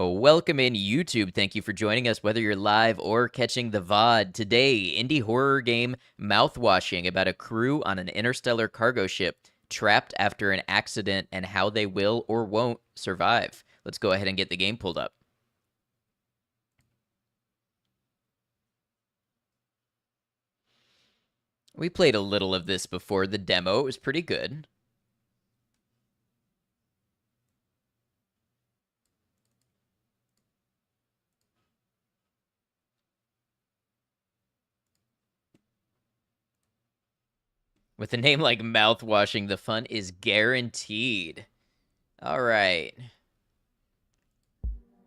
Welcome in YouTube. Thank you for joining us, whether you're live or catching the VOD. Today, indie horror game Mouthwashing about a crew on an interstellar cargo ship trapped after an accident and how they will or won't survive. Let's go ahead and get the game pulled up. We played a little of this before. The demo was pretty good. With a name like Mouthwashing, the fun is guaranteed. All right.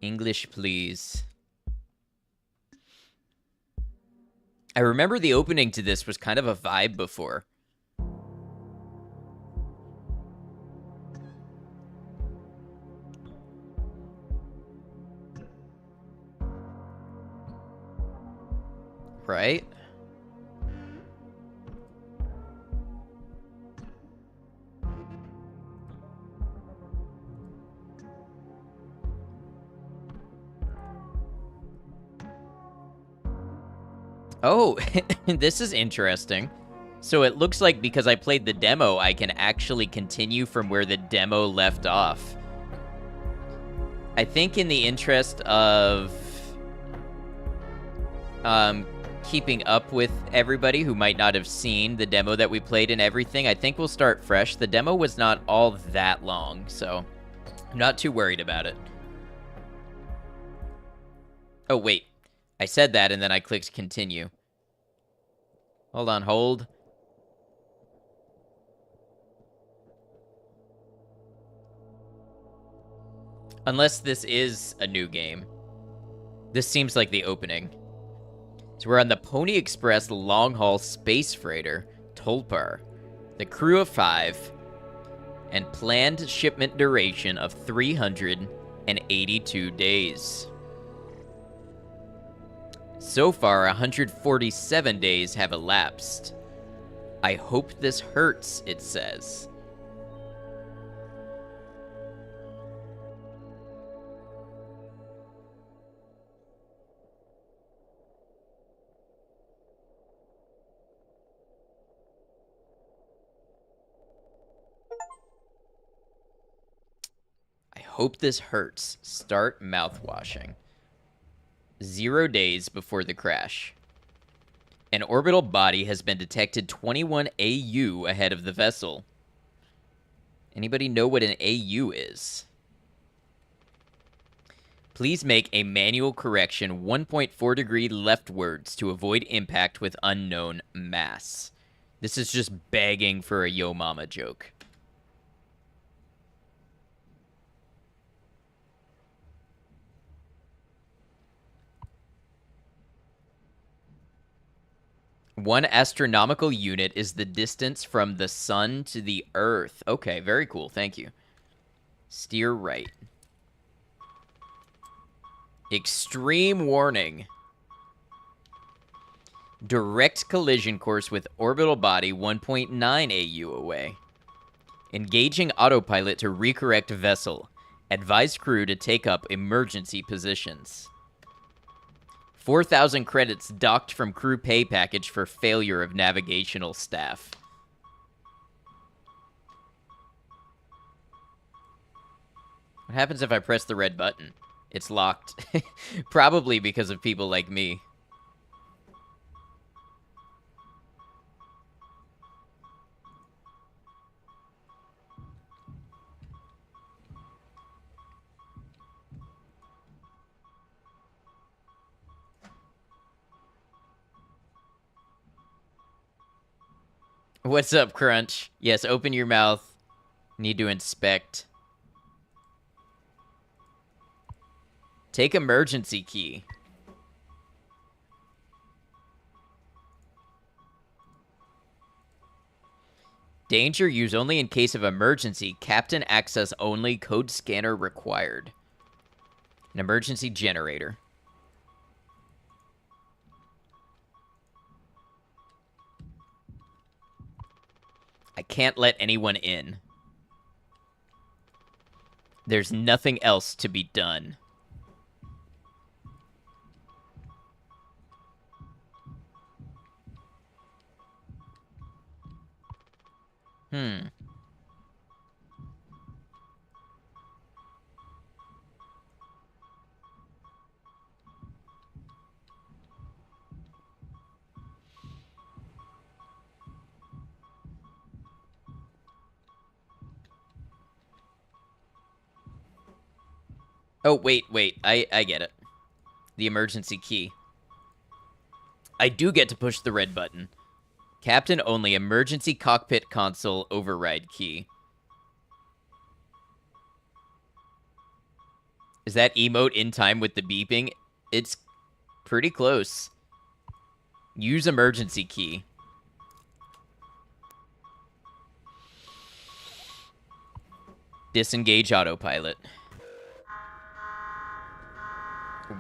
English, please. I remember the opening to this was kind of a vibe before. Right? Oh, this is interesting. So it looks like because I played the demo, I can actually continue from where the demo left off. I think in the interest of keeping up with everybody who might not have seen the demo that we played and everything, I think we'll start fresh. The demo was not all that long, so I'm not too worried about it. Oh, wait. I said that and then I clicked continue. Hold on, hold. Unless this is a new game. This seems like the opening. So we're on the Pony Express long-haul space freighter, Tolpar. The crew of 5, and planned shipment duration of 382 days. So far, 147 days have elapsed. I hope this hurts, it says. I hope this hurts. Start mouthwashing. 0 days before the crash. An orbital body has been detected 21 AU ahead of the vessel. Anybody know what an AU is? Please make a manual correction 1.4 degree leftwards to avoid impact with unknown mass. This is just begging for a Yo Mama joke. One astronomical unit is the distance from the sun to the earth. Okay, very cool. Thank you. Steer right. Extreme warning. Direct collision course with orbital body 1.9 AU away. Engaging autopilot to recorrect vessel. Advise crew to take up emergency positions. 4,000 credits docked from crew pay package for failure of navigational staff. What happens if I press the red button? It's locked. Probably because of people like me. What's up, Crunch? Yes, open your mouth. Need to inspect. Take emergency key. Danger used only in case of emergency. Captain access only. Code scanner required. An emergency generator. I can't let anyone in. There's nothing else to be done. Hmm. Oh, wait. I get it. The emergency key. I do get to push the red button. Captain only emergency cockpit console override key. Is that emote in time with the beeping? It's pretty close. Use emergency key. Disengage autopilot.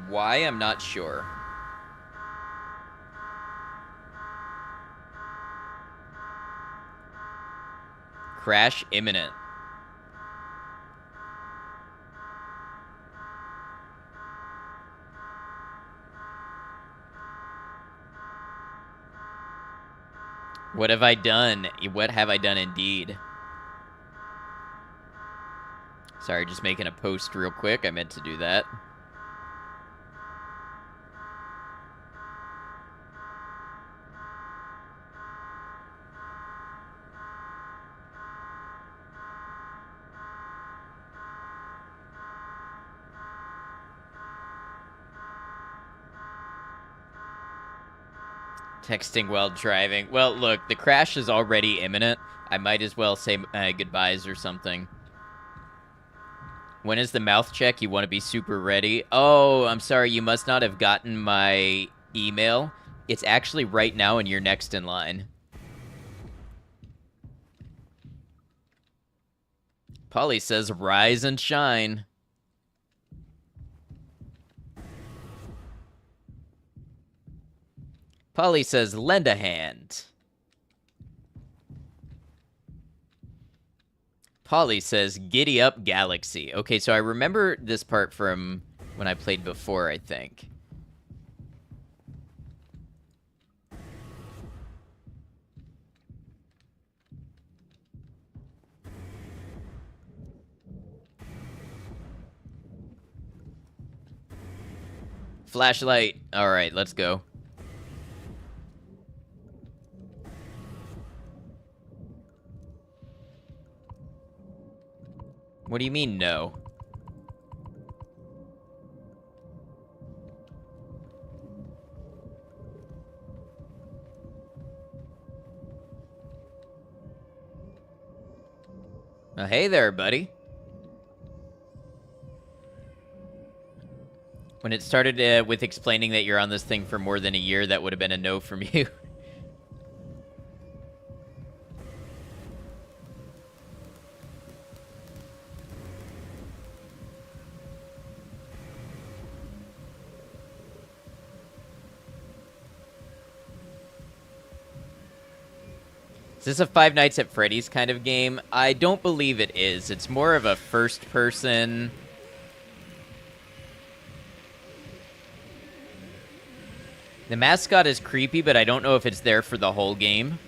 Why? I'm not sure. Crash imminent. What have I done? What have I done indeed? Sorry, just making a post real quick. I meant to do that. Texting while driving. Well, look, the crash is already imminent. I might as well say goodbyes or something. When is the mouth check? You want to be super ready? Oh, I'm sorry. You must not have gotten my email. It's actually right now, and you're next in line. Polly says, rise and shine. Polly says, lend a hand. Polly says, giddy up galaxy. Okay, so I remember this part from when I played before, I think. Flashlight. All right, let's go. What do you mean, no? Hey there, buddy. When it started with explaining that you're on this thing for more than a year, that would have been a no from you. Is this a Five Nights at Freddy's kind of game? I don't believe it is. It's more of a first-person... The mascot is creepy, but I don't know if it's there for the whole game.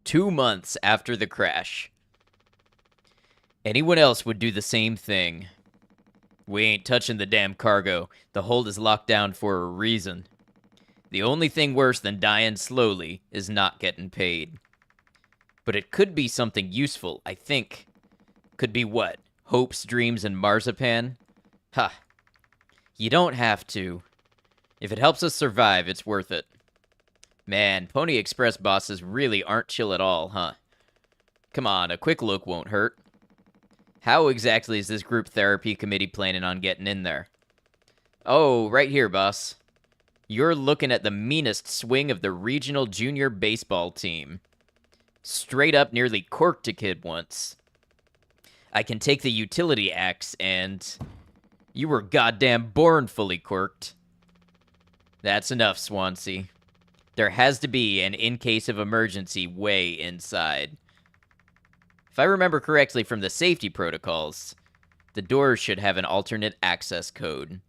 Two months after the crash. Anyone else would do the same thing. We ain't touching the damn cargo. The hold is locked down for a reason. The only thing worse than dying slowly is not getting paid. But it could be something useful, I think. Could be what? Hopes, dreams, and marzipan? Ha. You don't have to. If it helps us survive, it's worth it. Man, Pony Express bosses really aren't chill at all, huh? Come on, a quick look won't hurt. How exactly is this group therapy committee planning on getting in there? Oh, right here, boss. You're looking at the meanest swing of the regional junior baseball team. Straight up nearly corked a kid once. I can take the utility axe and... You were goddamn born fully corked. That's enough, Swansea. There has to be an in case of emergency way inside. If I remember correctly from the safety protocols, the doors should have an alternate access code.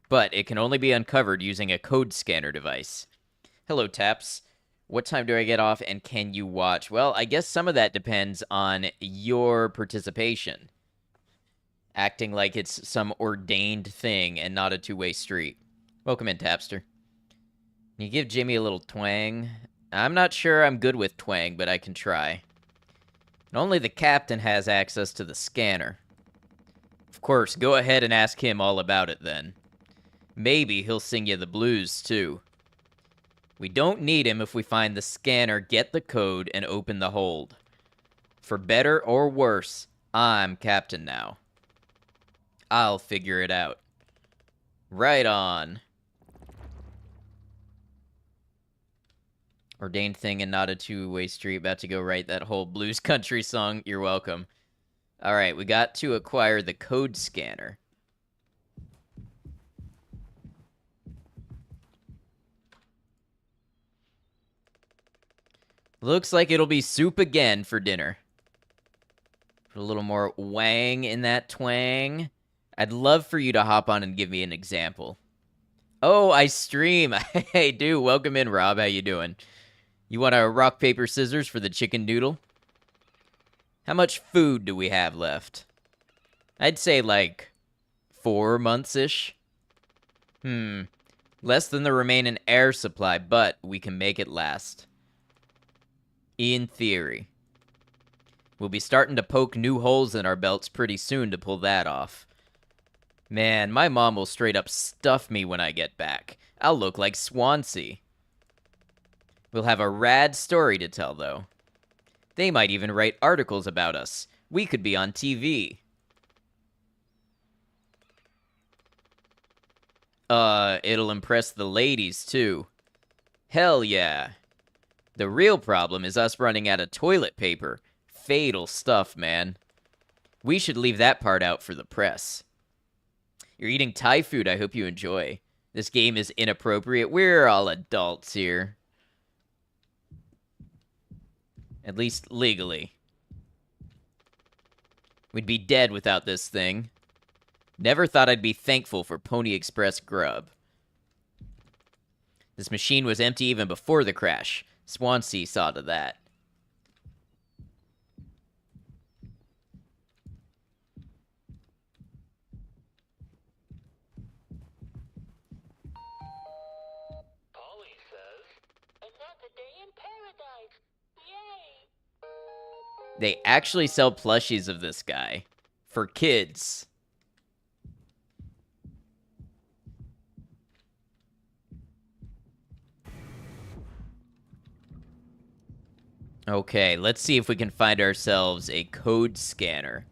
But it can only be uncovered using a code scanner device. Hello, Taps. What time do I get off and can you watch? Well, I guess some of that depends on your participation. Acting like it's some ordained thing and not a two-way street. Welcome in, Tapster. Can you give Jimmy a little twang? I'm not sure I'm good with twang, but I can try. And only the captain has access to the scanner. Of course, go ahead and ask him all about it then. Maybe he'll sing you the blues, too. We don't need him if we find the scanner, get the code, and open the hold. For better or worse, I'm captain now. I'll figure it out. Right on. Ordained thing and not a two-way street. About to go write that whole blues country song. You're welcome. Alright, we got to acquire the code scanner. Looks like it'll be soup again for dinner. Put a little more wang in that twang. I'd love for you to hop on and give me an example. Oh, I stream. Hey, dude, welcome in, Rob. How you doing? You want a rock, paper, scissors for the chicken noodle? How much food do we have left? I'd say, like, 4 months-ish. Less than the remaining air supply, but we can make it last. In theory. We'll be starting to poke new holes in our belts pretty soon to pull that off. Man, my mom will straight up stuff me when I get back. I'll look like Swansea. We'll have a rad story to tell, though. They might even write articles about us. We could be on TV. It'll impress the ladies, too. Hell yeah. The real problem is us running out of toilet paper. Fatal stuff, man. We should leave that part out for the press. You're eating Thai food, I hope you enjoy. This game is inappropriate. We're all adults here. At least legally. We'd be dead without this thing. Never thought I'd be thankful for Pony Express grub. This machine was empty even before the crash. Swansea saw to that. Polly says, another day in paradise. Yay! They actually sell plushies of this guy. For kids. Okay, let's see if we can find ourselves a code scanner.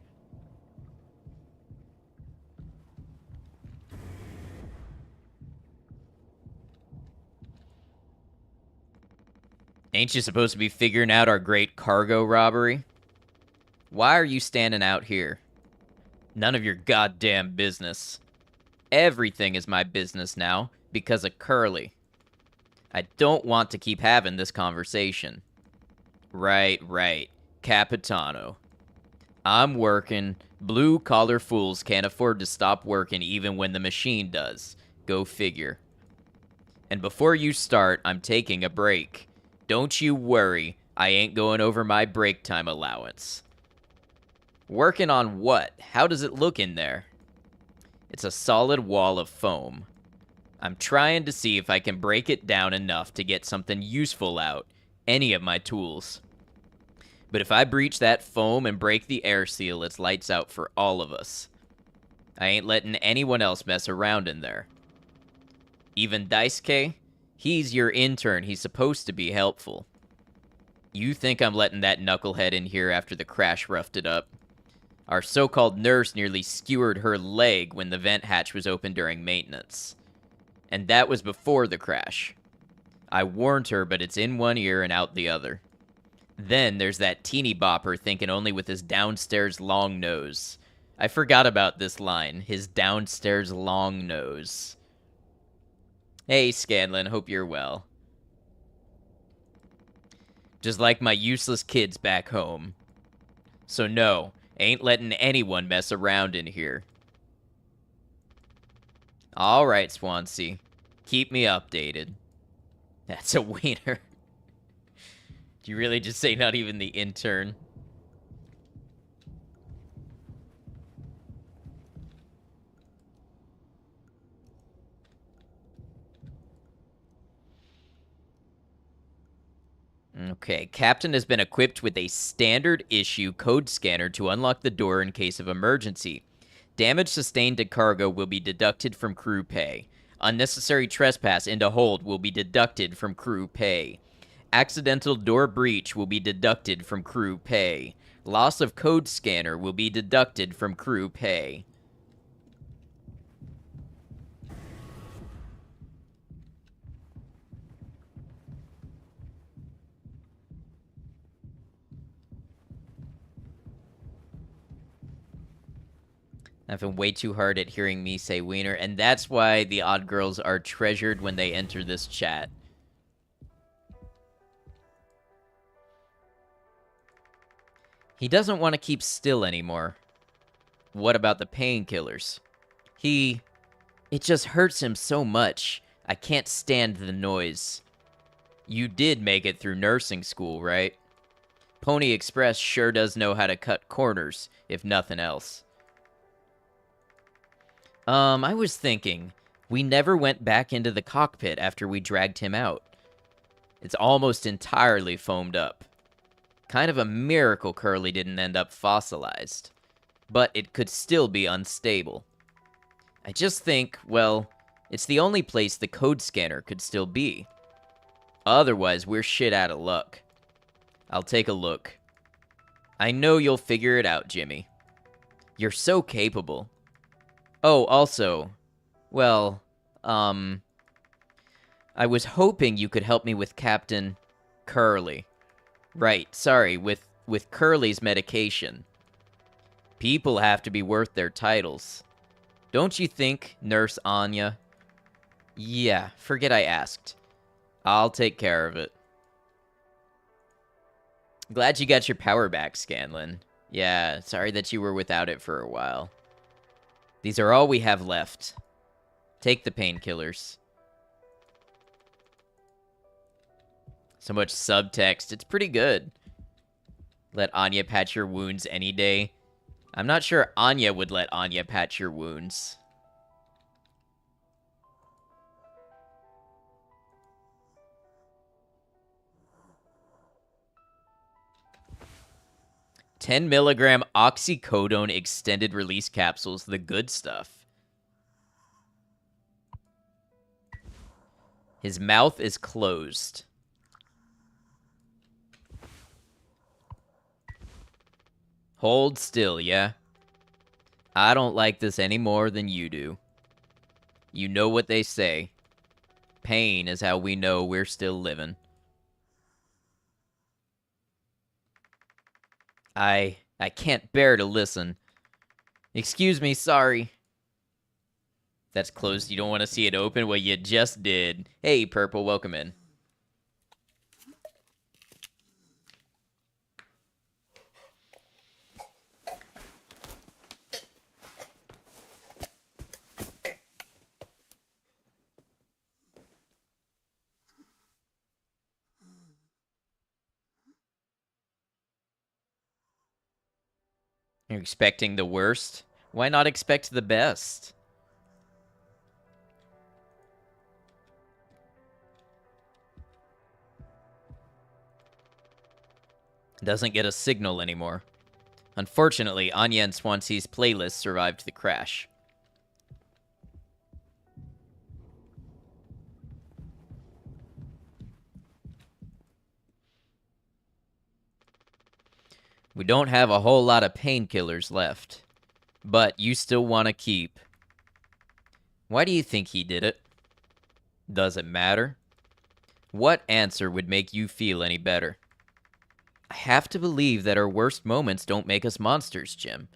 Ain't you supposed to be figuring out our great cargo robbery? Why are you standing out here? None of your goddamn business. Everything is my business now, because of Curly. I don't want to keep having this conversation. Right. Capitano. I'm working. Blue-collar fools can't afford to stop working even when the machine does. Go figure. And before you start, I'm taking a break. Don't you worry, I ain't going over my break time allowance. Working on what? How does it look in there? It's a solid wall of foam. I'm trying to see if I can break it down enough to get something useful out. Any of my tools. But if I breach that foam and break the air seal, it's lights out for all of us. I ain't letting anyone else mess around in there. Even Daisuke? He's your intern. He's supposed to be helpful. You think I'm letting that knucklehead in here after the crash roughed it up? Our so-called nurse nearly skewered her leg when the vent hatch was open during maintenance. And that was before the crash. I warned her, but it's in one ear and out the other. Then there's that teeny bopper thinking only with his downstairs long nose. I forgot about this line, his downstairs long nose. Hey, Scanlon, hope you're well. Just like my useless kids back home. So no, ain't letting anyone mess around in here. Alright, Swansea. Keep me updated. That's a wiener. Do you really just say not even the intern? Okay, Captain has been equipped with a standard issue code scanner to unlock the door in case of emergency. Damage sustained to cargo will be deducted from crew pay. Unnecessary trespass into hold will be deducted from crew pay. Accidental door breach will be deducted from crew pay. Loss of code scanner will be deducted from crew pay. I've been way too hard at hearing me say wiener, and that's why the odd girls are treasured when they enter this chat. He doesn't want to keep still anymore. What about the painkillers? It just hurts him so much. I can't stand the noise. You did make it through nursing school, right? Pony Express sure does know how to cut corners, if nothing else. I was thinking, we never went back into the cockpit after we dragged him out. It's almost entirely foamed up. Kind of a miracle Curly didn't end up fossilized. But it could still be unstable. I just think, well, it's the only place the code scanner could still be. Otherwise, we're shit out of luck. I'll take a look. I know you'll figure it out, Jimmy. You're so capable. Oh, also, well, I was hoping you could help me with Captain Curly. Right, sorry, with Curly's medication. People have to be worth their titles. Don't you think, Nurse Anya? Yeah, forget I asked. I'll take care of it. Glad you got your power back, Scanlon. Yeah, sorry that you were without it for a while. These are all we have left. Take the painkillers. So much subtext. It's pretty good. Let Anya patch your wounds any day. I'm not sure Anya would let Anya patch your wounds. $10 milligram oxycodone extended release capsules, the good stuff. His mouth is closed. Hold still, yeah? I don't like this any more than you do. You know what they say. Pain is how we know we're still living. I can't bear to listen. Excuse me, sorry. That's closed. You don't want to see it open? Well, you just did. Hey, Purple, welcome in. You're expecting the worst? Why not expect the best? Doesn't get a signal anymore. Unfortunately, Anya and Swansea's playlist survived the crash. We don't have a whole lot of painkillers left. But you still want to keep. Why do you think he did it? Does it matter? What answer would make you feel any better? I have to believe that our worst moments don't make us monsters, Jim.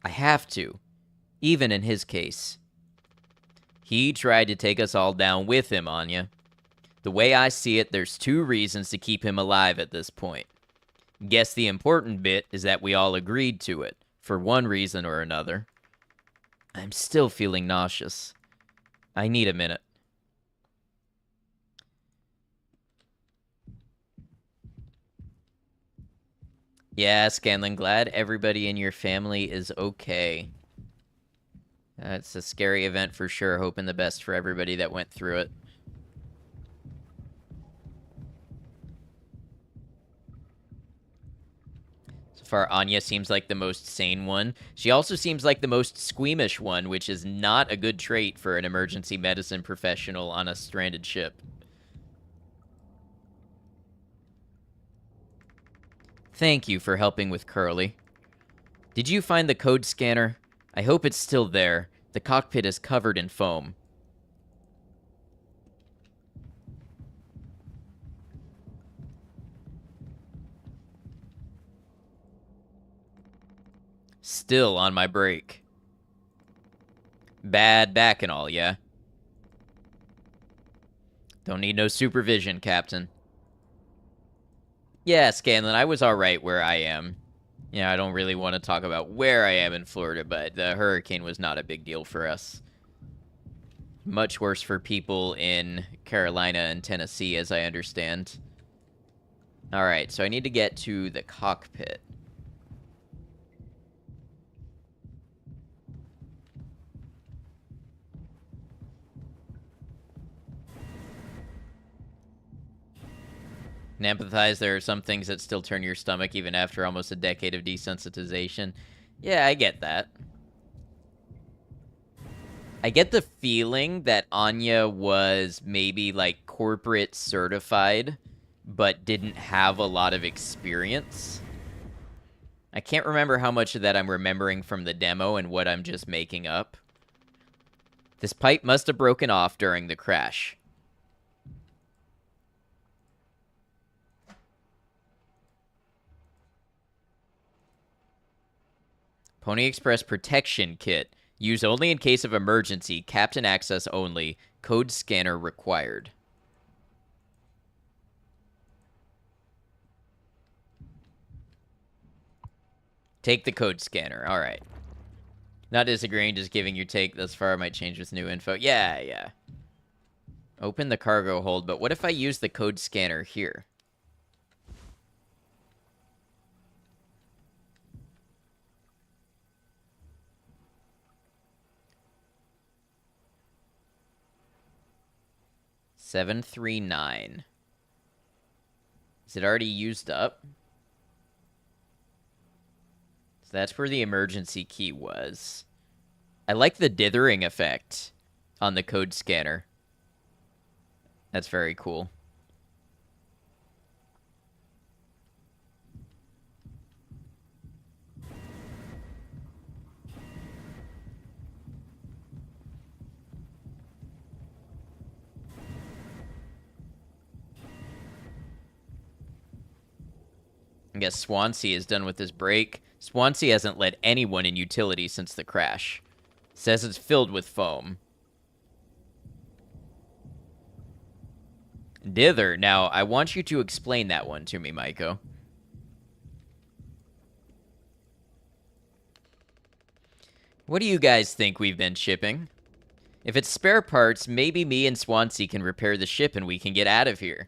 I have to, even in his case. He tried to take us all down with him, Anya. The way I see it, there's 2 reasons to keep him alive at this point. Guess the important bit is that we all agreed to it, for one reason or another. I'm still feeling nauseous. I need a minute. Yeah, Scanlan, glad everybody in your family is okay. It's a scary event for sure. Hoping the best for everybody that went through it. So far, Anya seems like the most sane one. She also seems like the most squeamish one, which is not a good trait for an emergency medicine professional on a stranded ship. Thank you for helping with Curly. Did you find the code scanner? I hope it's still there. The cockpit is covered in foam. Still on my break. Bad back and all, yeah? Don't need no supervision, Captain. Yeah, Scanlan, I was alright where I am. Yeah, I don't really want to talk about where I am in Florida, but the hurricane was not a big deal for us. Much worse for people in Carolina and Tennessee, as I understand. Alright, so I need to get to the cockpit. And empathize, there are some things that still turn your stomach even after almost a decade of desensitization. Yeah, I get that. I get the feeling that Anya was maybe, like, corporate certified, but didn't have a lot of experience. I can't remember how much of that I'm remembering from the demo and what I'm just making up. This pipe must have broken off during the crash. Pony Express Protection Kit. Use only in case of emergency. Captain access only. Code scanner required. Take the code scanner. All right. Not disagreeing, just giving your take thus far. Might change with new info. Yeah, yeah. Open the cargo hold, but what if I use the code scanner here? $739. Is it already used up? So that's where the emergency key was. I like the dithering effect on the code scanner. That's very cool. I guess Swansea is done with this break. Swansea hasn't let anyone in utility since the crash. Says it's filled with foam. Dither. Now, I want you to explain that one to me, Maiko. What do you guys think we've been shipping? If it's spare parts, maybe me and Swansea can repair the ship and we can get out of here.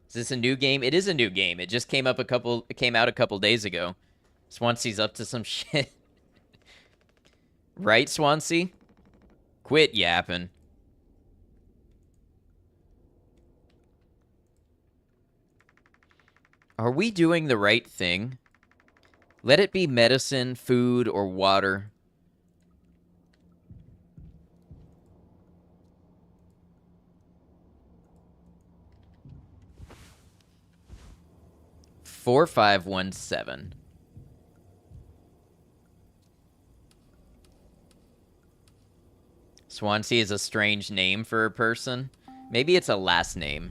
Is this a new game? It is a new game. It just came out a couple days ago. Swansea's up to some shit. Right, Swansea? Quit yapping. Are we doing the right thing? Let it be medicine, food, or water. $4517. Swansea is a strange name for a person. Maybe it's a last name.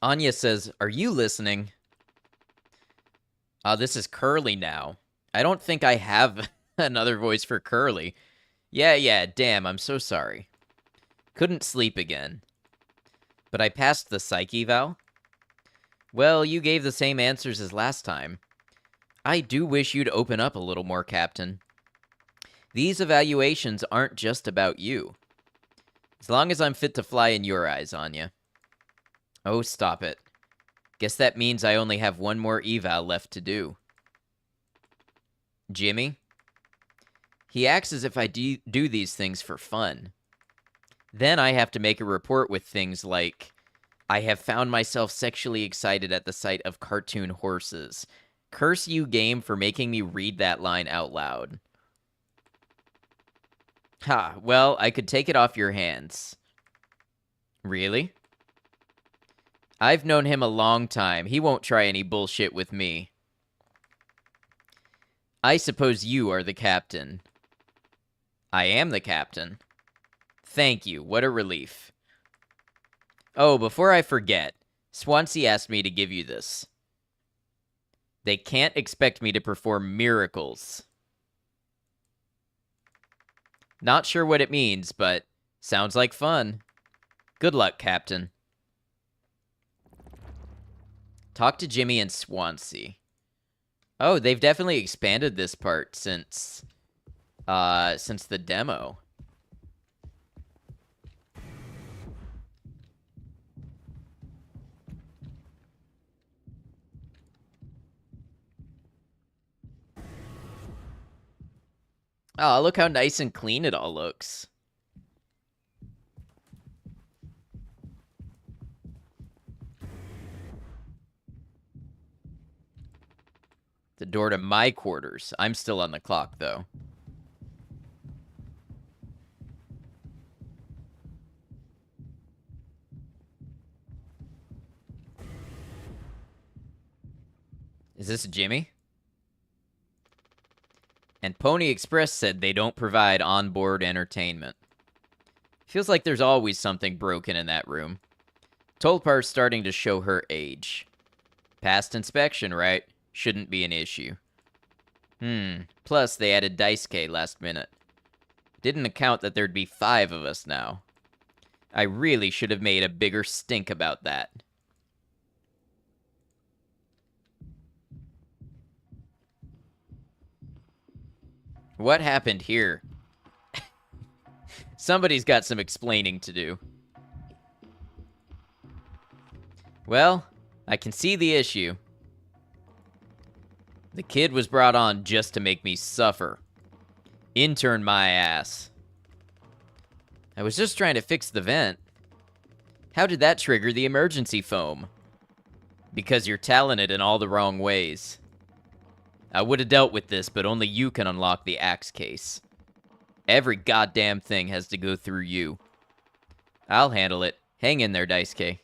Anya says, "Are you listening?" This is Curly now. I don't think I have another voice for Curly. Yeah, damn, I'm so sorry. Couldn't sleep again. But I passed the psych eval. Well, you gave the same answers as last time. I do wish you'd open up a little more, Captain. These evaluations aren't just about you. As long as I'm fit to fly in your eyes, Anya. Oh, stop it. Guess that means I only have one more eval left to do. Jimmy? He acts as if I do these things for fun. Then I have to make a report with things like, I have found myself sexually excited at the sight of cartoon horses. Curse you, game, for making me read that line out loud. Ha, well, I could take it off your hands. Really? I've known him a long time. He won't try any bullshit with me. I suppose you are the captain. I am the captain. Thank you. What a relief. Oh, before I forget, Swansea asked me to give you this. They can't expect me to perform miracles. Not sure what it means, but sounds like fun. Good luck, Captain. Talk to Jimmy and Swansea. Oh, they've definitely expanded this part since the demo. Oh, look how nice and clean it all looks. The door to my quarters. I'm still on the clock, though. Is this Jimmy? And Pony Express said they don't provide onboard entertainment. Feels like there's always something broken in that room. Tolpar's starting to show her age. Past inspection, right? Shouldn't be an issue. Plus, they added Daisuke last minute. Didn't account that there'd be 5 of us now. I really should have made a bigger stink about that. What happened here? Somebody's got some explaining to do. Well, I can see the issue. The kid was brought on just to make me suffer. Intern my ass. I was just trying to fix the vent. How did that trigger the emergency foam? Because you're talented in all the wrong ways. I would have dealt with this, but only you can unlock the axe case. Every goddamn thing has to go through you. I'll handle it. Hang in there, Daisuke.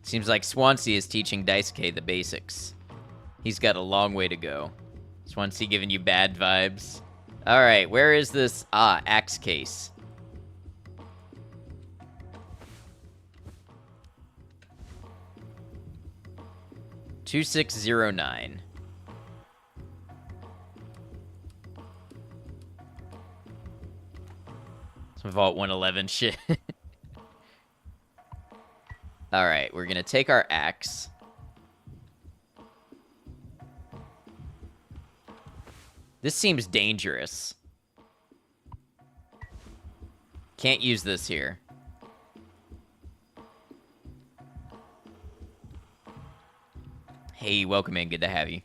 Seems like Swansea is teaching Daisuke the basics. He's got a long way to go. Swansea giving you bad vibes. Alright, where is this? Axe case. $2609. Some Vault 111 shit. Alright, we're gonna take our axe. This seems dangerous. Can't use this here. Hey, welcome in. Good to have you.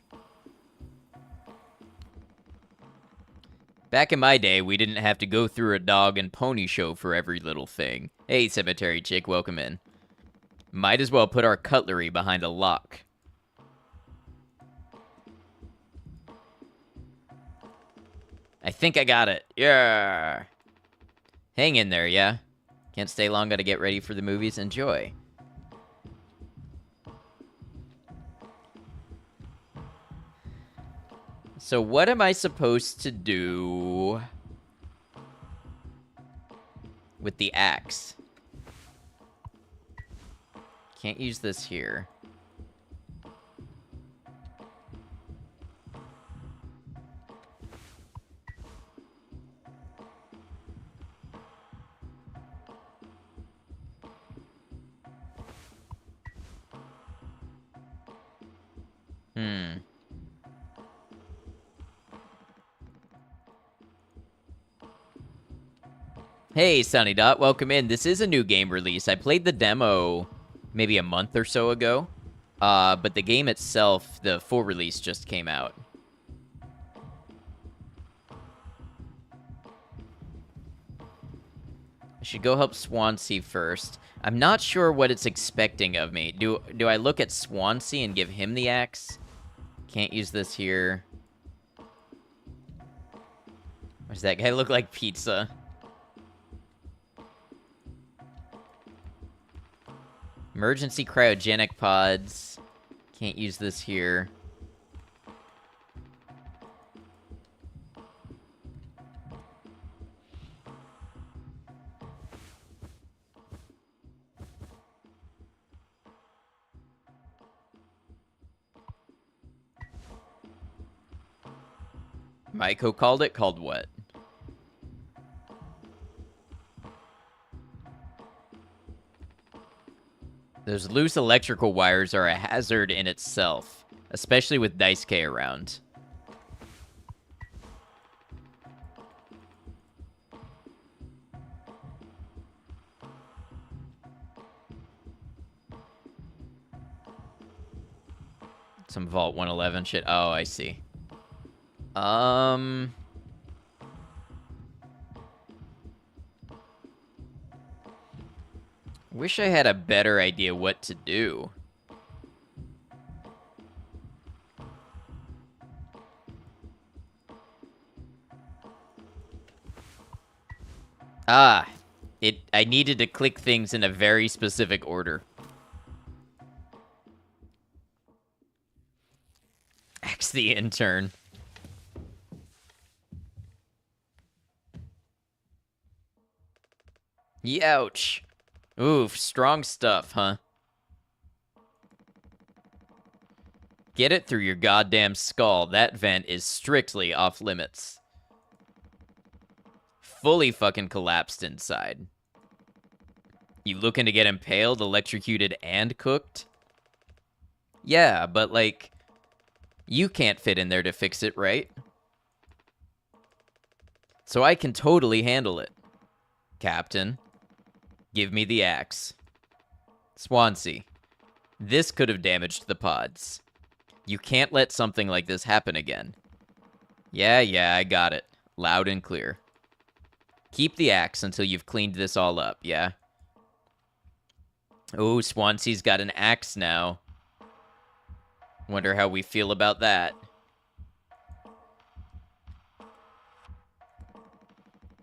Back in my day, we didn't have to go through a dog and pony show for every little thing. Hey, Cemetery Chick, welcome in. Might as well put our cutlery behind a lock. I think I got it. Yeah. Hang in there, yeah? Can't stay long, gotta get ready for the movies. Enjoy. So what am I supposed to do with the axe? Can't use this here. Hey, Sunny Dot, welcome in. This is a new game release. I played the demo maybe a month or so ago, but the game itself, the full release, just came out. I should go help Swansea first. I'm not sure what it's expecting of me. Do I look at Swansea and give him the axe? Can't use this here. Does that guy look like pizza? Emergency cryogenic pods. Can't use this here. Maiko called it? Called what? Those loose electrical wires are a hazard in itself, especially with Dice K around. Some Vault 111 shit. Oh, I see. Wish I had a better idea what to do. I needed to click things in a very specific order. Axe the intern. Youch. Oof, strong stuff, huh? Get it through your goddamn skull. That vent is strictly off limits. Fully fucking collapsed inside. You looking to get impaled, electrocuted, and cooked? Yeah, but like, you can't fit in there to fix it, right? So I can totally handle it. Captain, give me the axe. Swansea, this could have damaged the pods. You can't let something like this happen again. Yeah, I got it. Loud and clear. Keep the axe until you've cleaned this all up, yeah? Oh, Swansea's got an axe now. Wonder how we feel about that.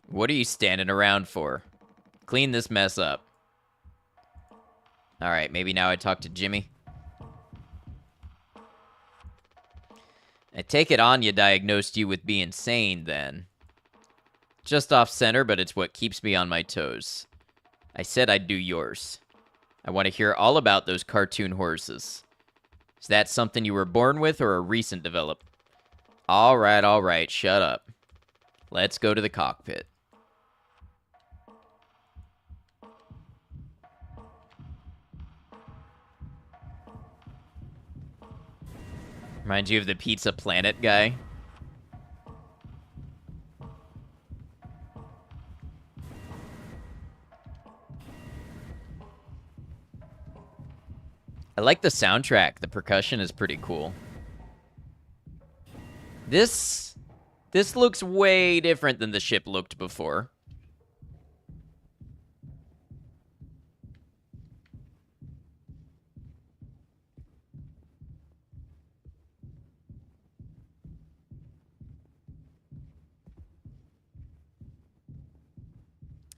What are you standing around for? Clean this mess up. Alright, maybe now I talk to Jimmy. I take it Anya diagnosed you with being sane, then. Just off center, but it's what keeps me on my toes. I said I'd do yours. I want to hear all about those cartoon horses. Is that something you were born with or a recent develop? All right, shut up. Let's go to the cockpit. Reminds you of the Pizza Planet guy? I like the soundtrack. The percussion is pretty cool. This looks way different than the ship looked before.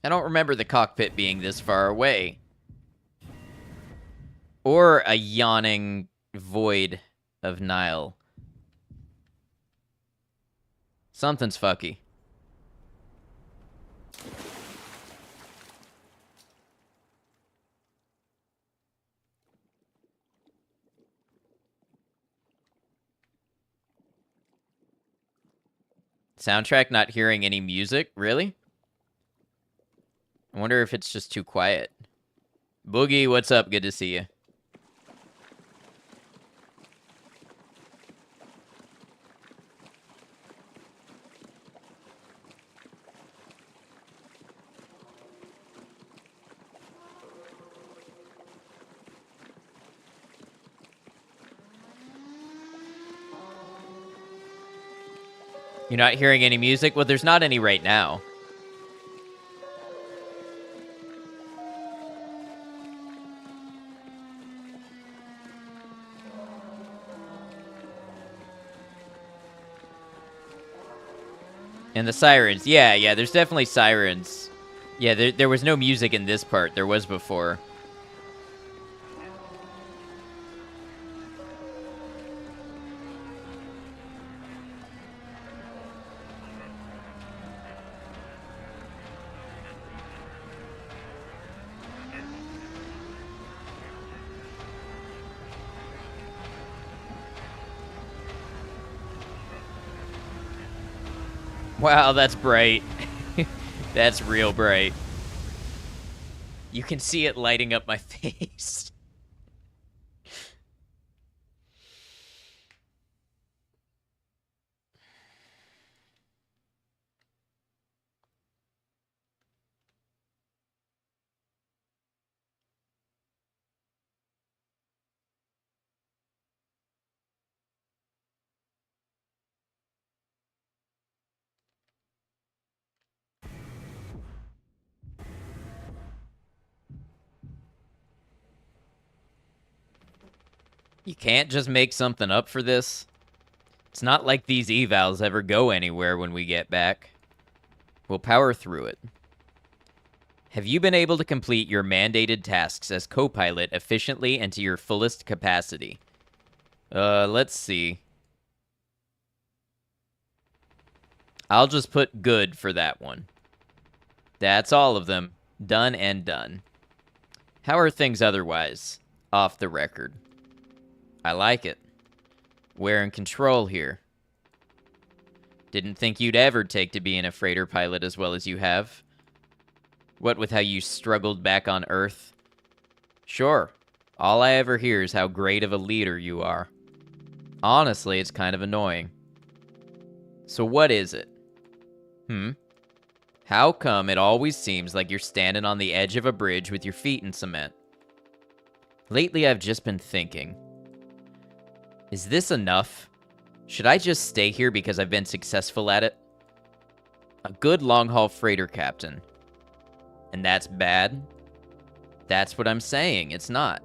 I don't remember the cockpit being this far away. Or a yawning void of Nile. Something's fucky. Soundtrack not hearing any music? Really? I wonder if it's just too quiet. Boogie, what's up? Good to see you. You're not hearing any music? Well, there's not any right now. And the sirens. Yeah, there's definitely sirens. Yeah, there was no music in this part. There was before. Wow, that's bright. That's real bright. You can see it lighting up my face. You can't just make something up for this. It's not like these evals ever go anywhere when we get back. We'll power through it. Have you been able to complete your mandated tasks as co-pilot efficiently and to your fullest capacity? Let's see. I'll just put good for that one. That's all of them. Done and done. How are things otherwise? Off the record. I like it. We're in control here. Didn't think you'd ever take to being a freighter pilot as well as you have. What with how you struggled back on Earth? Sure, all I ever hear is how great of a leader you are. Honestly, it's kind of annoying. So what is it? How come it always seems like you're standing on the edge of a bridge with your feet in cement? Lately, I've just been thinking. Is this enough? Should I just stay here because I've been successful at it? A good long-haul freighter captain. And that's bad? That's what I'm saying, it's not.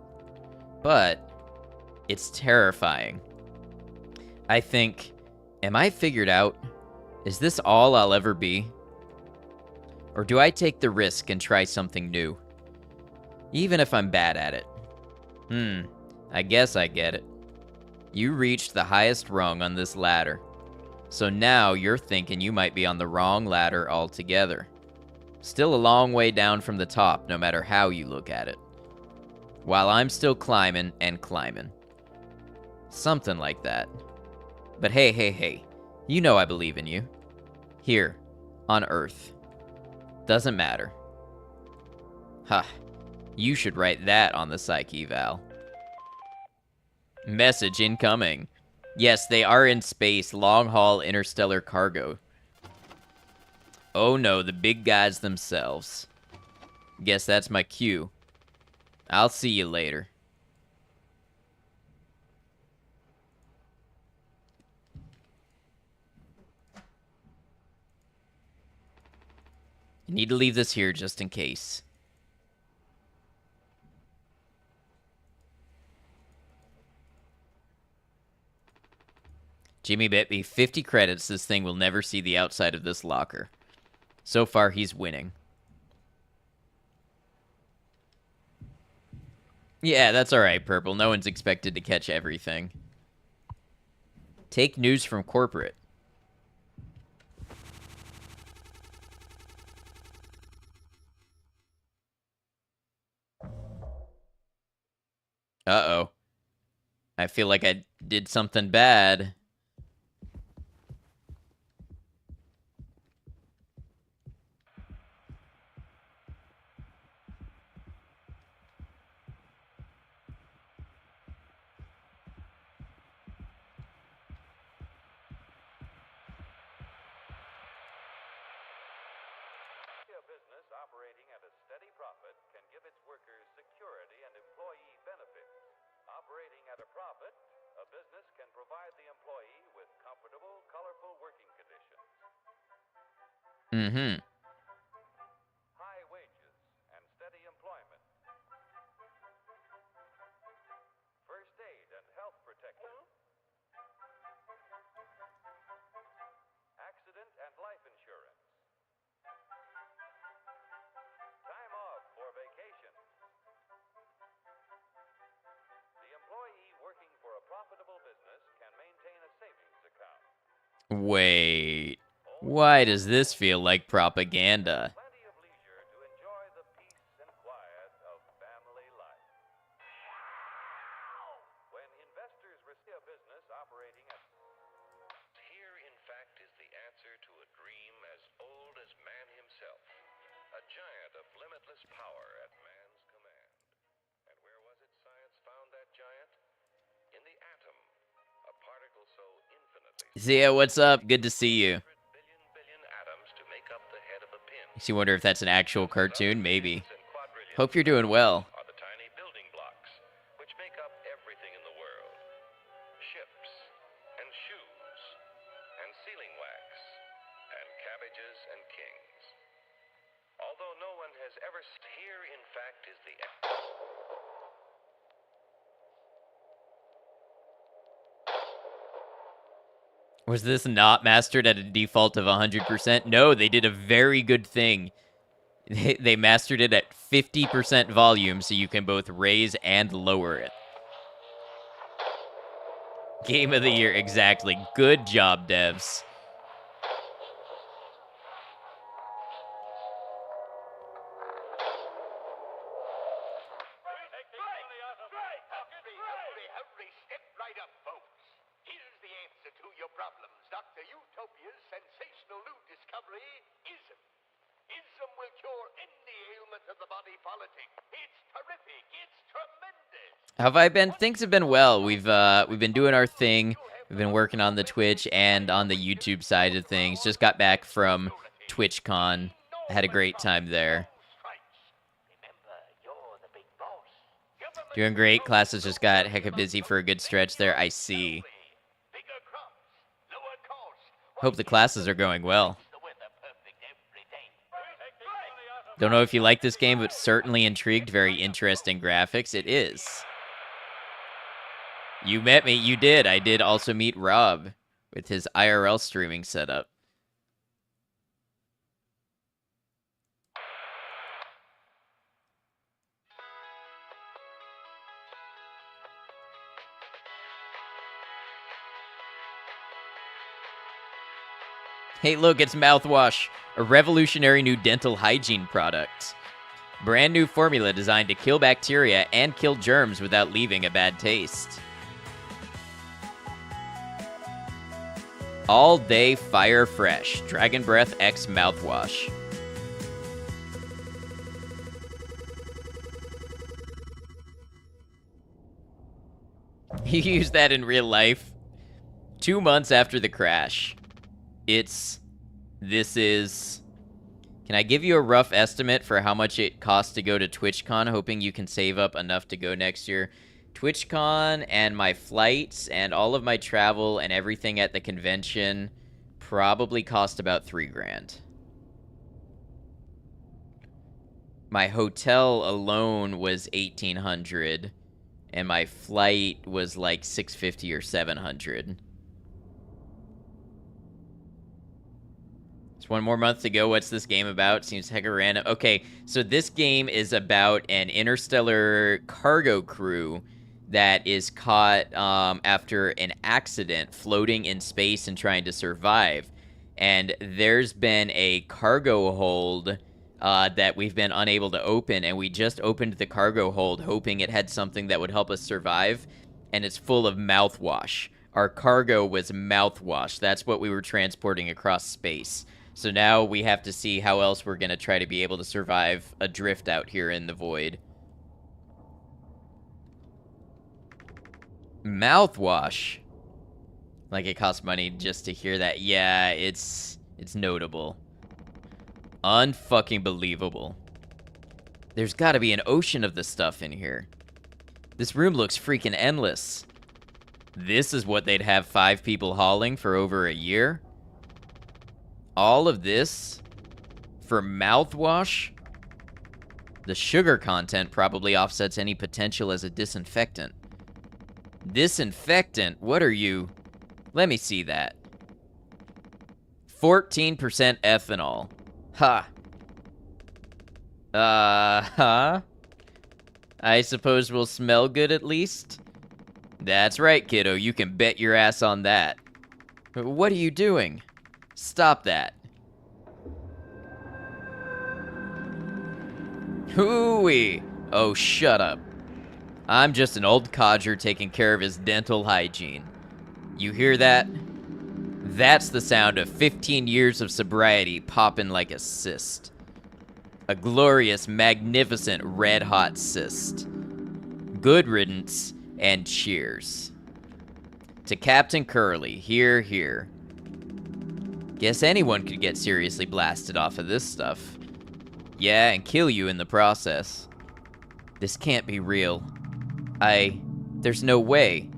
But it's terrifying. I think, am I figured out? Is this all I'll ever be? Or do I take the risk and try something new? Even if I'm bad at it. I guess I get it. You reached the highest rung on this ladder. So now you're thinking you might be on the wrong ladder altogether. Still a long way down from the top, no matter how you look at it. While I'm still climbing and climbing. Something like that. But hey, you know I believe in you. Here, on Earth. Doesn't matter. Ha, you should write that on the psych eval. Message incoming. Yes, they are in space, long-haul interstellar cargo. Oh no, the big guys themselves. Guess that's my cue. I'll see you later. I need to leave this here just in case. Jimmy bet me 50 credits this thing will never see the outside of this locker. So far, he's winning. Yeah, that's alright, Purple. No one's expected to catch everything. Take news from corporate. Uh-oh. I feel like I did something bad. A business operating at a steady profit can give its workers security and employee benefits. Operating at a profit, a business can provide the employee with comfortable, colorful working conditions, Mm-hmm. high wages, and steady employment, first aid and health protection, accident and life insurance, time off for vacation. The employee working for a profitable business can maintain a savings account. Wait. Why does this feel like propaganda? Plenty of leisure to enjoy the peace and quiet of family life. When investors receive a business operating at... Here, in fact, is the answer to a dream as old as man himself. A giant of limitless power at man's command. And where was it science found that giant? In the atom. A particle so infinitely... Zia, what's up? Good to see you. billion atoms to make up the head of a pin. Makes you wonder if that's an actual cartoon, maybe. Hope you're doing well. Are the tiny building blocks which make up everything in the world. Ships and shoes and sealing wax and cabbages and kings. Although no one has ever... Here, in fact, is the... Was this not mastered at a default of 100%? No, they did a very good thing. They mastered it at 50% volume, so you can both raise and lower it. Game of the year, exactly. Good job, devs. Hurry, step right up, folks. Here's the answer to your problems. Dr. Utopia's sensational new discovery, ISM. ISM will cure any ailment of the body politic. It's terrific. It's tremendous. How have I been? Things have been well. We've been doing our thing. We've been working on the Twitch and on the YouTube side of things. Just got back from TwitchCon. I had a great time there. Doing great. Classes just got hecka busy for a good stretch there. I see. Hope the classes are going well. Don't know if you like this game, but certainly intrigued. Very interesting graphics. It is. You met me. You did. I did also meet Rob with his IRL streaming setup. Hey, look, it's Mouthwash, a revolutionary new dental hygiene product. Brand new formula designed to kill bacteria and kill germs without leaving a bad taste. All day fire fresh. Dragon Breath X Mouthwash. You use that in real life? 2 months after the crash. This is... Can I give you a rough estimate for how much it costs to go to TwitchCon, hoping you can save up enough to go next year? TwitchCon and my flights and all of my travel and everything at the convention probably cost about $3,000. My hotel alone was $1,800, and my flight was like $650 or $700. It's one more month to go. What's this game about? Seems hecka random. Okay, so this game is about an interstellar cargo crew that is caught after an accident floating in space and trying to survive. And there's been a cargo hold that we've been unable to open, and we just opened the cargo hold hoping it had something that would help us survive, and it's full of mouthwash. Our cargo was mouthwash. That's what we were transporting across space. So now we have to see how else we're going to try to be able to survive adrift out here in the void. Mouthwash. Like, it costs money just to hear that. Yeah, it's notable. Unfucking believable. There's gotta be an ocean of this stuff in here. This room looks freaking endless. This is what they'd have 5 people hauling for over a year? All of this for mouthwash? The sugar content probably offsets any potential as a disinfectant. Disinfectant? What are you? Let me see that. 14% ethanol. Ha. Huh? I suppose we'll smell good at least? That's right, kiddo. You can bet your ass on that. What are you doing? Stop that. Hooey! Oh, shut up. I'm just an old codger taking care of his dental hygiene. You hear that? That's the sound of 15 years of sobriety popping like a cyst. A glorious, magnificent, red-hot cyst. Good riddance, and cheers. To Captain Curly, here, here. Guess anyone could get seriously blasted off of this stuff. Yeah, and kill you in the process. This can't be real. There's no way.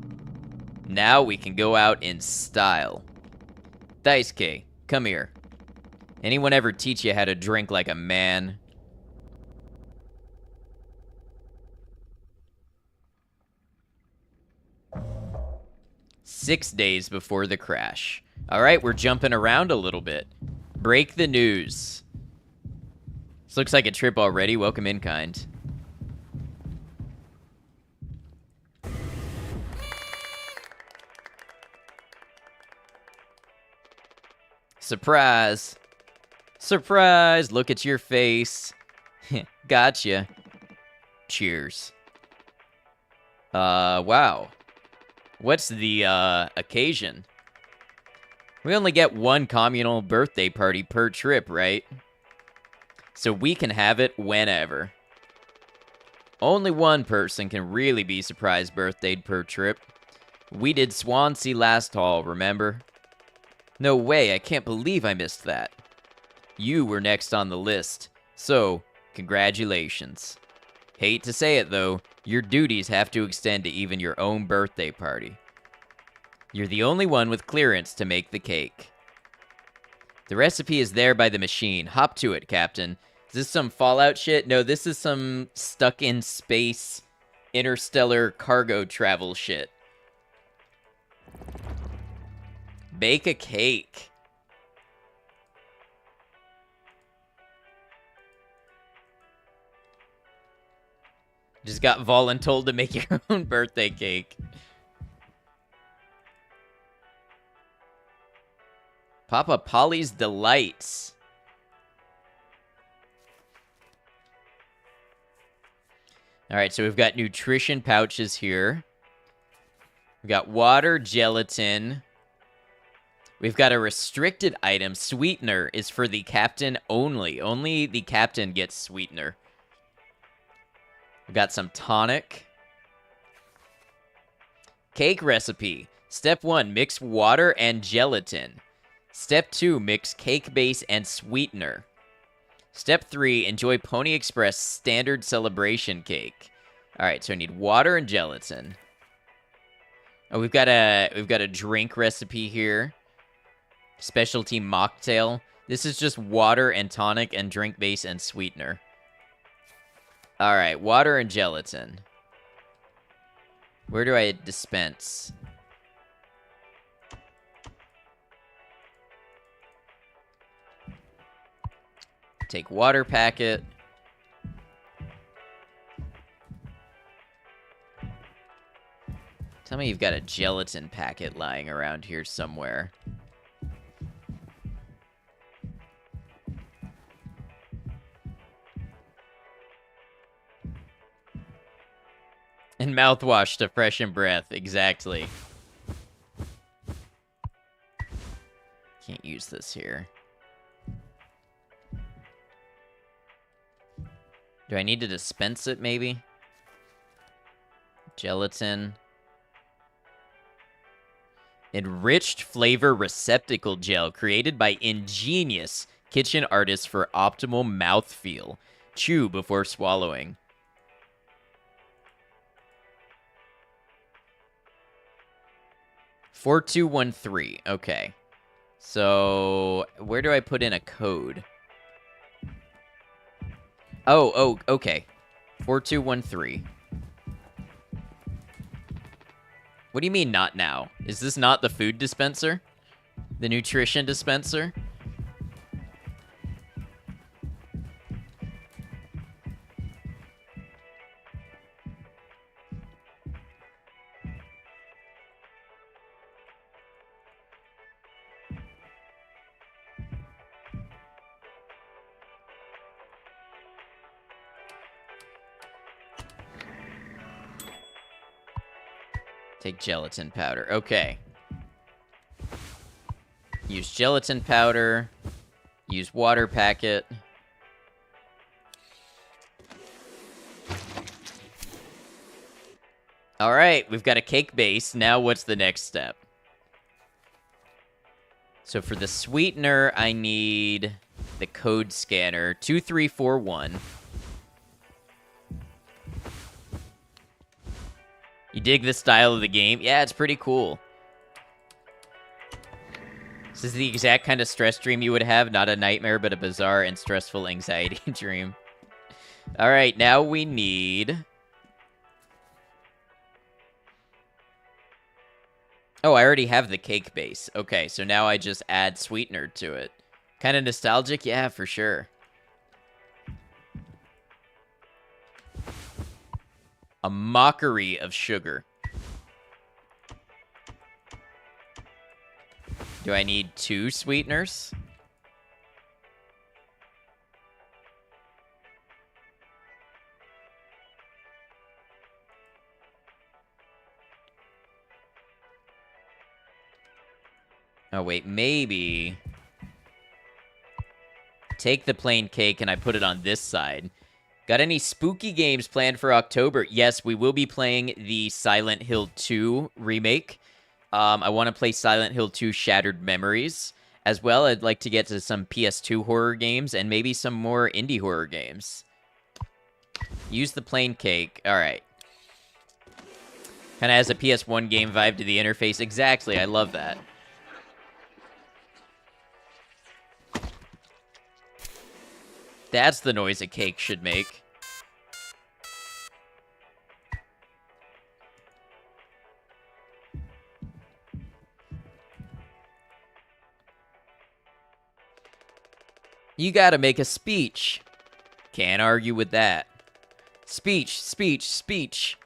Now we can go out in style. Daisuke, come here. Anyone ever teach you how to drink like a man? Six days before the crash. All right, we're jumping around a little bit. Break the news. This looks like a trip already. Welcome in, kind. Surprise. Surprise. Look at your face. Gotcha. Cheers. Wow. What's the, occasion? We only get one communal birthday party per trip, right? So we can have it whenever. Only one person can really be surprise birthdayed per trip. We did Swansea last haul, remember? No way, I can't believe I missed that. You were next on the list, so congratulations. Hate to say it though, your duties have to extend to even your own birthday party. You're the only one with clearance to make the cake. The recipe is there by the machine. Hop to it, Captain. Is this some Fallout shit? No, this is some stuck in space, interstellar cargo travel shit. Bake a cake. Just got voluntold to make your own birthday cake. Papa Polly's Delights. Alright, so we've got nutrition pouches here. We've got water, gelatin. We've got a restricted item. Sweetener is for the captain only. Only the captain gets sweetener. We've got some tonic. Cake recipe. Step 1, mix water and gelatin. Step 2, mix cake base and sweetener. Step 3, enjoy Pony Express standard celebration cake. All right, so I need water and gelatin. Oh, we've got a drink recipe here. Specialty mocktail. This is just water and tonic and drink base and sweetener. All right, water and gelatin. Where do I dispense? Take water packet. Tell me you've got a gelatin packet lying around here somewhere. And mouthwash to freshen breath. Exactly. Can't use this here. Do I need to dispense it, maybe? Gelatin. Enriched flavor receptacle gel created by ingenious kitchen artists for optimal mouthfeel. Chew before swallowing. $4213. Okay. So, where do I put in a code? Oh, okay. 4213. What do you mean not now? Is this not the food dispenser? The nutrition dispenser? Take gelatin powder. Okay. Use gelatin powder. Use water packet. All right, we've got a cake base. Now what's the next step? So for the sweetener, I need the code scanner. 2341. You dig the style of the game? Yeah, it's pretty cool. This is the exact kind of stress dream you would have. Not a nightmare, but a bizarre and stressful anxiety dream. All right, now we need... Oh, I already have the cake base. Okay, so now I just add sweetener to it. Kind of nostalgic? Yeah, for sure. A mockery of sugar. Do I need 2 sweeteners? Oh, wait, maybe... Take the plain cake and I put it on this side. Got any spooky games planned for October? Yes, we will be playing the Silent Hill 2 remake. I want to play Silent Hill 2 Shattered Memories. As well, I'd like to get to some PS2 horror games and maybe some more indie horror games. Use the plain cake. All right. Kind of has a PS1 game vibe to the interface. Exactly, I love that. That's the noise a cake should make. You gotta make a speech. Can't argue with that. Speech, speech, speech.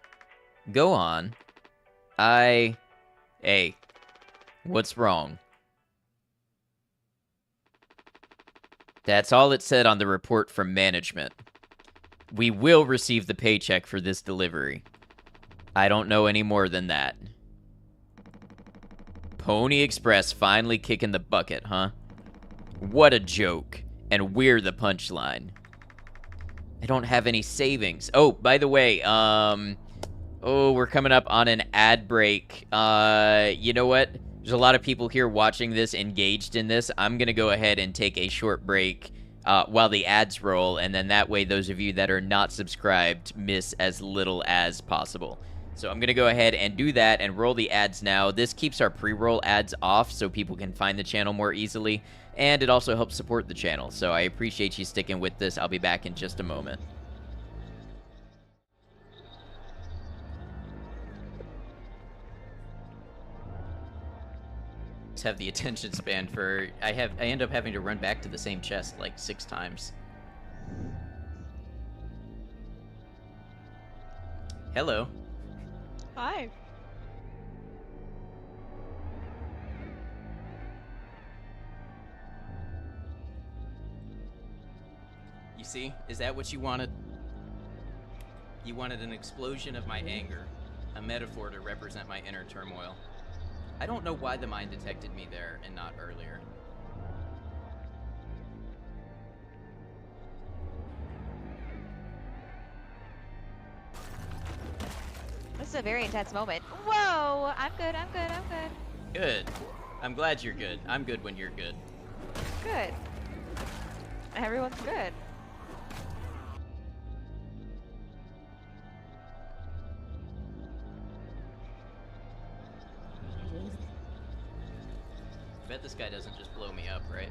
Go on. Hey, what's wrong? That's all it said on the report from management. We will receive the paycheck for this delivery. I don't know any more than that. Pony Express finally kicking the bucket, huh? What a joke. And we're the punchline. I don't have any savings. Oh, by the way, we're coming up on an ad break. You know what? There's a lot of people here watching this, engaged in this. I'm going to go ahead and take a short break while the ads roll, and then that way those of you that are not subscribed miss as little as possible. So I'm going to go ahead and do that and roll the ads now. This keeps our pre-roll ads off so people can find the channel more easily, and it also helps support the channel. So I appreciate you sticking with this. I'll be back in just a moment. Have the attention span for I end up having to run back to the same chest like 6 times. Hello. Hi. You see? Is that what you wanted? You wanted an explosion of my anger, a metaphor to represent my inner turmoil. I don't know why the mind detected me there and not earlier. This is a very intense moment. Whoa! I'm good, I'm good, I'm good. Good. I'm glad you're good. I'm good when you're good. Good. Everyone's good. I bet this guy doesn't just blow me up, right?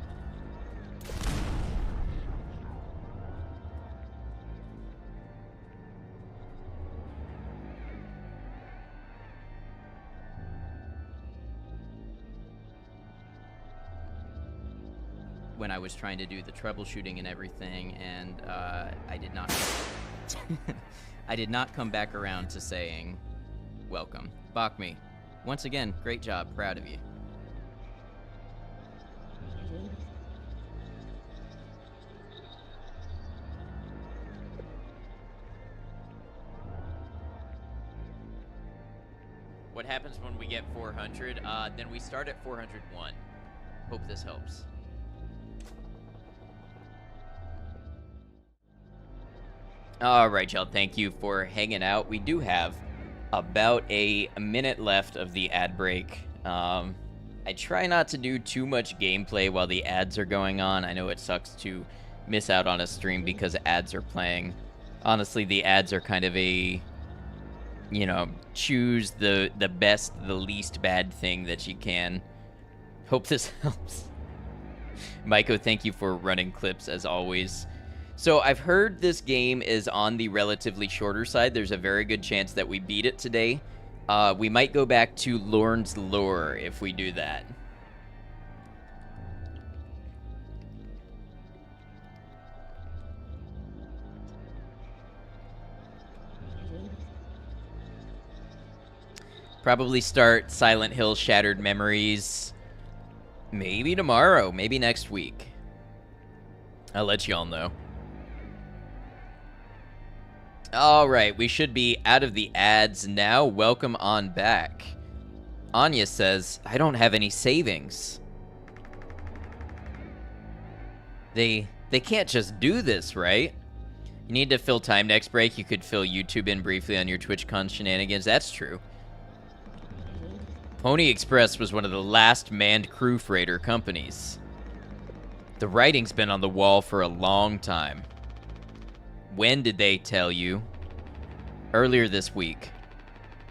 When I was trying to do the troubleshooting and everything, and I did not I did not come back around to saying welcome. Bakmi, once again, great job, proud of you. What happens when we get 400? Then we start at 401. Hope this helps. All right, y'all. Thank you for hanging out. We do have about a minute left of the ad break. I try not to do too much gameplay while the ads are going on. I know it sucks to miss out on a stream because ads are playing. Honestly, the ads are kind of a, you know, choose the best, the least bad thing that you can. Hope this helps. Maiko, thank you for running clips as always. So I've heard this game is on the relatively shorter side. There's a very good chance that we beat it today. We might go back to Lorne's Lore if we do that. Probably start Silent Hill Shattered Memories maybe tomorrow, maybe next week. I'll let y'all know. All right, we should be out of the ads now. Welcome on back. Anya says, I don't have any savings. They can't just do this, right? You need to fill time next break. You could fill YouTube in briefly on your TwitchCon shenanigans. That's true. Pony Express was one of the last manned crew freighter companies. The writing's been on the wall for a long time. When did they tell you? Earlier this week.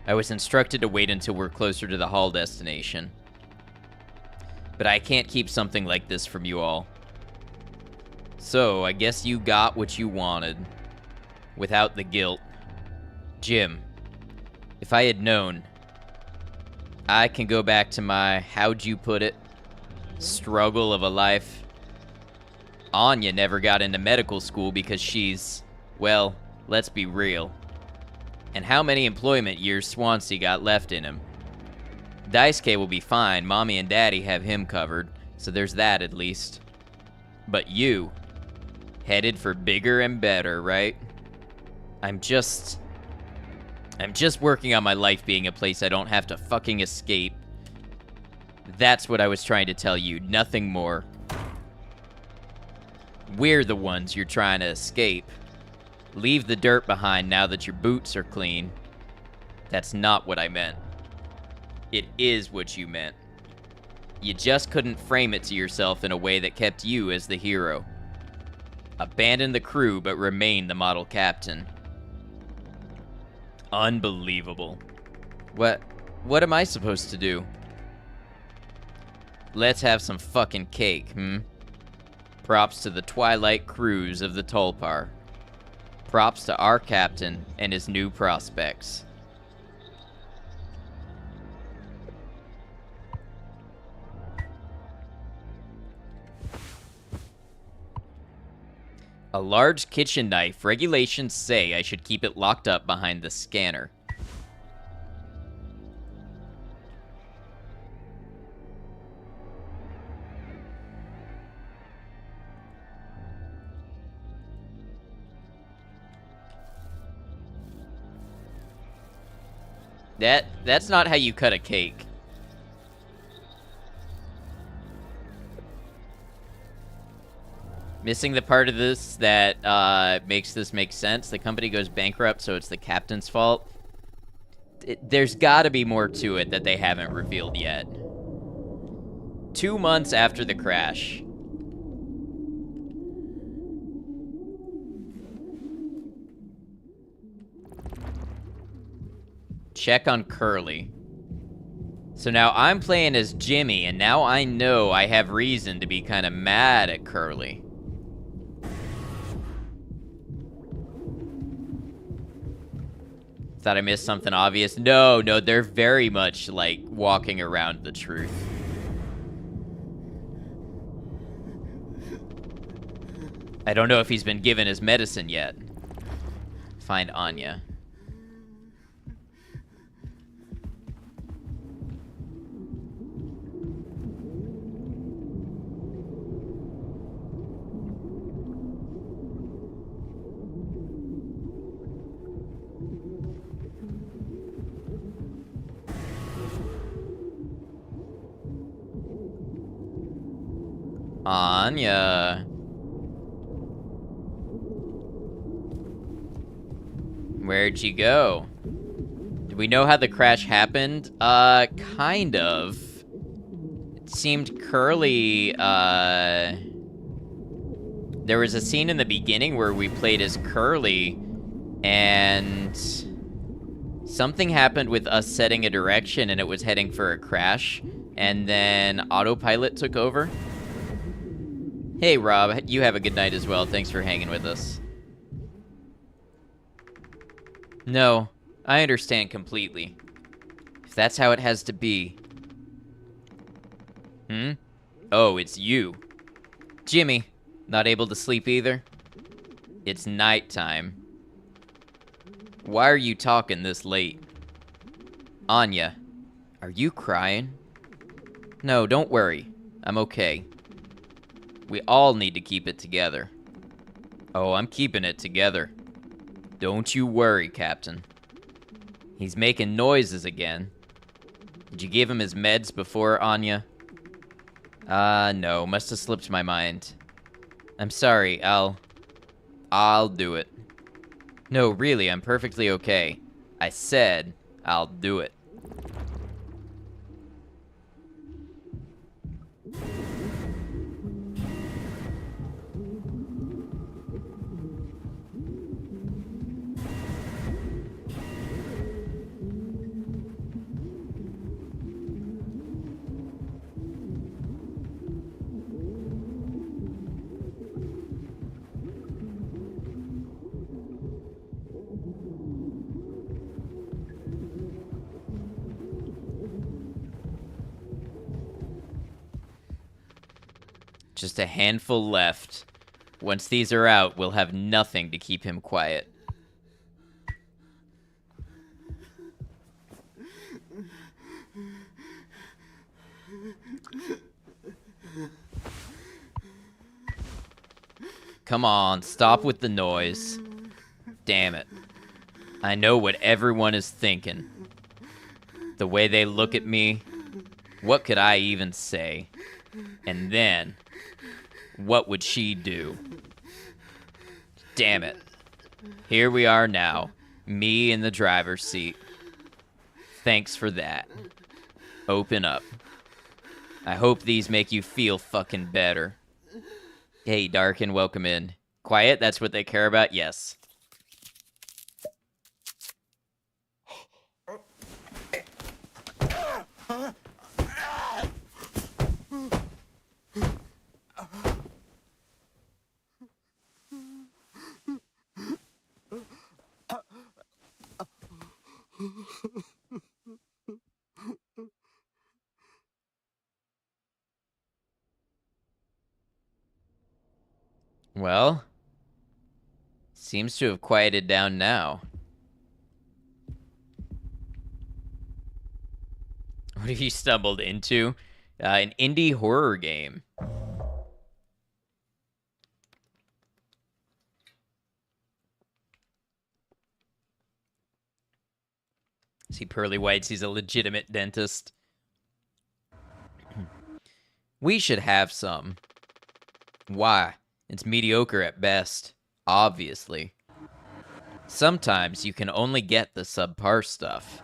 I was instructed to wait until we're closer to the haul destination. But I can't keep something like this from you all. So, I guess you got what you wanted. Without the guilt. Jim, if I had known, I can go back to my, how'd you put it, struggle of a life. Anya never got into medical school because she's, well, let's be real. And how many employment years Swansea got left in him? Daisuke will be fine. Mommy and Daddy have him covered, so there's that at least. But you, headed for bigger and better, right? I'm just working on my life being a place I don't have to fucking escape. That's what I was trying to tell you, nothing more. We're the ones you're trying to escape. Leave the dirt behind now that your boots are clean. That's not what I meant. It is what you meant. You just couldn't frame it to yourself in a way that kept you as the hero. Abandon the crew but remain the model captain. Unbelievable. What am I supposed to do? Let's have some fucking cake, Props to the Twilight crews of the Tulpar. Props to our captain and his new prospects. A large kitchen knife. Regulations say I should keep it locked up behind the scanner. That's not how you cut a cake. Missing the part of this that makes this make sense. The company goes bankrupt, so it's the captain's fault. There's got to be more to it that they haven't revealed yet. 2 months after the crash. Check on Curly. So now I'm playing as Jimmy, and now I know I have reason to be kind of mad at Curly. Thought I missed something obvious. No, they're very much, like, walking around the truth. I don't know if he's been given his medicine yet. Find Anya. Anya. Where'd you go? Do we know how the crash happened? Kind of. It seemed Curly, there was a scene in the beginning where we played as Curly, and something happened with us setting a direction and it was heading for a crash, and then autopilot took over. Hey, Rob, you have a good night as well. Thanks for hanging with us. No, I understand completely. If that's how it has to be. Oh, it's you. Jimmy, not able to sleep either? It's nighttime. Why are you talking this late? Anya, are you crying? No, don't worry. I'm okay. We all need to keep it together. Oh, I'm keeping it together. Don't you worry, Captain. He's making noises again. Did you give him his meds before, Anya? No, must have slipped my mind. I'm sorry, I'll do it. No, really, I'm perfectly okay. I said I'll do it. Just a handful left. Once these are out, we'll have nothing to keep him quiet. Come on, stop with the noise. Damn it. I know what everyone is thinking. The way they look at me, what could I even say? And then, what would she do? Damn it. Here we are now, me in the driver's seat. Thanks for that. Open up. I hope these make you feel fucking better. Hey, Darkin, welcome in. Quiet, that's what they care about? Yes. Well, seems to have quieted down now. What have you stumbled into? An indie horror game. See, Pearly White's, he's a legitimate dentist. We should have some. Why? It's mediocre at best, obviously. Sometimes you can only get the subpar stuff.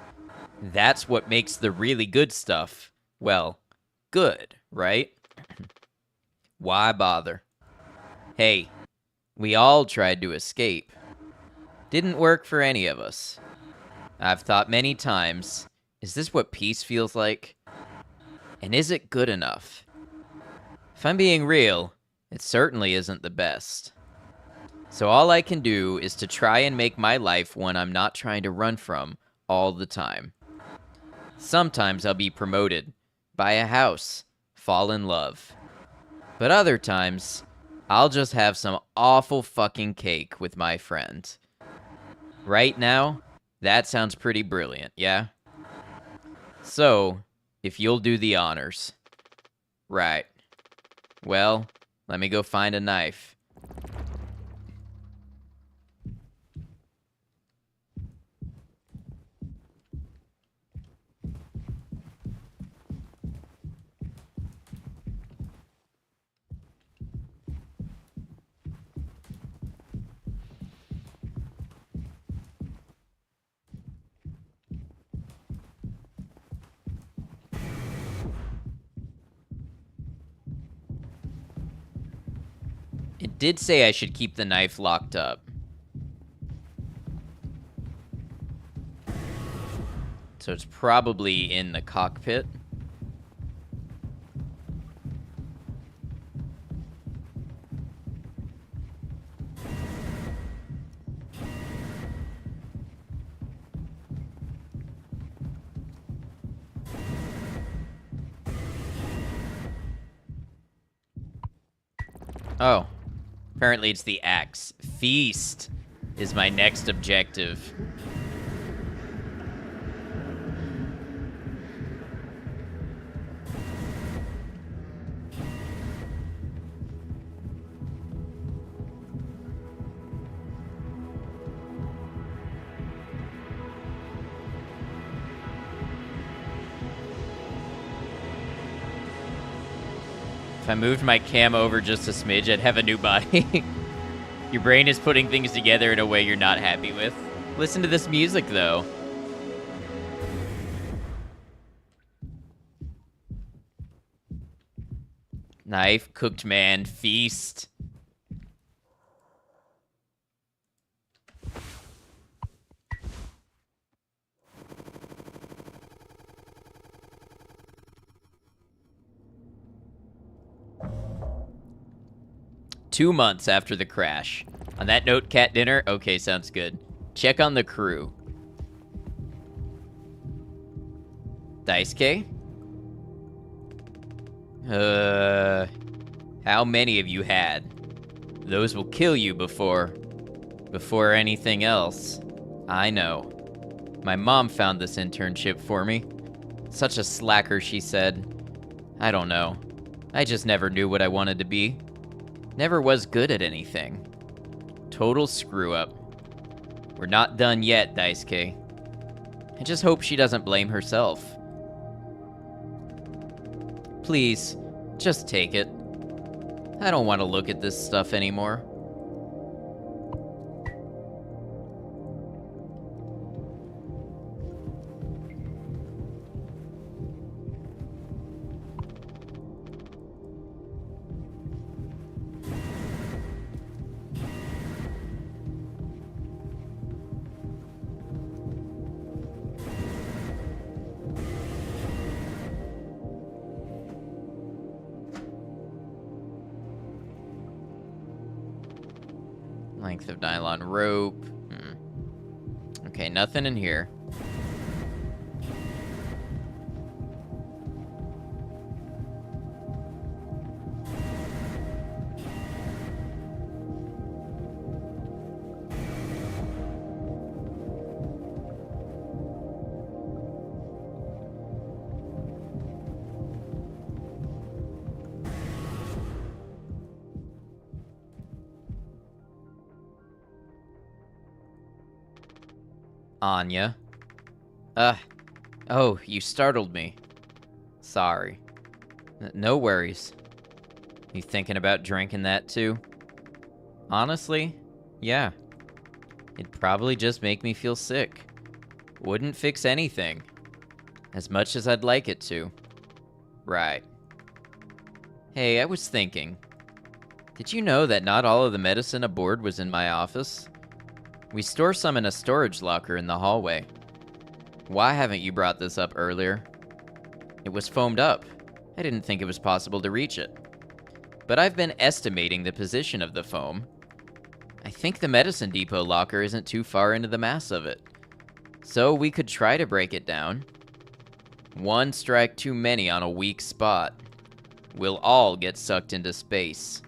That's what makes the really good stuff, well, good, right? Why bother? Hey, we all tried to escape. Didn't work for any of us. I've thought many times, is this what peace feels like? And is it good enough? If I'm being real, it certainly isn't the best. So all I can do is to try and make my life one I'm not trying to run from all the time. Sometimes I'll be promoted, buy a house, fall in love. But other times, I'll just have some awful fucking cake with my friend. Right now, that sounds pretty brilliant, yeah? So, if you'll do the honors. Right. Well, let me go find a knife. It did say I should keep the knife locked up. So it's probably in the cockpit. Oh. Apparently it's the axe. Feast is my next objective. If I moved my cam over just a smidge, I'd have a new body. Your brain is putting things together in a way you're not happy with. Listen to this music, though. Knife, cooked man, feast. Two months after the crash. On that note, cat dinner? Okay, sounds good. Check on the crew. Daisuke? How many have you had? Those will kill you before anything else. I know. My mom found this internship for me. Such a slacker, she said. I don't know. I just never knew what I wanted to be. Never was good at anything. Total screw up. We're not done yet, Daisuke. I just hope she doesn't blame herself. Please, just take it. I don't want to look at this stuff anymore. Length of nylon rope. Okay, nothing in here. Anya. Oh, you startled me. Sorry. No worries. You thinking about drinking that too? Honestly, yeah. It'd probably just make me feel sick. Wouldn't fix anything. As much as I'd like it to. Right. Hey, I was thinking. Did you know that not all of the medicine aboard was in my office? We store some in a storage locker in the hallway. Why haven't you brought this up earlier? It was foamed up. I didn't think it was possible to reach it. But I've been estimating the position of the foam. I think the medicine depot locker isn't too far into the mass of it. So we could try to break it down. One strike too many on a weak spot. We'll all get sucked into space.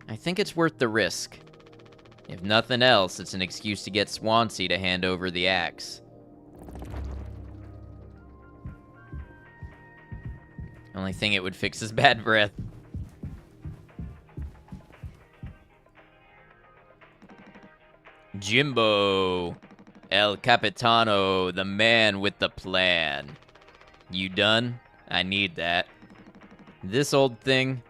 I think it's worth the risk. If nothing else, it's an excuse to get Swansea to hand over the axe. Only thing it would fix is bad breath. Jimbo, El Capitano, the man with the plan. You done? I need that. This old thing?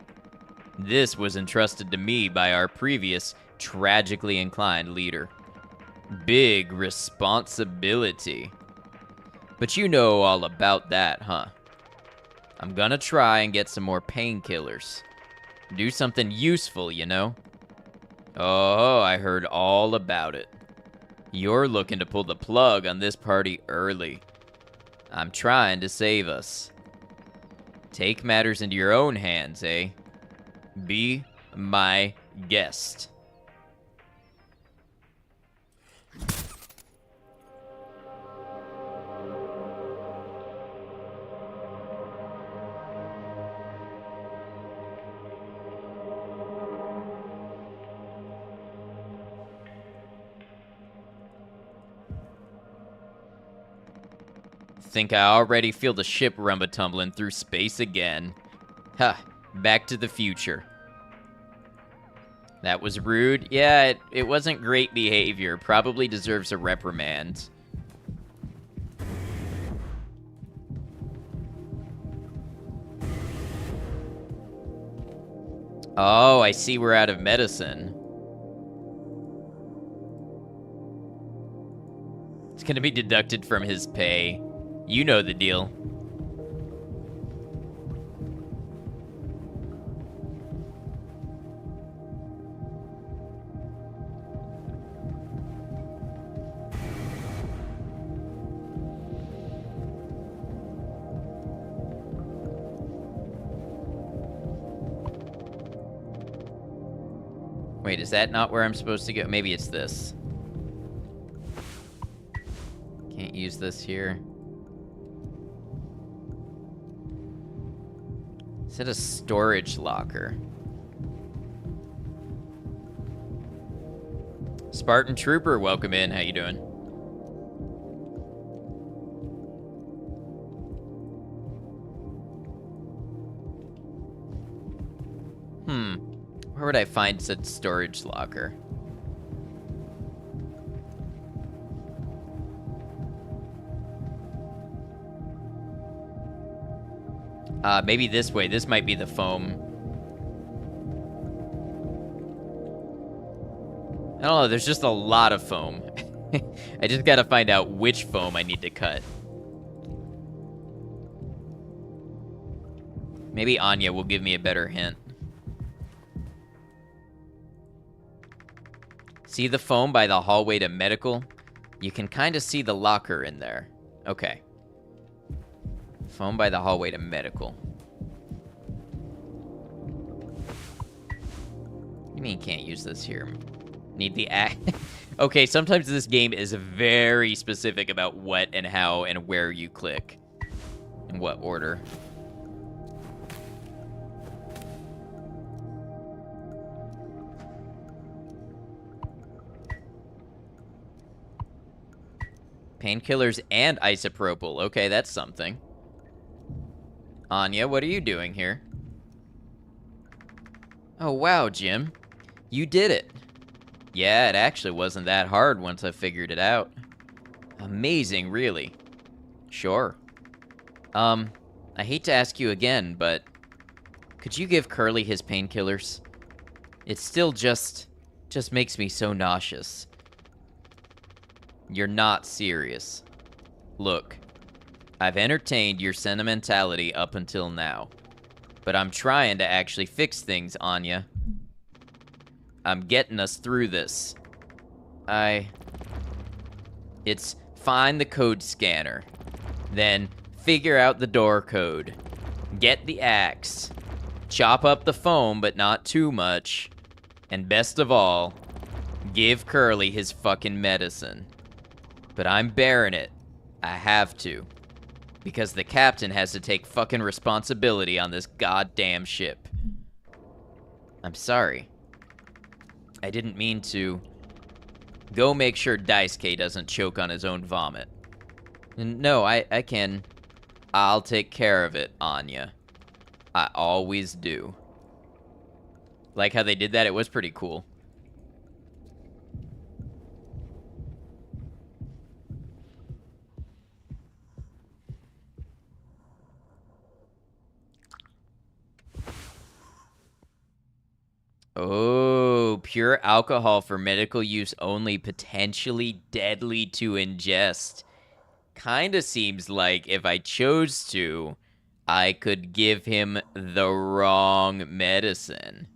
This was entrusted to me by our previous tragically inclined leader. Big responsibility. But you know all about that, huh? I'm gonna try and get some more painkillers. Do something useful, you know? Oh, I heard all about it. You're looking to pull the plug on this party early. I'm trying to save us. Take matters into your own hands, eh? Be my guest. Think I already feel the ship rumba-tumbling through space again. Ha, Back to the Future. That was rude. Yeah, it wasn't great behavior. Probably deserves a reprimand. Oh, I see we're out of medicine. It's gonna be deducted from his pay. You know the deal. Wait, is that not where I'm supposed to go? Maybe it's this. Can't use this here. Is it a storage locker? Spartan Trooper, welcome in. How you doing? Where would I find said storage locker? Maybe this way. This might be the foam. I don't know. There's just a lot of foam. I just gotta find out which foam I need to cut. Maybe Anya will give me a better hint. See the foam by the hallway to medical? You can kind of see the locker in there. Okay. Foam by the hallway to medical. What do you mean can't use this here? Need the Okay, sometimes this game is very specific about what and how and where you click. In what order. Painkillers and isopropyl. Okay, that's something. Anya, what are you doing here? Oh, wow, Jim. You did it. Yeah, it actually wasn't that hard once I figured it out. Amazing, really. Sure. I hate to ask you again, but could you give Curly his painkillers? It still just makes me so nauseous. You're not serious. Look, I've entertained your sentimentality up until now, but I'm trying to actually fix things, Anya. I'm getting us through this. It's find the code scanner, then figure out the door code, get the axe, chop up the foam but not too much, and best of all, give Curly his fucking medicine. But I'm bearing it. I have to. Because the captain has to take fucking responsibility on this goddamn ship. I'm sorry. I didn't mean to. Go make sure Daisuke doesn't choke on his own vomit. No, I can. I'll take care of it, Anya. I always do. Like how they did that? It was pretty cool. Oh, pure alcohol for medical use only, potentially deadly to ingest. Kinda seems like if I chose to, I could give him the wrong medicine.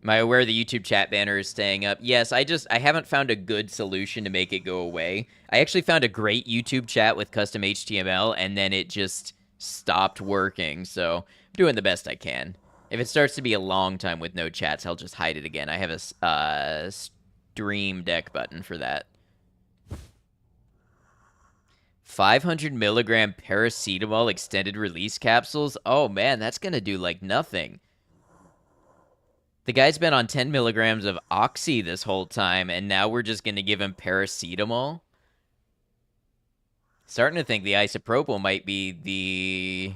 Am I aware the YouTube chat banner is staying up? Yes, I haven't found a good solution to make it go away. I actually found a great YouTube chat with custom HTML, and then it just stopped working, so I'm doing the best I can. If it starts to be a long time with no chats, I'll just hide it again. I have a stream deck button for that. 500 milligram paracetamol extended release capsules? Oh man, that's gonna do like nothing. The guy's been on 10 milligrams of oxy this whole time, and now we're just gonna give him paracetamol? Starting to think the isopropyl might be the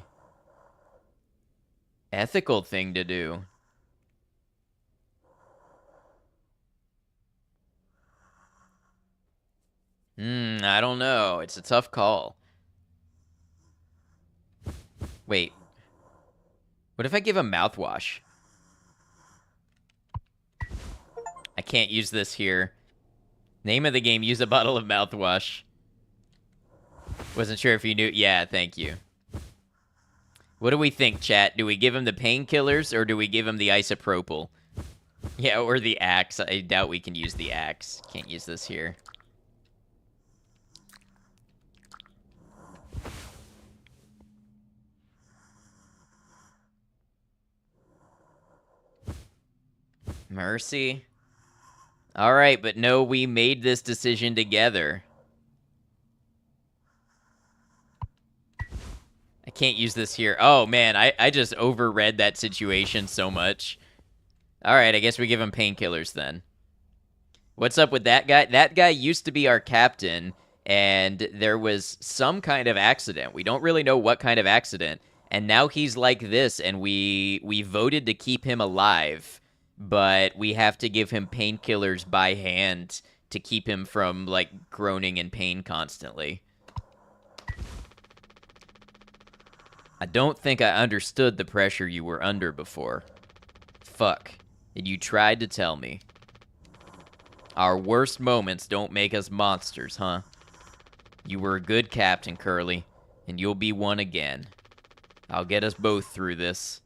ethical thing to do. I don't know. It's a tough call. Wait. What if I give him mouthwash? I can't use this here. Name of the game, use a bottle of mouthwash. Wasn't sure if you knew. Yeah, thank you. What do we think, chat? Do we give him the painkillers, or do we give him the isopropyl? Yeah, or the axe. I doubt we can use the axe. Can't use this here. Mercy? Alright, but no, we made this decision together. I can't use this here. Oh, man, I just overread that situation so much. Alright, I guess we give him painkillers then. What's up with that guy? That guy used to be our captain, and there was some kind of accident. We don't really know what kind of accident. And now he's like this, and we voted to keep him alive. But we have to give him painkillers by hand to keep him from, like, groaning in pain constantly. I don't think I understood the pressure you were under before. Fuck. And you tried to tell me. Our worst moments don't make us monsters, huh? You were a good captain, Curly, and you'll be one again. I'll get us both through this.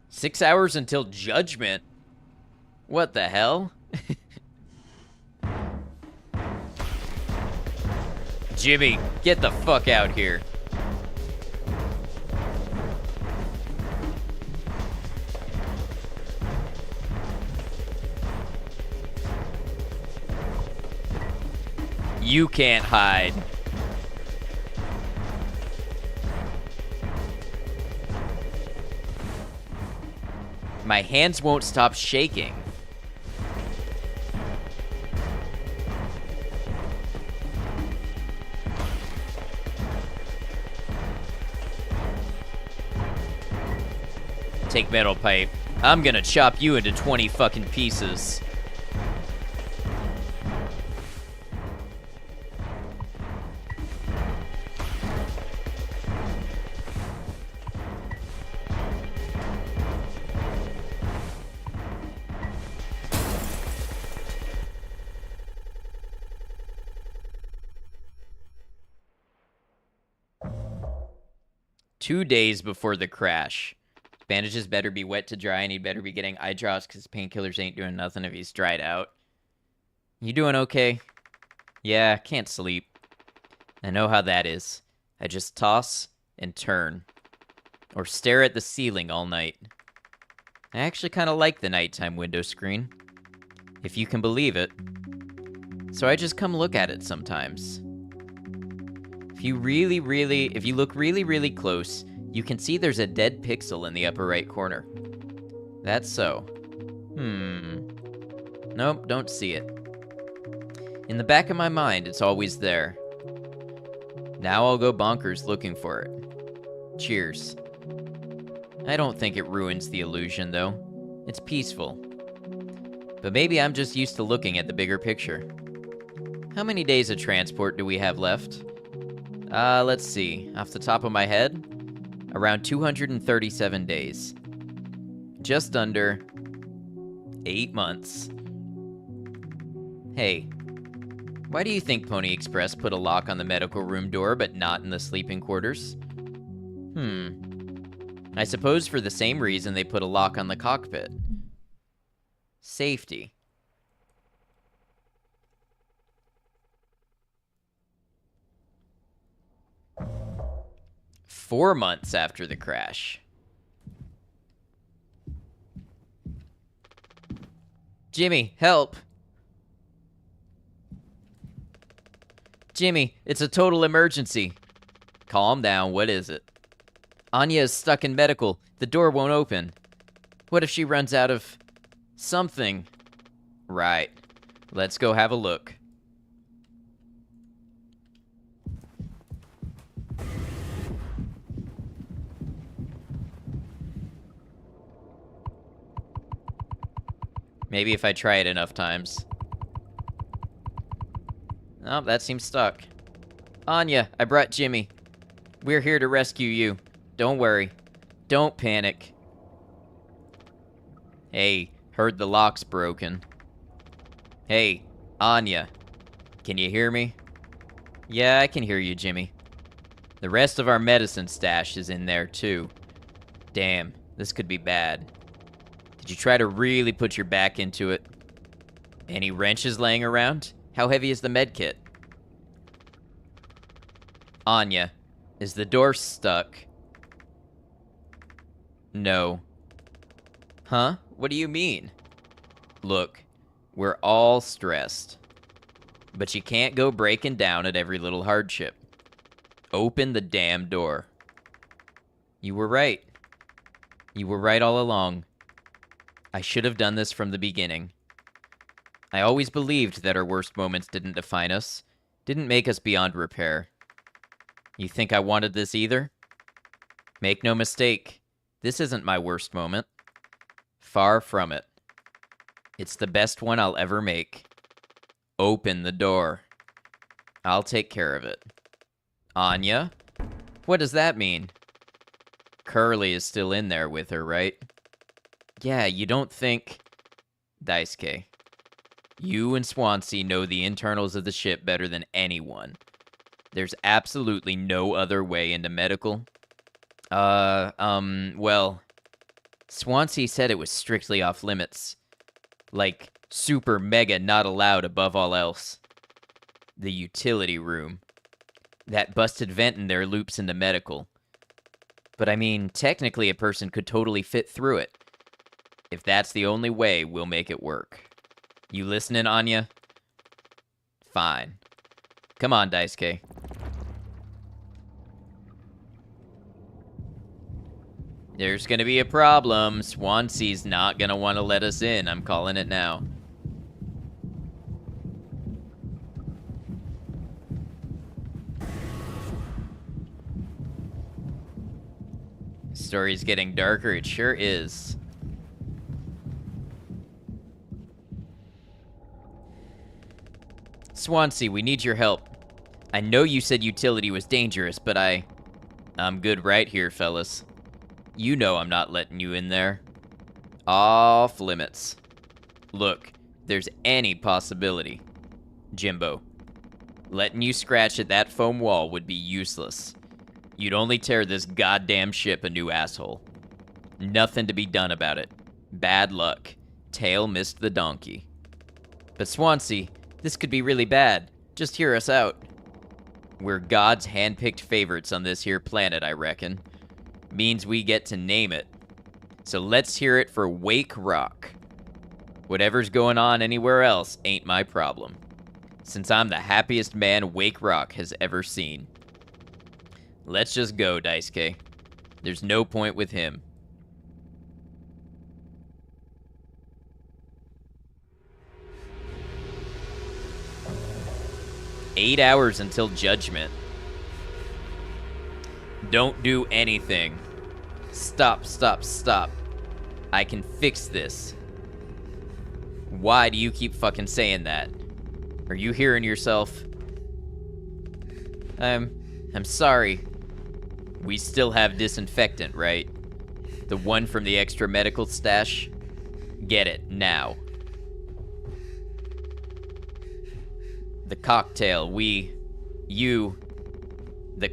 Six hours until judgment? What the hell? Jimmy, get the fuck out here. You can't hide. My hands won't stop shaking. Take metal pipe. I'm gonna chop you into 20 fucking pieces. Two days before the crash. Bandages better be wet to dry, and he'd better be getting eye drops because painkillers ain't doing nothing if he's dried out. You doing okay? Yeah, can't sleep. I know how that is. I just toss and turn. Or stare at the ceiling all night. I actually kind of like the nighttime window screen. If you can believe it. So I just come look at it sometimes. If you look really close, you can see there's a dead pixel in the upper right corner. That's so. Nope, don't see it. In the back of my mind, it's always there. Now I'll go bonkers looking for it. Cheers. I don't think it ruins the illusion, though. It's peaceful. But maybe I'm just used to looking at the bigger picture. How many days of transport do we have left? Let's see. Off the top of my head, around 237 days. Just under 8 months. Hey, why do you think Pony Express put a lock on the medical room door but not in the sleeping quarters? I suppose for the same reason they put a lock on the cockpit. Safety. Four months after the crash. Jimmy, help! Jimmy, it's a total emergency. Calm down, what is it? Anya is stuck in medical. The door won't open. What if she runs out of something? Right. Let's go have a look. Maybe if I try it enough times. Oh, that seems stuck. Anya, I brought Jimmy. We're here to rescue you. Don't worry. Don't panic. Hey, heard the lock's broken. Hey, Anya. Can you hear me? Yeah, I can hear you, Jimmy. The rest of our medicine stash is in there, too. Damn, this could be bad. Did you try to really put your back into it? Any wrenches laying around? How heavy is the med kit? Anya, is the door stuck? No. Huh? What do you mean? Look, we're all stressed. But you can't go breaking down at every little hardship. Open the damn door. You were right. You were right all along. I should have done this from the beginning. I always believed that our worst moments didn't define us, didn't make us beyond repair. You think I wanted this either? Make no mistake, this isn't my worst moment. Far from it. It's the best one I'll ever make. Open the door. I'll take care of it. Anya? What does that mean? Curly is still in there with her, right? Yeah, you don't think... Daisuke. You and Swansea know the internals of the ship better than anyone. There's absolutely no other way into medical. Well... Swansea said it was strictly off limits. Like, super mega not allowed above all else. The utility room. That busted vent in there loops into medical. But I mean, technically a person could totally fit through it. If that's the only way, we'll make it work. You listening, Anya? Fine. Come on, Daisuke. There's gonna be a problem. Swansea's not gonna want to let us in. I'm calling it now. Story's getting darker. It sure is. Swansea, we need your help. I know you said utility was dangerous, but I'm good right here, fellas. You know I'm not letting you in there. Off limits. Look, there's any possibility. Jimbo, letting you scratch at that foam wall would be useless. You'd only tear this goddamn ship a new asshole. Nothing to be done about it. Bad luck. Tail missed the donkey. But Swansea, this could be really bad. Just hear us out. We're God's hand-picked favorites on this here planet, I reckon. Means we get to name it. So let's hear it for Wake Rock. Whatever's going on anywhere else ain't my problem. Since I'm the happiest man Wake Rock has ever seen. Let's just go, Daisuke. There's no point with him. "8 hours until judgment. Don't do anything. Stop, stop, stop. I can fix this." Why do you keep fucking saying that? Are you hearing yourself? I'm sorry. We still have disinfectant, right? The one from the extra medical stash? Get it, now. The cocktail, the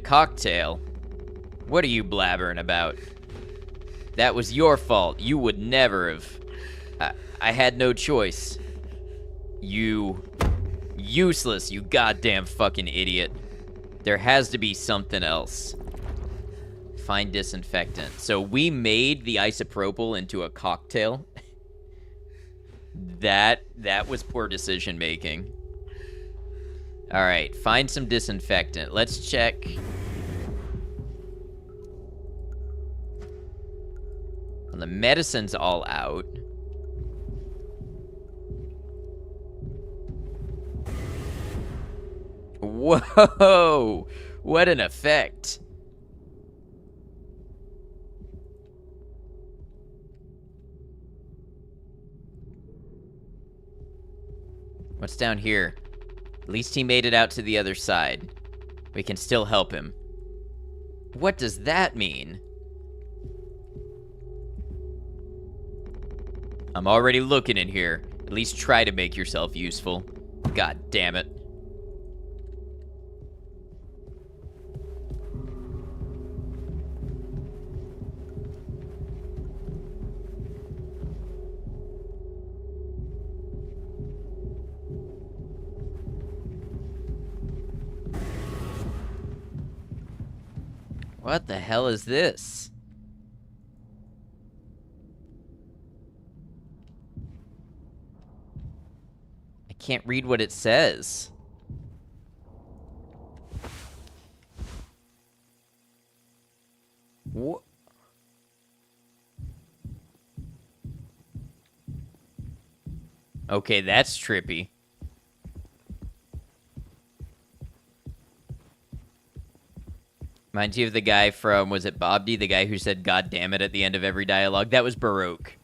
cocktail? What are you blabbering about? That was your fault. You would never have. I had no choice. Useless, you goddamn fucking idiot. There has to be something else. Find disinfectant. So we made the isopropyl into a cocktail. That was poor decision making. All right, find some disinfectant. Let's check. Well, the medicine's all out. Whoa! What an effect. What's down here? At least he made it out to the other side. We can still help him. What does that mean? I'm already looking in here. At least try to make yourself useful. God damn it. What the hell is this? I can't read what it says. What? Okay, that's trippy. Reminds you of the guy from, was it Bob D? The guy who said "God damn it" at the end of every dialogue? That was Baroque.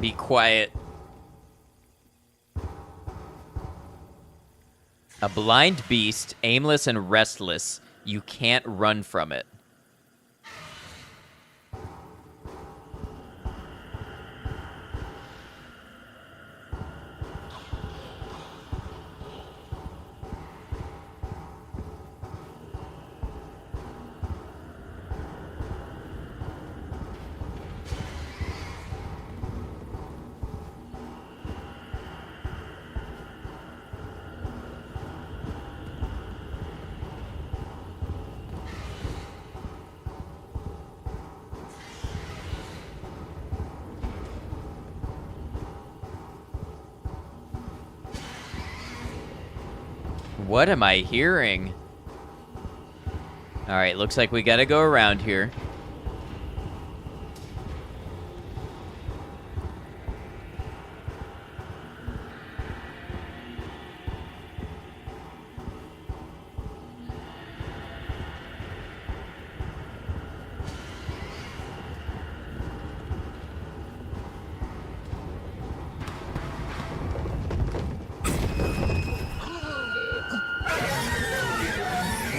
Be quiet. A blind beast, aimless and restless. You can't run from it. What am I hearing? All right, looks like we gotta go around here.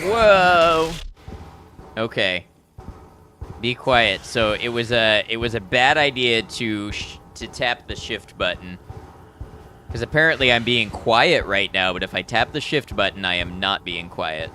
Whoa. Okay. Be quiet. So it was a bad idea to tap the shift button. Because apparently I'm being quiet right now, but if I tap the shift button, I am not being quiet.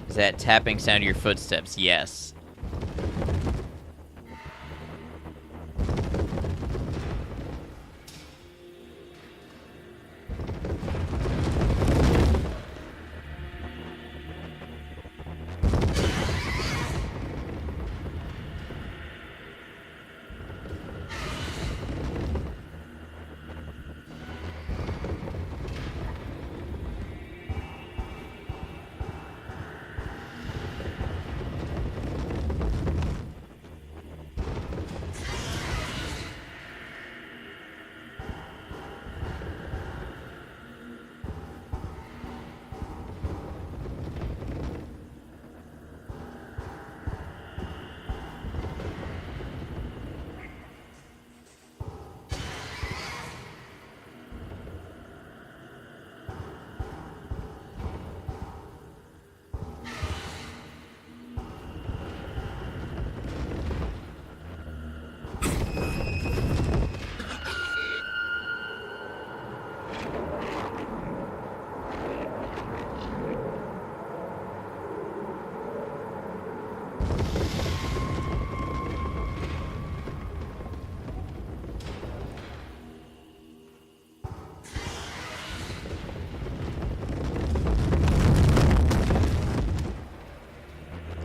Is that tapping sound of your footsteps? Yes.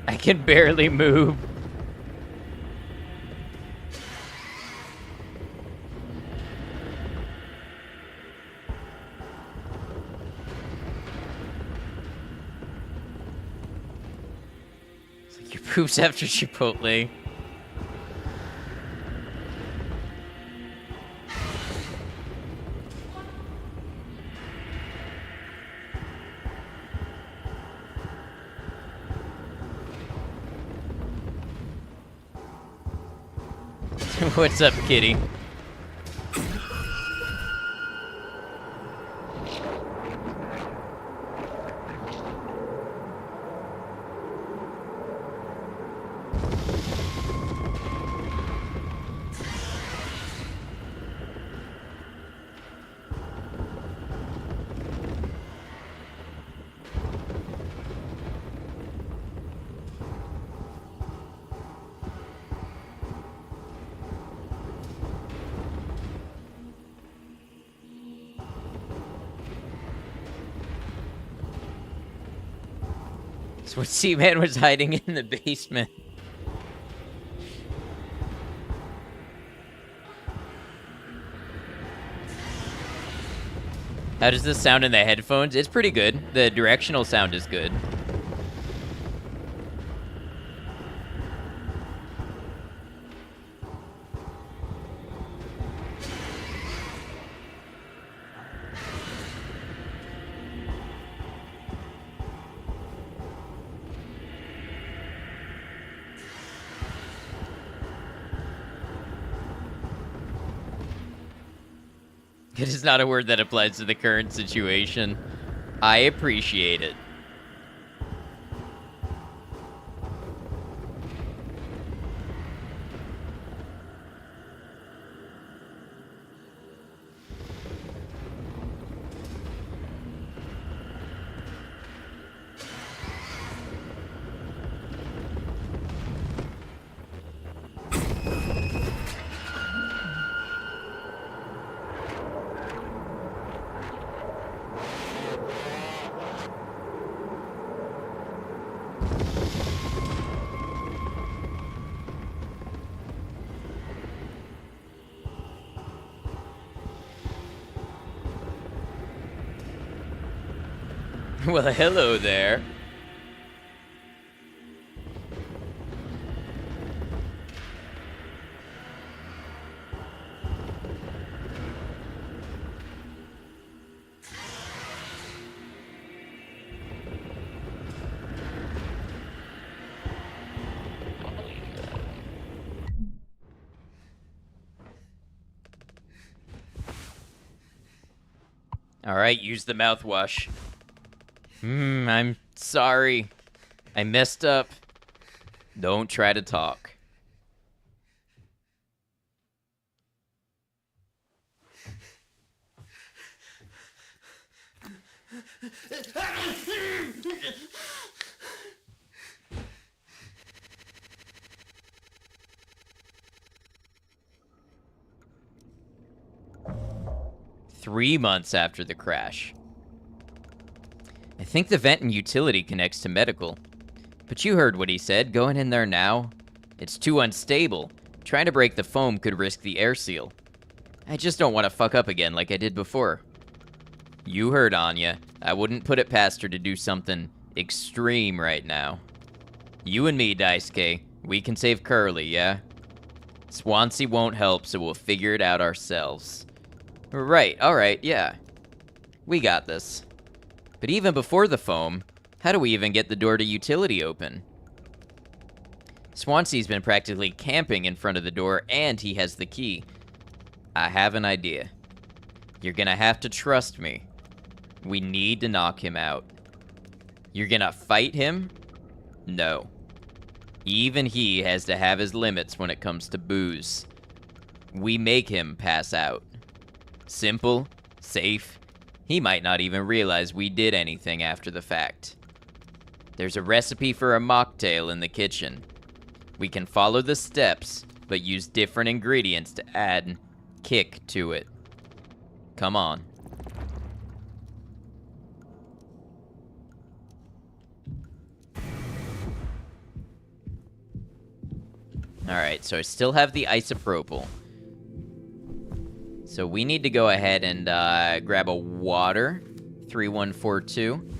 I can barely move. It's like your poops after Chipotle. What's up, kitty? That's what Seaman was hiding in the basement. How does this sound in the headphones? It's pretty good. The directional sound is good. It is not a word that applies to the current situation. I appreciate it. Well, hello there. All right, use the mouthwash. I'm sorry. I messed up. Don't try to talk. Three months after the crash. I think the vent and utility connects to medical. But you heard what he said, going in there now. It's too unstable. Trying to break the foam could risk the air seal. I just don't want to fuck up again like I did before. You heard Anya. I wouldn't put it past her to do something extreme right now. You and me, Daisuke. We can save Curly, yeah? Swansea won't help, so we'll figure it out ourselves. Right, alright, yeah. We got this. But even before the foam, how do we even get the door to utility open? Swansea's been practically camping in front of the door, and he has the key. I have an idea. You're gonna have to trust me. We need to knock him out. You're gonna fight him? No. Even he has to have his limits when it comes to booze. We make him pass out. Simple, safe. He might not even realize we did anything after the fact. There's a recipe for a mocktail in the kitchen. We can follow the steps, but use different ingredients to add kick to it. Come on. Alright, so I still have the isopropyl. So we need to go ahead and grab a water. 3142.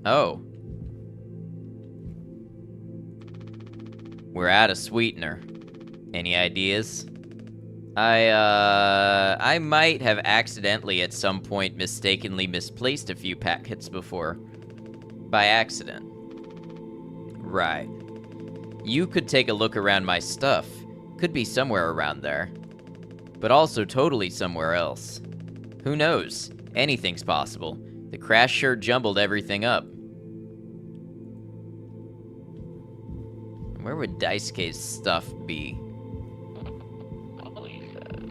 Oh. We're out of sweetener. Any ideas? I might have accidentally at some point mistakenly misplaced a few packets before. By accident. Right. You could take a look around my stuff. Could be somewhere around there. But also totally somewhere else. Who knows? Anything's possible. The crash sure jumbled everything up. Where would Daisuke's stuff be? Polly says.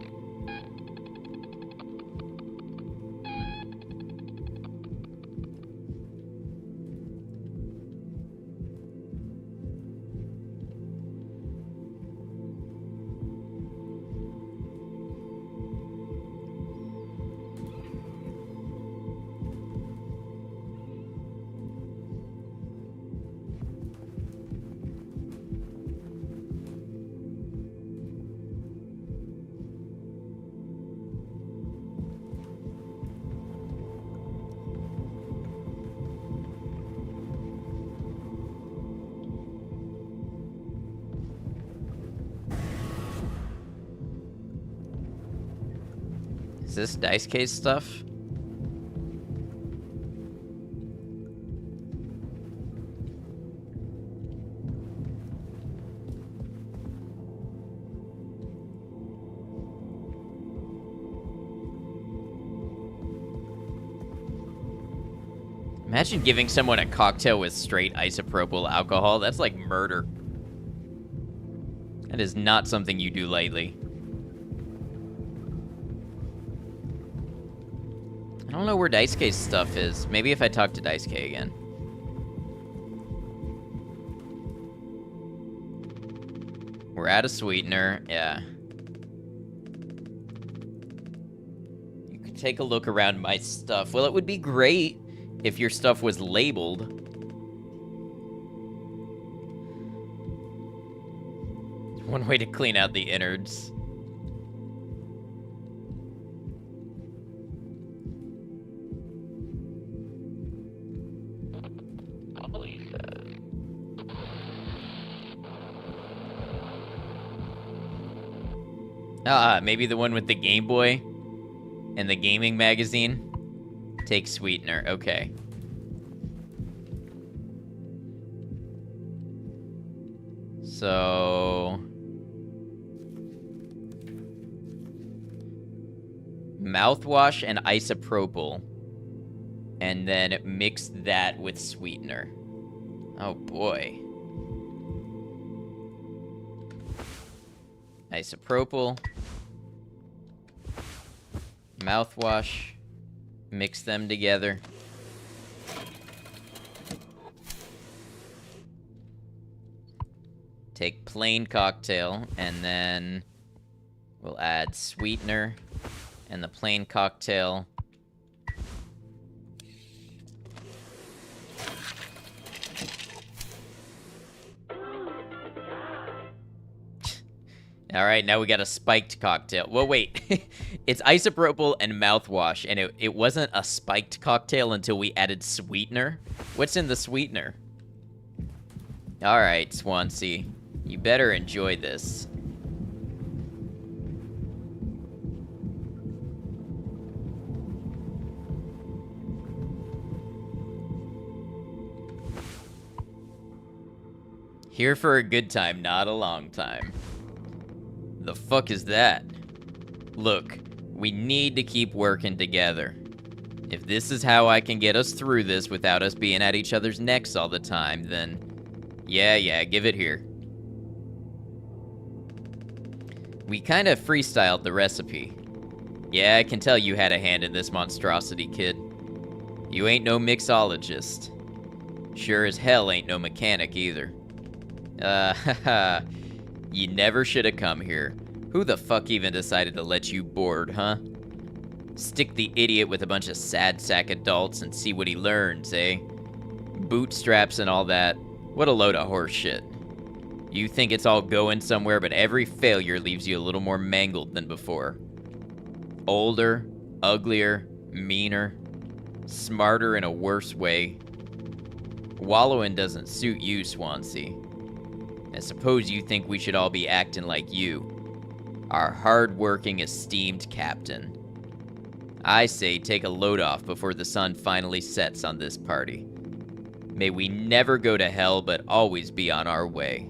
Is this Daisuke's stuff? Imagine giving someone a cocktail with straight isopropyl alcohol. That's like murder. That is not something you do lightly. I don't know where Daisuke's stuff is. Maybe if I talk to Daisuke again. We're out of sweetener. Yeah. You could take a look around my stuff. Well, it would be great if your stuff was labeled. One way to clean out the innards. Maybe the one with the Game Boy and the gaming magazine? Take sweetener, okay. So... mouthwash and isopropyl. And then mix that with sweetener. Oh boy. Isopropyl. Mouthwash. Mix them together. Take plain cocktail, and then we'll add sweetener and the plain cocktail. All right, now we got a spiked cocktail. Well, wait. It's isopropyl and mouthwash, and it wasn't a spiked cocktail until we added sweetener. What's in the sweetener? All right, Swansea. You better enjoy this. Here for a good time, not a long time. The fuck is that? Look, we need to keep working together. If this is how I can get us through this without us being at each other's necks all the time, then yeah, give it here. We kind of freestyled the recipe. Yeah, I can tell you had a hand in this monstrosity, kid. You ain't no mixologist. Sure as hell ain't no mechanic either. Haha. You never should have come here. Who the fuck even decided to let you board, huh? Stick the idiot with a bunch of sad sack adults and see what he learns, eh? Bootstraps and all that. What a load of horse shit. You think it's all going somewhere, but every failure leaves you a little more mangled than before. Older, uglier, meaner, smarter in a worse way. Wallowing doesn't suit you, Swansea. I suppose you think we should all be acting like you, our hard-working, esteemed captain. I say take a load off before the sun finally sets on this party. May we never go to hell, but always be on our way.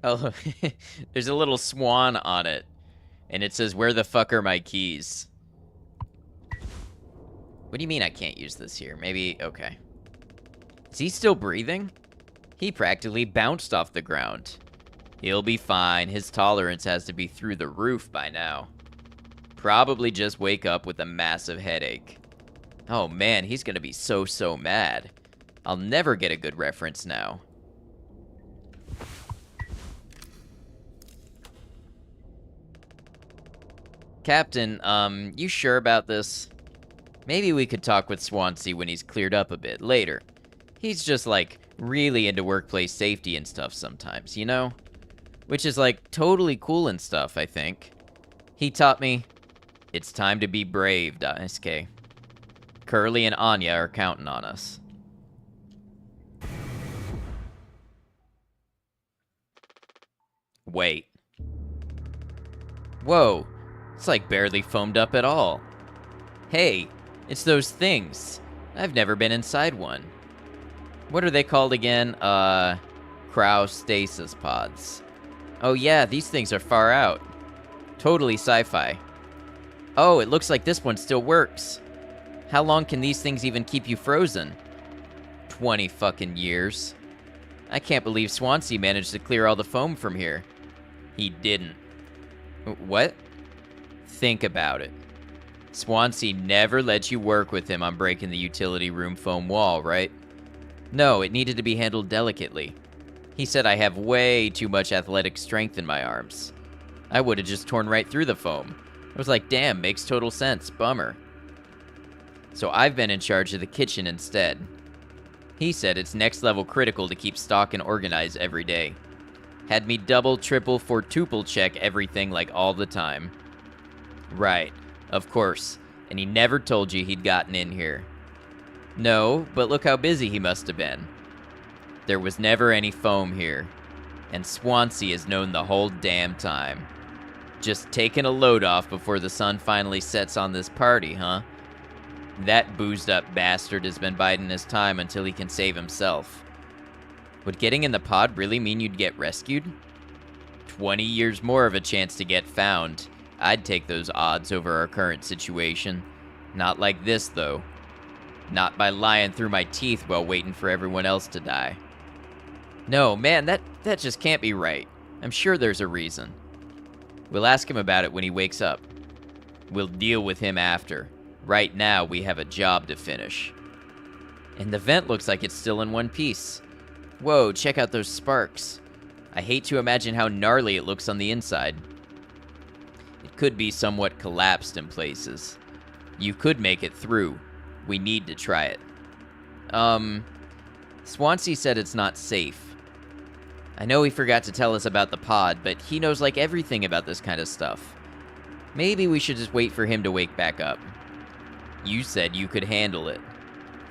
Oh, there's a little swan on it. And it says, "Where the fuck are my keys?" What do you mean I can't use this here? Maybe, okay. Is he still breathing? He practically bounced off the ground. He'll be fine. His tolerance has to be through the roof by now. Probably just wake up with a massive headache. Oh man, he's gonna be so mad. I'll never get a good reference now. Captain, you sure about this? Maybe we could talk with Swansea when he's cleared up a bit later. He's just, like, really into workplace safety and stuff sometimes, you know? Which is, like, totally cool and stuff, I think. He taught me, it's time to be brave, SK. Curly and Anya are counting on us. Wait. Whoa. It's like barely foamed up at all. Hey, it's those things. I've never been inside one. What are they called again? Cryostasis pods. Oh yeah, these things are far out. Totally sci-fi. Oh, it looks like this one still works. How long can these things even keep you frozen? 20 fucking years. I can't believe Swansea managed to clear all the foam from here. He didn't. What? Think about it. Swansea never let you work with him on breaking the utility room foam wall, right? No, it needed to be handled delicately. He said I have way too much athletic strength in my arms. I would have just torn right through the foam. I was like, damn, makes total sense, bummer. So I've been in charge of the kitchen instead. He said it's next level critical to keep stock and organize every day. Had me double, triple, quadruple check everything like all the time. Right, of course. And he never told you he'd gotten in here. No, but look how busy he must have been. There was never any foam here. And Swansea has known the whole damn time. Just taking a load off before the sun finally sets on this party, huh? That boozed up bastard has been biding his time until he can save himself. Would getting in the pod really mean you'd get rescued? 20 years more of a chance to get found. I'd take those odds over our current situation. Not like this, though. Not by lying through my teeth while waiting for everyone else to die. No, man, that just can't be right. I'm sure there's a reason. We'll ask him about it when he wakes up. We'll deal with him after. Right now, we have a job to finish. And the vent looks like it's still in one piece. Whoa, check out those sparks. I hate to imagine how gnarly it looks on the inside. It could be somewhat collapsed in places. You could make it through. We need to try it. Swansea said it's not safe. I know he forgot to tell us about the pod, but he knows like everything about this kind of stuff. Maybe we should just wait for him to wake back up. You said you could handle it.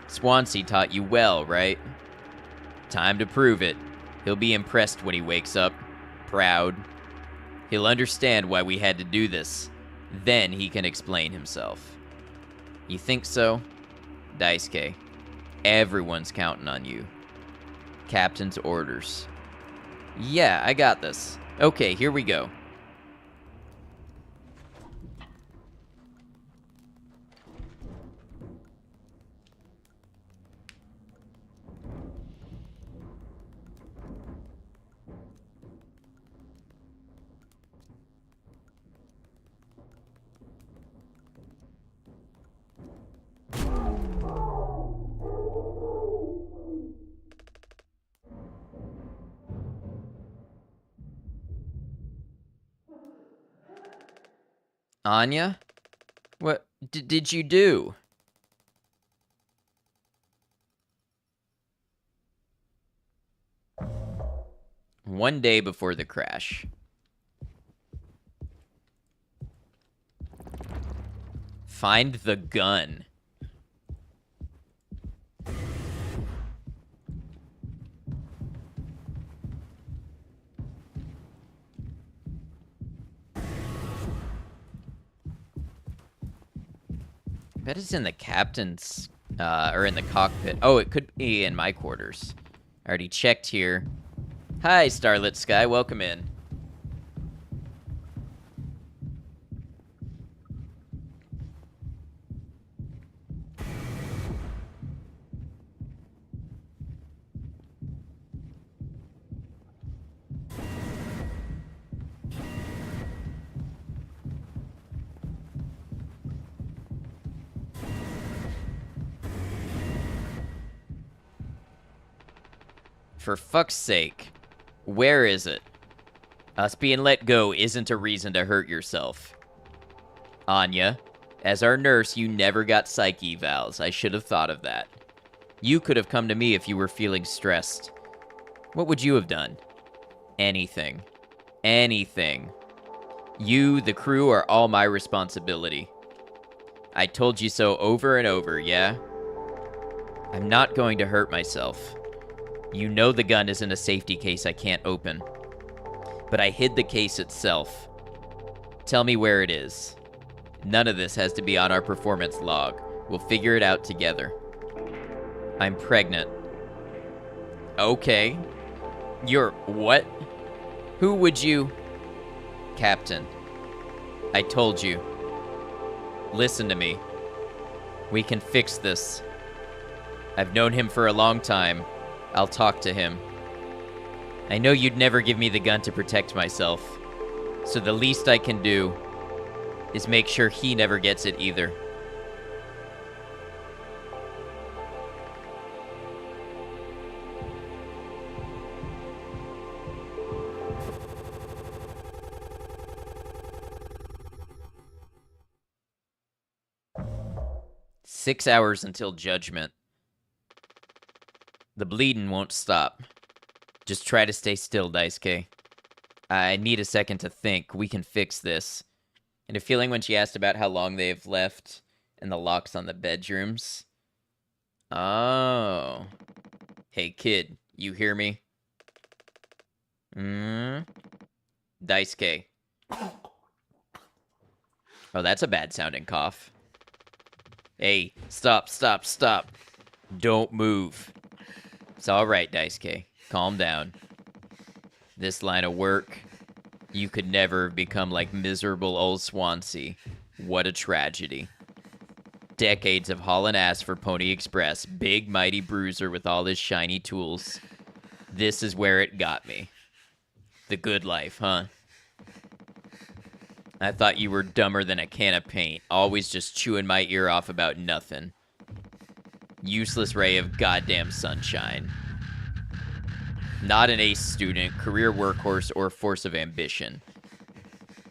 Swansea taught you well, right? Time to prove it. He'll be impressed when he wakes up. Proud. He'll understand why we had to do this. Then he can explain himself. You think so? Daisuke, everyone's counting on you. Captain's orders. Yeah, I got this. Okay, here we go. Anya? What did you do? One day before the crash. Find the gun. Bet it's in the captain's, or in the cockpit. Oh, it could be in my quarters. I already checked here. Hi, Starlit Sky, welcome in. For fuck's sake. Where is it? Us being let go isn't a reason to hurt yourself. Anya, as our nurse, you never got psych evals. I should have thought of that. You could have come to me if you were feeling stressed. What would you have done? Anything. Anything. You, the crew, are all my responsibility. I told you so over and over, yeah? I'm not going to hurt myself. You know the gun is in a safety case I can't open. But I hid the case itself. Tell me where it is. None of this has to be on our performance log. We'll figure it out together. I'm pregnant. Okay. You're what? Who would you... Captain. I told you. Listen to me. We can fix this. I've known him for a long time. I'll talk to him. I know you'd never give me the gun to protect myself, so the least I can do is make sure he never gets it either. "6 hours until judgment. The bleeding won't stop. Just try to stay still, Daisuke. I need a second to think. We can fix this. And a feeling when she asked about how long they've left and the locks on the bedrooms. Oh. Hey, kid, you hear me? Daisuke. Oh, that's a bad sounding cough. Hey, stop. Don't move. It's alright, Daisuke. Calm down. This line of work, you could never become like miserable old Swansea. What a tragedy. Decades of hauling ass for Pony Express. Big, mighty bruiser with all his shiny tools. This is where it got me. The good life, huh? I thought you were dumber than a can of paint. Always just chewing my ear off about nothing. Useless ray of goddamn sunshine. Not an ace student, career workhorse, or force of ambition.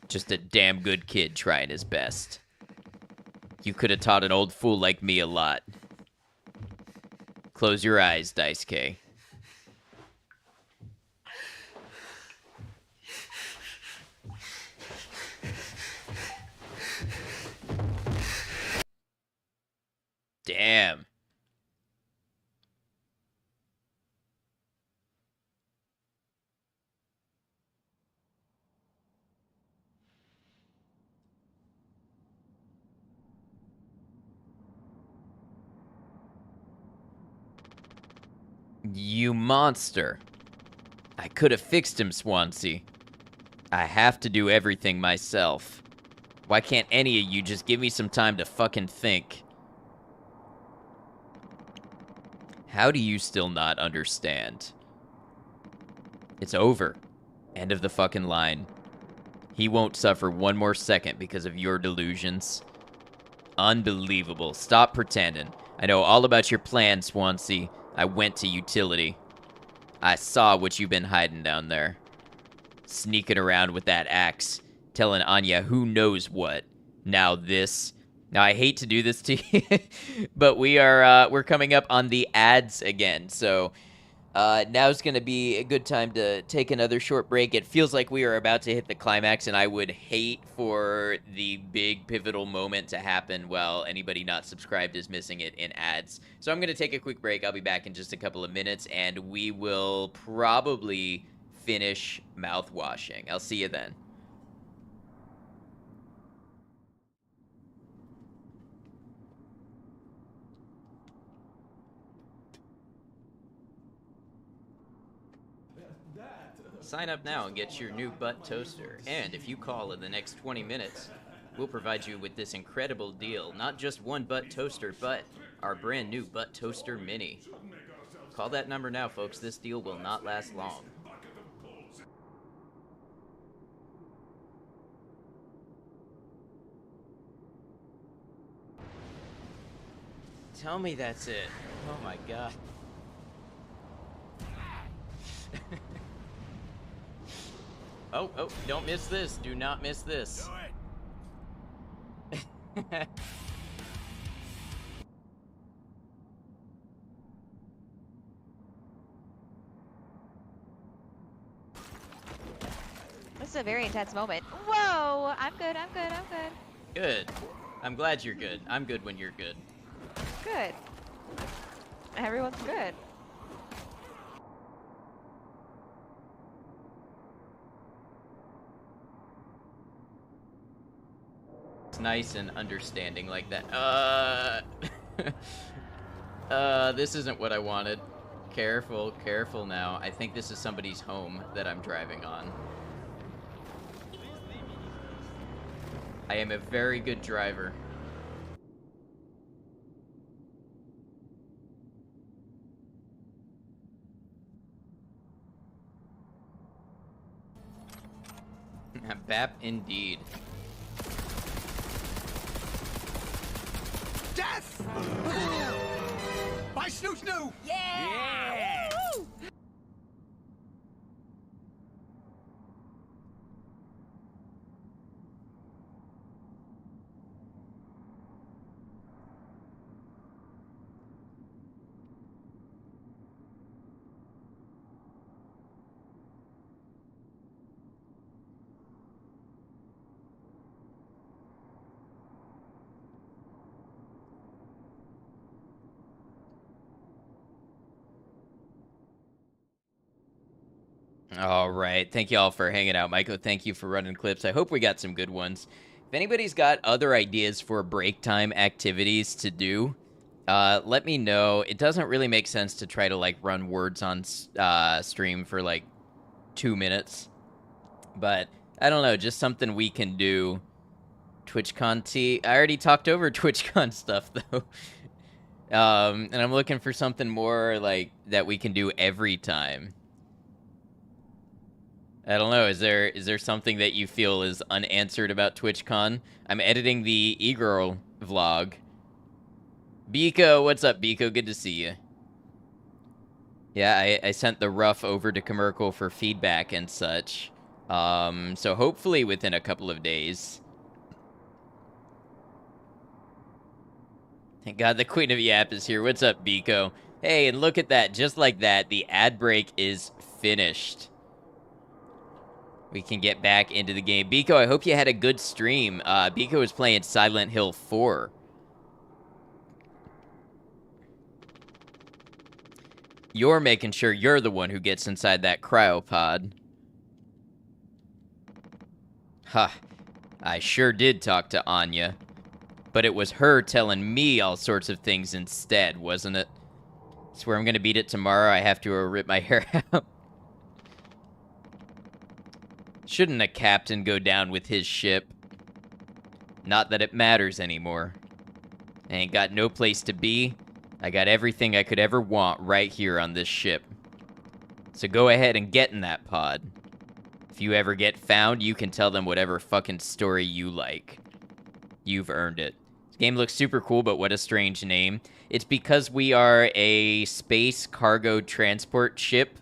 Just a damn good kid trying his best. You could have taught an old fool like me a lot. Close your eyes, Daisuke. Damn. You monster. I could have fixed him, Swansea. I have to do everything myself. Why can't any of you just give me some time to fucking think? How do you still not understand? It's over. End of the fucking line. He won't suffer one more second because of your delusions. Unbelievable. Stop pretending. I know all about your plan, Swansea. I went to utility. I saw what you've been hiding down there. Sneaking around with that axe. Telling Anya who knows what. Now this. Now I hate to do this to you, but we're coming up on the ads again. So now's going to be a good time to take another short break. It feels like we are about to hit the climax, and I would hate for the big pivotal moment to happen while anybody not subscribed is missing it in ads. So I'm going to take a quick break. I'll be back in just a couple of minutes, and we will probably finish Mouthwashing. I'll see you then. Sign up now and get your new butt toaster. And if you call in the next 20 minutes, we'll provide you with this incredible deal. Not just one butt toaster, but our brand new butt toaster mini. Call that number now, folks. This deal will not last long. Tell me that's it. Oh my god. Oh, don't miss this. Do not miss this. Do it. This is a very intense moment. Whoa! I'm good. Good. I'm glad you're good. I'm good when you're good. Good. Everyone's good. It's nice and understanding like that. This isn't what I wanted. Careful now. I think this is somebody's home that I'm driving on. I am a very good driver. Bap indeed. Death! By Snoo Snoo! Yeah! Woo! All right. Thank you all for hanging out. Michael, thank you for running clips. I hope we got some good ones. If anybody's got other ideas for break time activities to do, let me know. It doesn't really make sense to try to like run words on stream for like 2 minutes, but I don't know, just something we can do. TwitchCon T. I already talked over TwitchCon stuff though. And I'm looking for something more like that we can do every time. I don't know. Is there something that you feel is unanswered about TwitchCon? I'm editing the e-girl vlog. Biko, what's up, Biko? Good to see you. Yeah, I sent the rough over to Commercial for feedback and such. So hopefully within a couple of days. Thank God the Queen of Yap is here. What's up, Biko? Hey, and look at that. Just like that, the ad break is finished. We can get back into the game. Biko, I hope you had a good stream. Biko was playing Silent Hill 4. You're making sure you're the one who gets inside that cryopod. Huh. I sure did talk to Anya. But it was her telling me all sorts of things instead, wasn't it? Swear I'm gonna beat it tomorrow. I have to rip my hair out. Shouldn't a captain go down with his ship? Not that it matters anymore. I ain't got no place to be. I got everything I could ever want right here on this ship. So go ahead and get in that pod. If you ever get found, you can tell them whatever fucking story you like. You've earned it. This game looks super cool, but what a strange name. It's because we are a space cargo transport ship,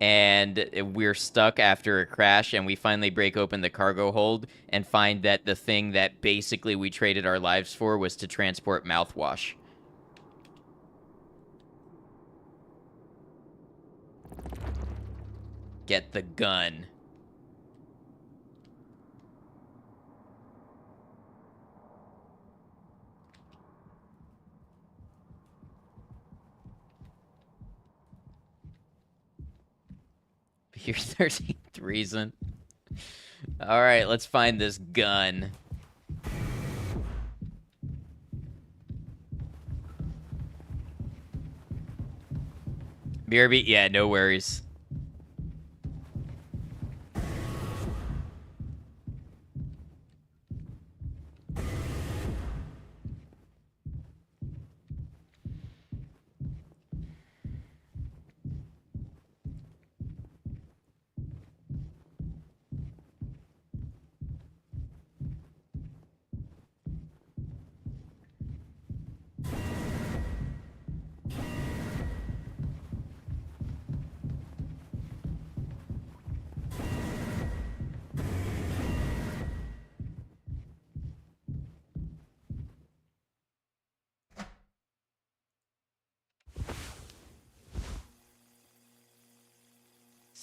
and we're stuck after a crash, and we finally break open the cargo hold and find that the thing that basically we traded our lives for was to transport mouthwash. Get the gun. Your 13th reason. All right, let's find this gun. BRB, yeah, no worries.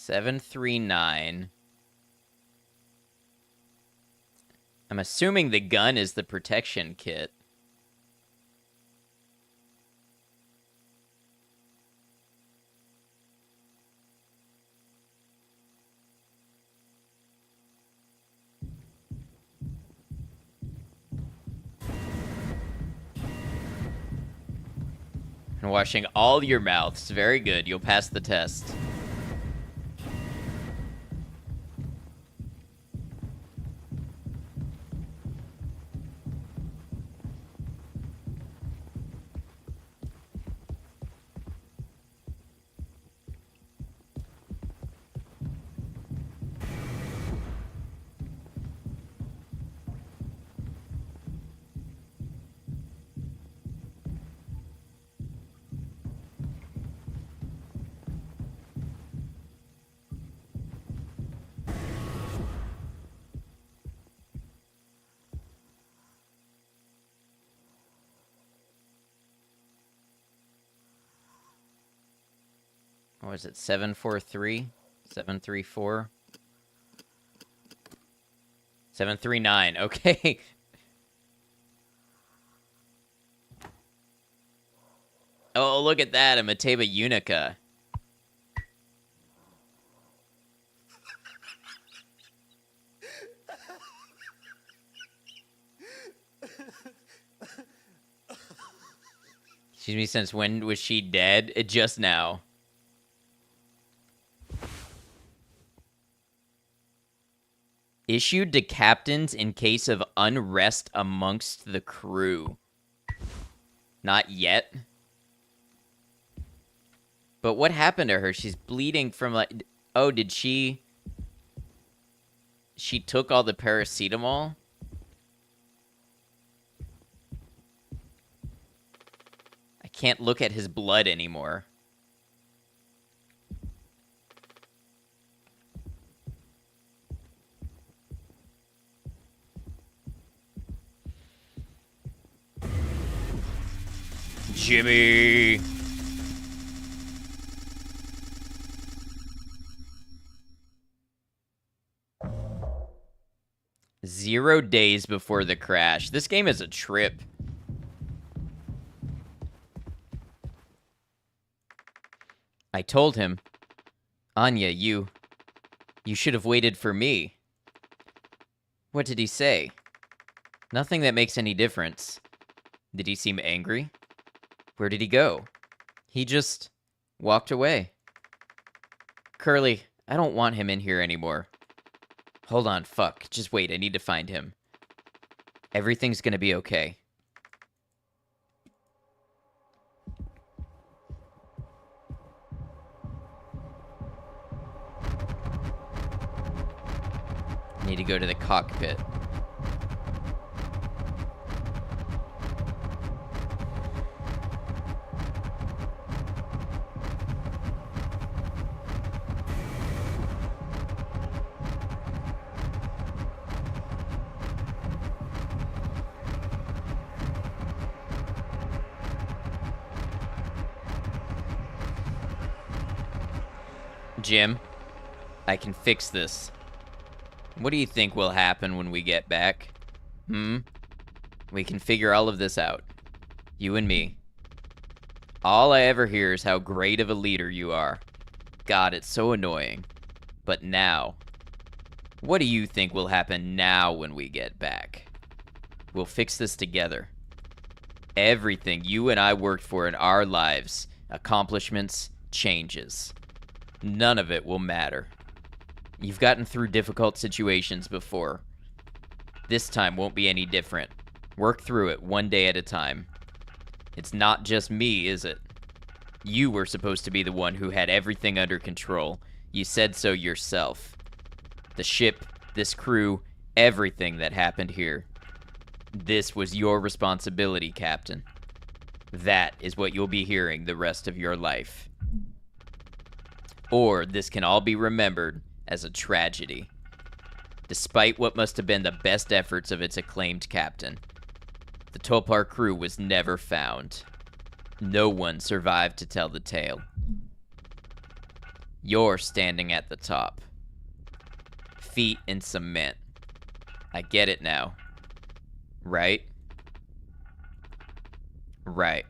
$739. I'm assuming the gun is the protection kit. And washing all your mouths. Very good. You'll pass the test. What was it? 743? 734? 739. Okay. Oh, look at that. A Mateba Unica. Excuse me, since when was she dead? Just now. Issued to captains in case of unrest amongst the crew. Not yet. But what happened to her? She's bleeding from like... Oh, did she... She took all the paracetamol? I can't look at his blood anymore. Jimmy! Zero days before the crash. This game is a trip. I told him, Anya, you should have waited for me. What did he say? Nothing that makes any difference. Did he seem angry? Where did he go? He just walked away. Curly, I don't want him in here anymore. Hold on, fuck. Just wait, I need to find him. Everything's gonna be okay. Need to go to the cockpit. Jim, I can fix this. What do you think will happen when we get back? We can figure all of this out. You and me. All I ever hear is how great of a leader you are. God, it's so annoying. But now, what do you think will happen now when we get back? We'll fix this together. Everything you and I worked for in our lives, accomplishments, changes. None of it will matter. You've gotten through difficult situations before. This time won't be any different. Work through it one day at a time. It's not just me, is it? You were supposed to be the one who had everything under control. You said so yourself. The ship, this crew, everything that happened here. This was your responsibility, Captain. That is what you'll be hearing the rest of your life. Or this can all be remembered as a tragedy. Despite what must have been the best efforts of its acclaimed captain, the Topar crew was never found. No one survived to tell the tale. You're standing at the top. Feet in cement. I get it now. Right? Right.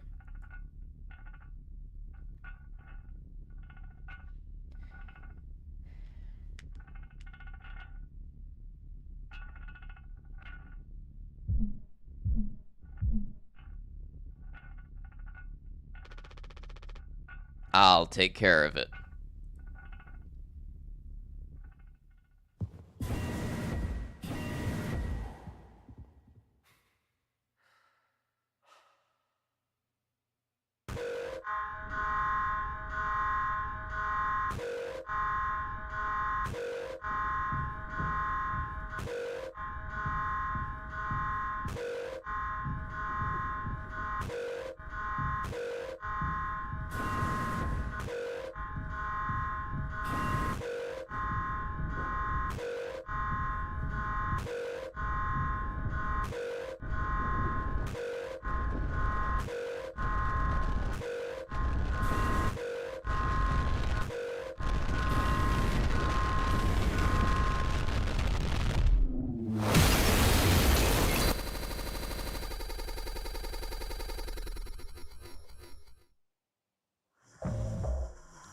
I'll take care of it.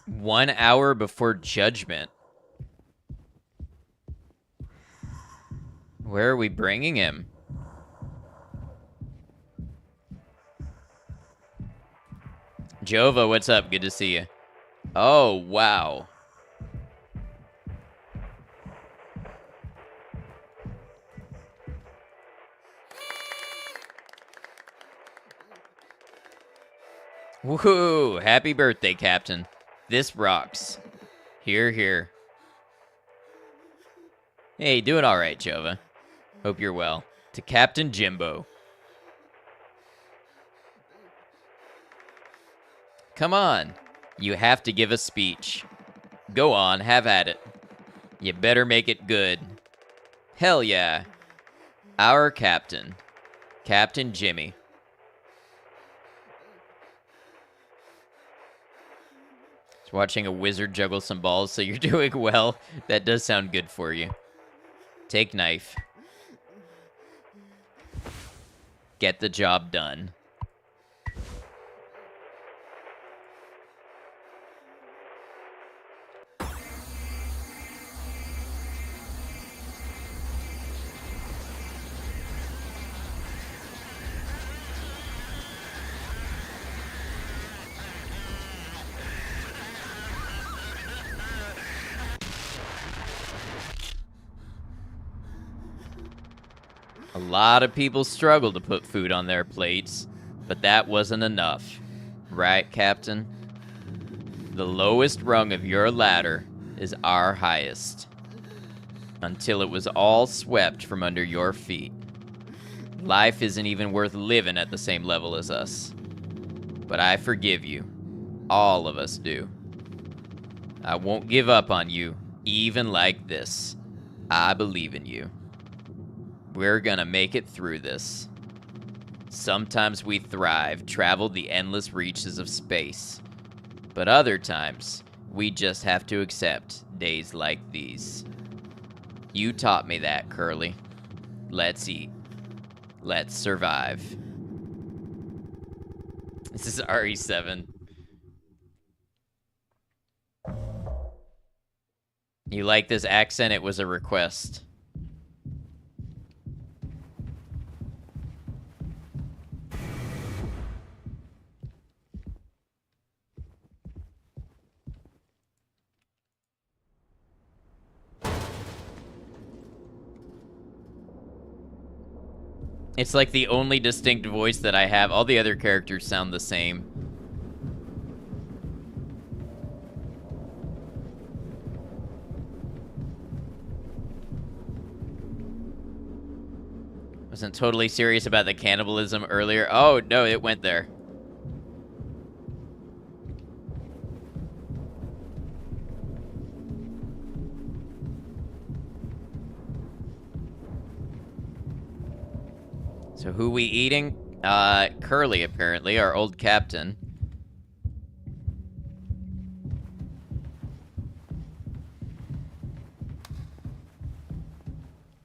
One hour before judgment. Where are we bringing him? Jova, what's up? Good to see you. Oh, wow. Woohoo! Happy birthday, Captain. This rocks. Here, here. Hey, doing all right, Jova. Hope you're well. To Captain Jimbo. Come on. You have to give a speech. Go on, have at it. You better make it good. Hell yeah. Our captain. Captain Jimmy. Just watching a wizard juggle some balls, so you're doing well. That does sound good for you. Take knife. Get the job done. A lot of people struggle to put food on their plates, but that wasn't enough. Right, Captain? The lowest rung of your ladder is our highest. Until it was all swept from under your feet. Life isn't even worth living at the same level as us. But I forgive you. All of us do. I won't give up on you, even like this. I believe in you. We're gonna make it through this. Sometimes we thrive, travel the endless reaches of space. But other times, we just have to accept days like these. You taught me that, Curly. Let's eat. Let's survive. This is RE7. You like this accent? It was a request. It's like the only distinct voice that I have. All the other characters sound the same. Wasn't totally serious about the cannibalism earlier. Oh, no, it went there. So who we eating? Curly, apparently, our old captain.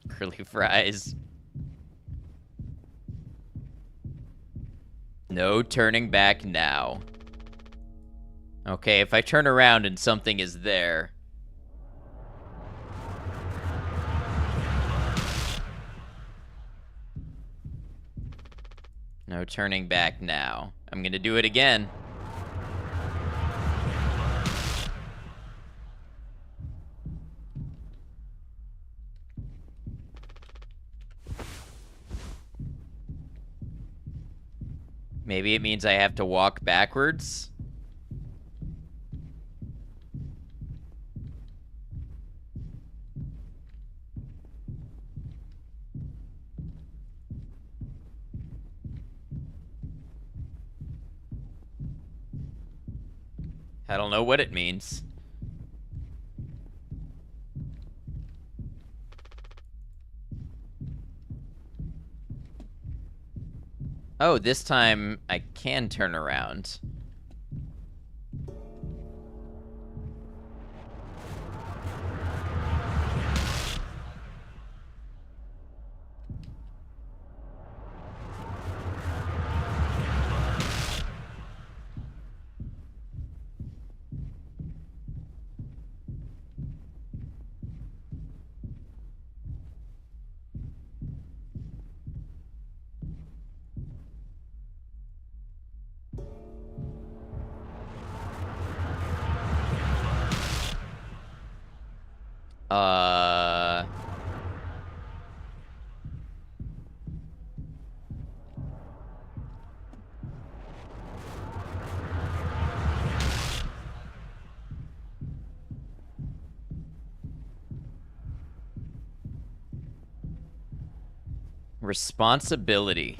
Curly fries. No turning back now. Okay, if I turn around and something is there... No turning back now. I'm gonna do it again. Maybe it means I have to walk backwards? I don't know what it means. Oh, this time I can turn around. Uh... Responsibility.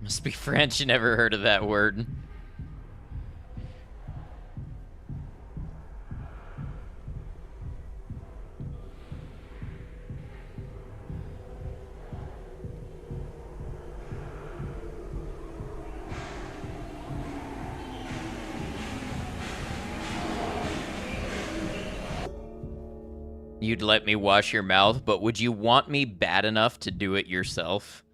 Must be French. Never heard of that word. You'd let me wash your mouth, but would you want me bad enough to do it yourself?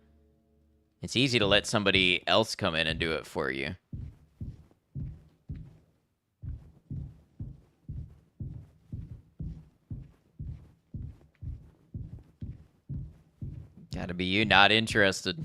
It's easy to let somebody else come in and do it for you. Gotta be you not interested.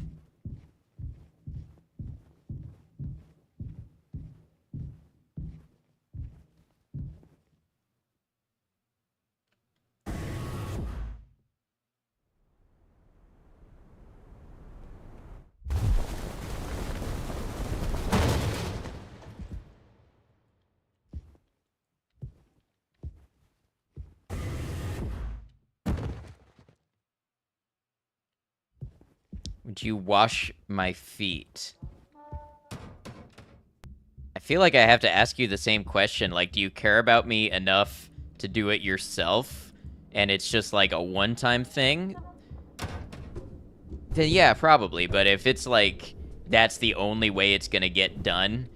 Would you wash my feet? I feel like I have to ask you the same question. Like, do you care about me enough to do it yourself? And it's just like a one-time thing? Then yeah, probably. But if it's like, that's the only way it's gonna get done,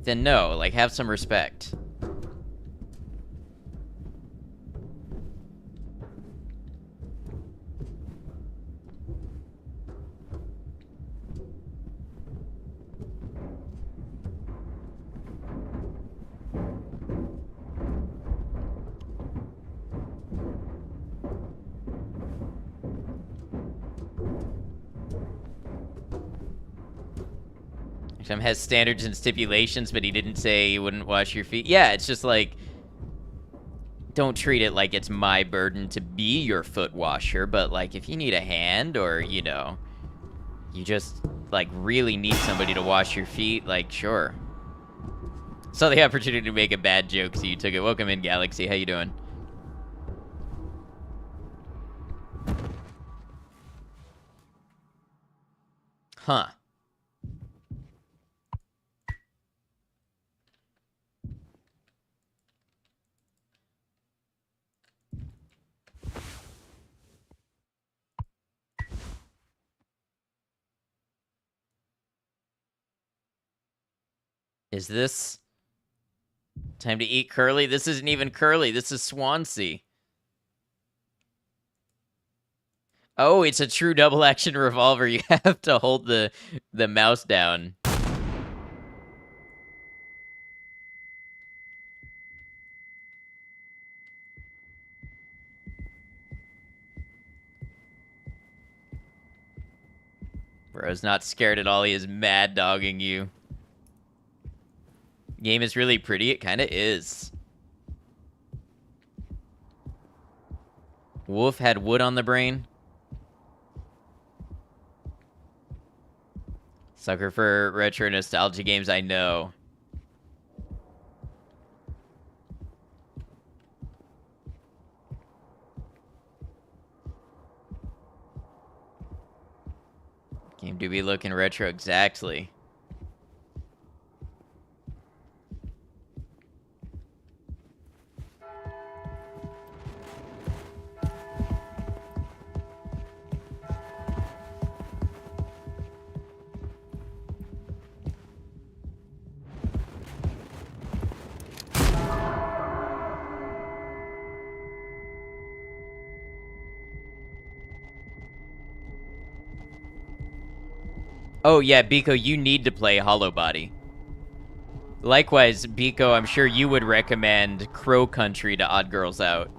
then no. Like, have some respect. Some has standards and stipulations, but he didn't say you wouldn't wash your feet. Yeah, it's just like, don't treat it like it's my burden to be your foot washer, but like if you need a hand or, you know, you just like really need somebody to wash your feet, like sure. Saw the opportunity to make a bad joke, so you took it. Welcome in, Galaxy. How you doing? Huh. Is this time to eat Curly? This isn't even Curly. This is Swansea. Oh, it's a true double action revolver. You have to hold the mouse down. Bro's not scared at all. He is mad dogging you. Game is really pretty. It kind of is. Wolf had wood on the brain. Sucker for retro nostalgia games, I know. Game do be looking retro, exactly. Oh yeah, Biko, you need to play Hollow Body. Likewise, Biko, I'm sure you would recommend Crow Country to Odd Girls Out.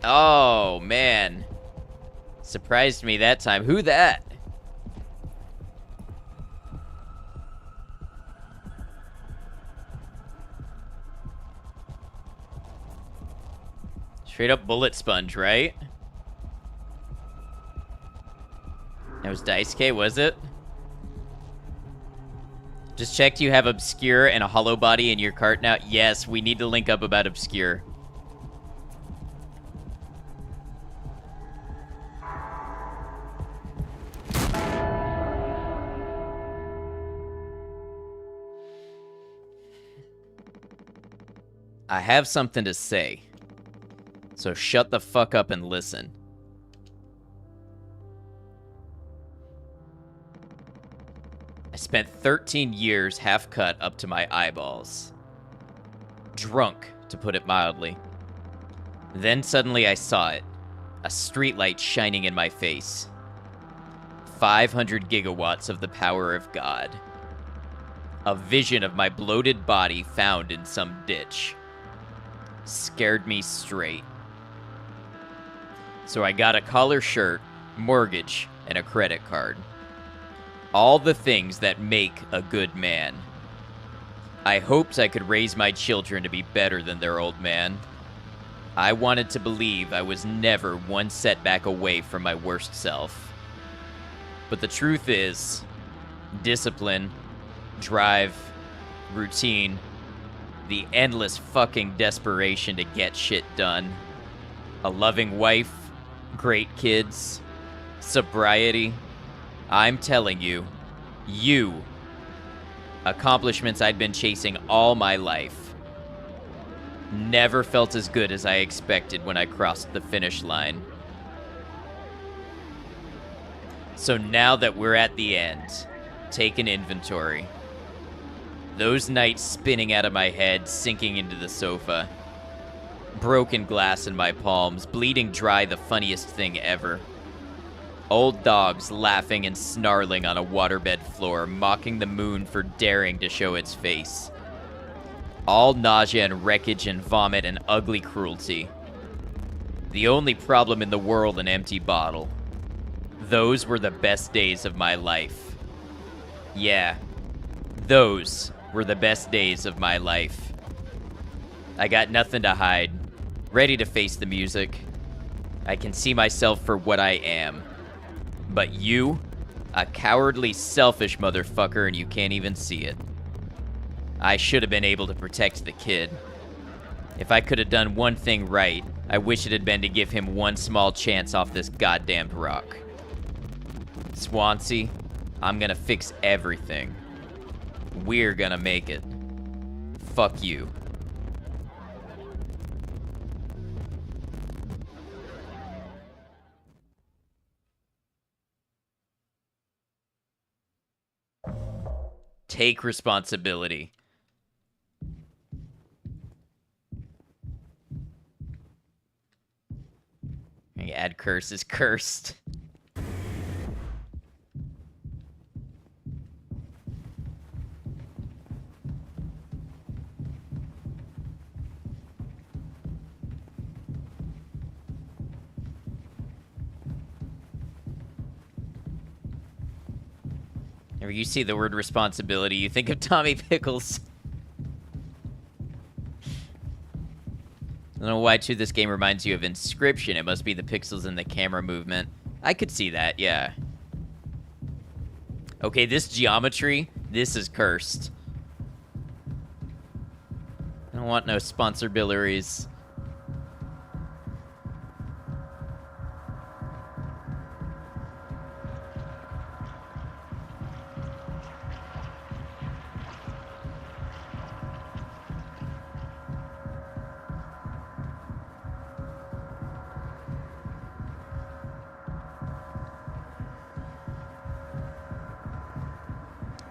Oh, man. Surprised me that time. Who that? Straight up bullet sponge, right? That was Daisuke, was it? Just checked you have Obscure and a Hollow Body in your cart now. Yes, we need to link up about Obscure. I have something to say. So shut the fuck up and listen. I spent 13 years half cut up to my eyeballs. Drunk, to put it mildly. Then suddenly I saw it. A streetlight shining in my face. 500 gigawatts of the power of God. A vision of my bloated body found in some ditch. Scared me straight. So I got a collar shirt, mortgage, and a credit card. All the things that make a good man. I hoped I could raise my children to be better than their old man. I wanted to believe I was never one setback away from my worst self. But the truth is, discipline, drive, routine, the endless fucking desperation to get shit done, a loving wife, great kids, sobriety. I'm telling you, accomplishments I'd been chasing all my life, never felt as good as I expected when I crossed the finish line. So now that we're at the end, take an inventory. Those nights spinning out of my head, sinking into the sofa. Broken glass in my palms, bleeding dry, the funniest thing ever. Old dogs laughing and snarling on a waterbed floor, mocking the moon for daring to show its face. All nausea and wreckage and vomit and ugly cruelty. The only problem in the world, an empty bottle. Those were the best days of my life. Yeah, those were the best days of my life. I got nothing to hide, ready to face the music. I can see myself for what I am. But you, a cowardly, selfish motherfucker, and you can't even see it. I should have been able to protect the kid. If I could have done one thing right, I wish it had been to give him one small chance off this goddamned rock. Swansea, I'm gonna fix everything. We're gonna make it. Fuck you. Take responsibility. Add curse is cursed. Whenever you see the word responsibility, you think of Tommy Pickles. I don't know why, too, this game reminds you of Inscription. It must be the pixels in the camera movement. I could see that, yeah. Okay, this geometry, this is cursed. I don't want no sponsorbilities.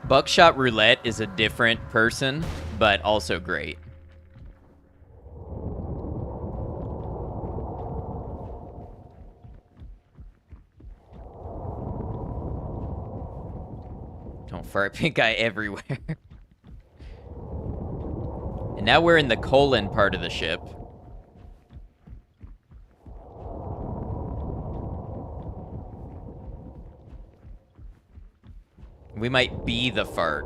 Buckshot Roulette is a different person, but also great. Don't fart, pink eye everywhere. And now we're in the colon part of the ship. We might be the fart.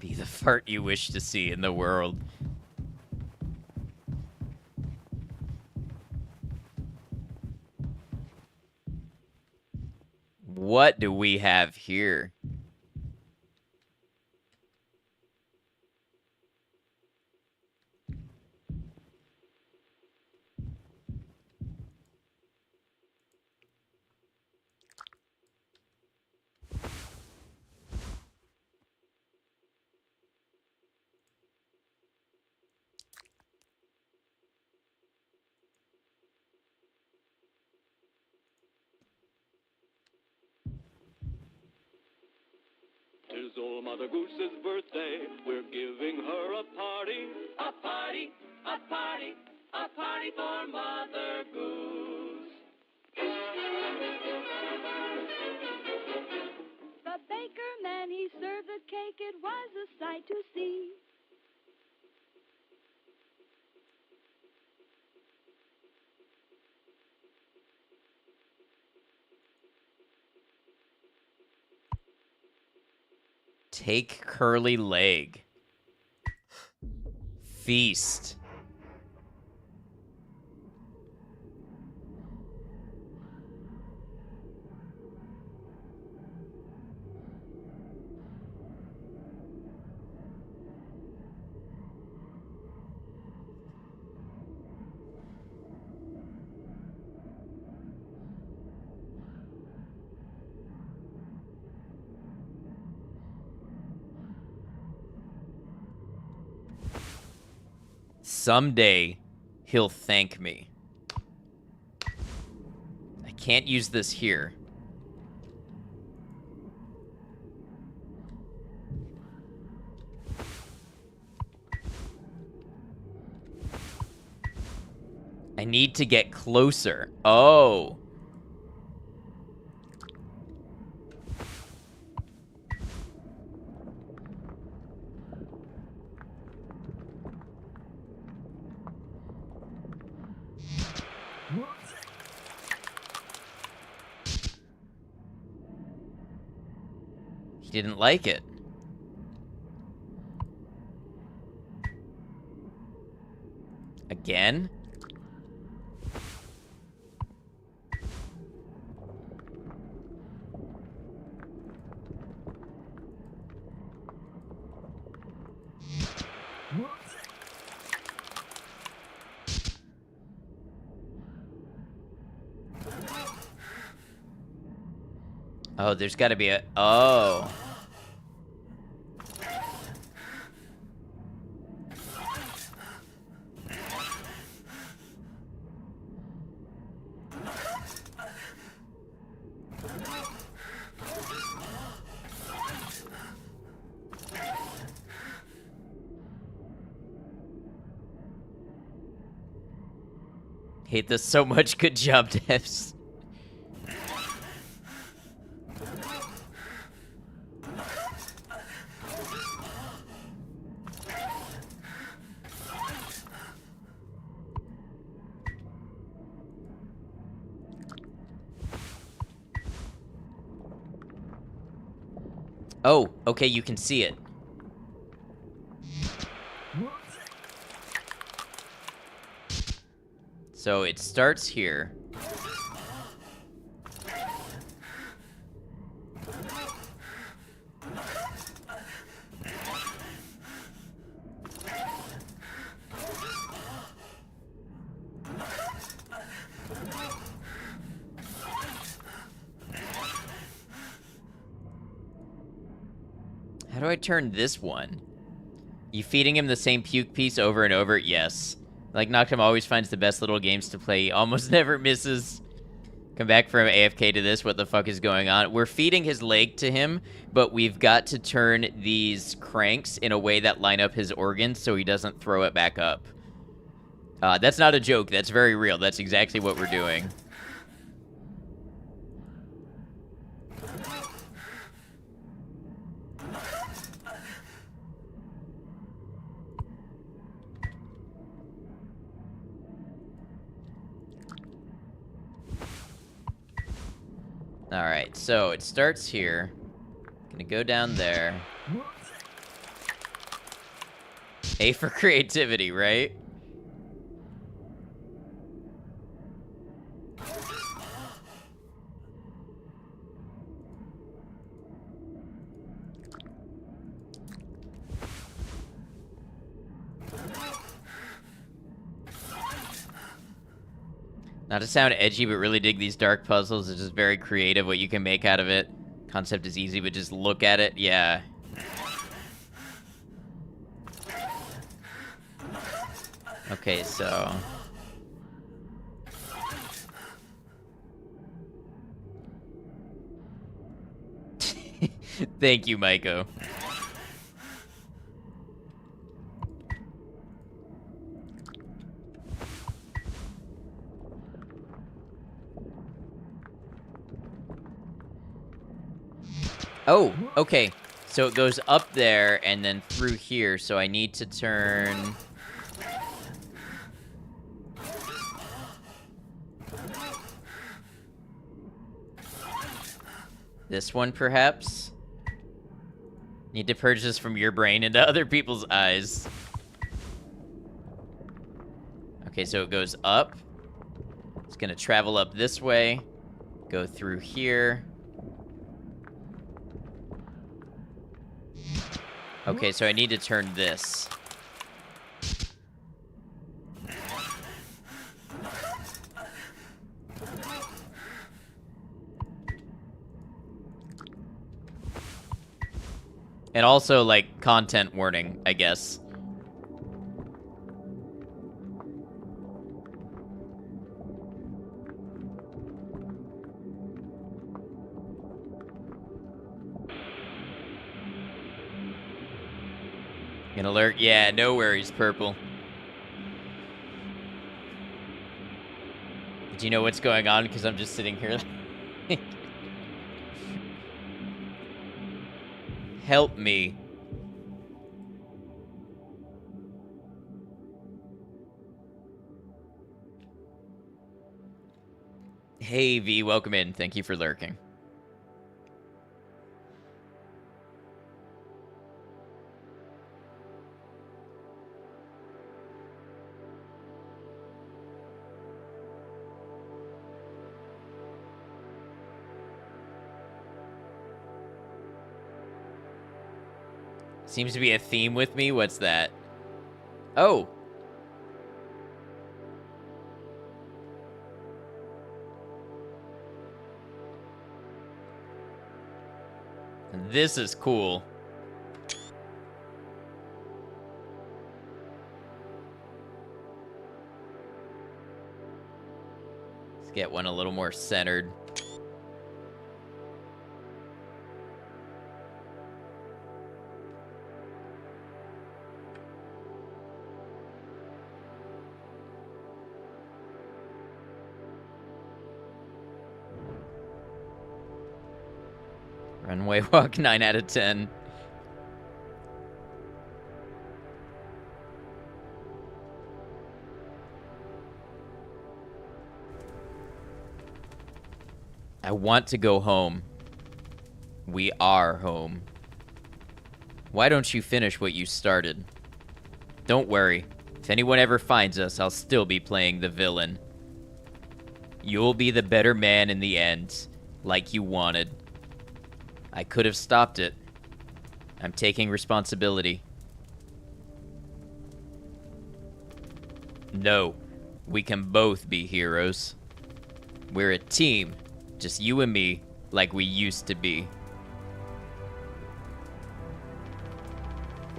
Be the fart you wish to see in the world. What do we have here? Tis old Mother Goose's birthday. We're giving her a party. A party, a party, a party for Mother Goose. The baker man, he served the cake. It was a sight to see. Take curly leg. Feast. Someday, he'll thank me. I can't use this here. I need to get closer. Oh. He didn't like it. Again? Oh, there's got to be a... Oh. Hate this so much. Good job, devs. Oh, okay, you can see it. So it starts here. How do I turn this one? You feeding him the same puke piece over and over? Yes. Like, Noctum always finds the best little games to play. He almost never misses. Come back from AFK to this. What the fuck is going on? We're feeding his leg to him, but we've got to turn these cranks in a way that line up his organs so he doesn't throw it back up. That's not a joke. That's very real. That's exactly what we're doing. So it starts here. Gonna go down there. A for creativity, right? Not to sound edgy, but really dig these dark puzzles. It's just very creative what you can make out of it. Concept is easy, but just look at it. Yeah. Okay, so... Thank you, Maiko. Oh, okay. So it goes up there and then through here, so I need to turn... This one, perhaps? Need to purge this from your brain into other people's eyes. Okay, so it goes up. It's gonna travel up this way. Go through here. Okay, so I need to turn this. And also, like, content warning, I guess. An alert? Yeah, no worries, Purple. Do you know what's going on? Because I'm just sitting here. Help me. Hey, V, welcome in. Thank you for lurking. Seems to be a theme with me. What's that? Oh. This is cool. Let's get one a little more centered. Runway walk, 9 out of 10. I want to go home. We are home. Why don't you finish what you started? Don't worry. If anyone ever finds us, I'll still be playing the villain. You'll be the better man in the end, like you wanted. I could have stopped it. I'm taking responsibility. No, we can both be heroes. We're a team, just you and me, like we used to be.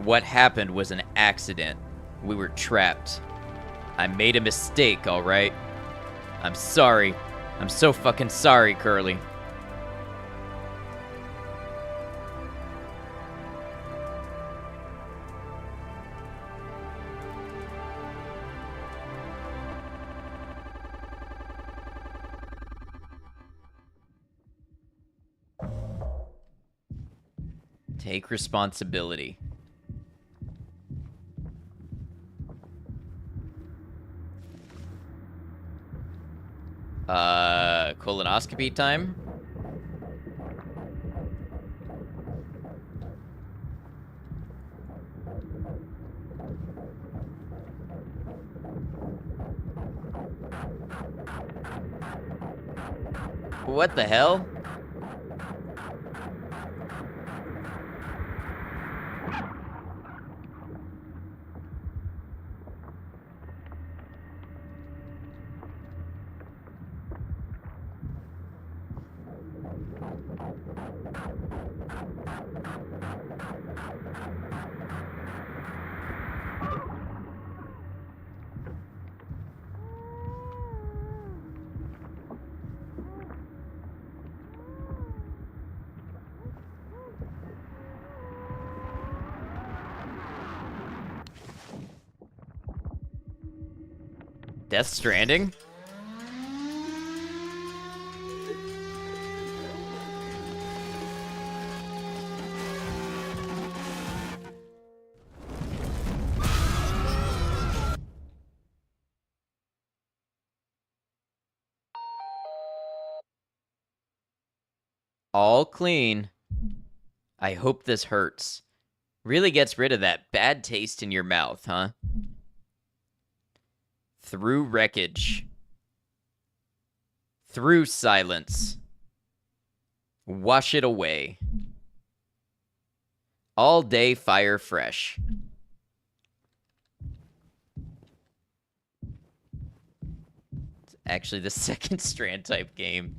What happened was an accident. We were trapped. I made a mistake, alright? I'm sorry. I'm so fucking sorry, Curly. Take responsibility. Colonoscopy time? What the hell? Death Stranding? All clean. I hope this hurts. Really gets rid of that bad taste in your mouth, huh? Through wreckage. Through silence. Wash it away. All day fire fresh. It's actually the second Strand type game.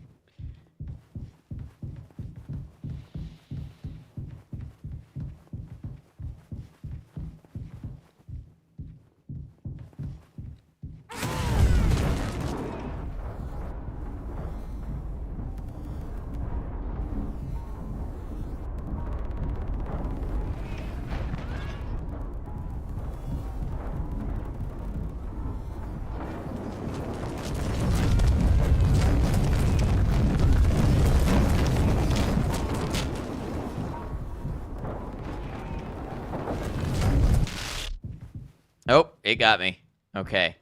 Oh, it got me. Okay.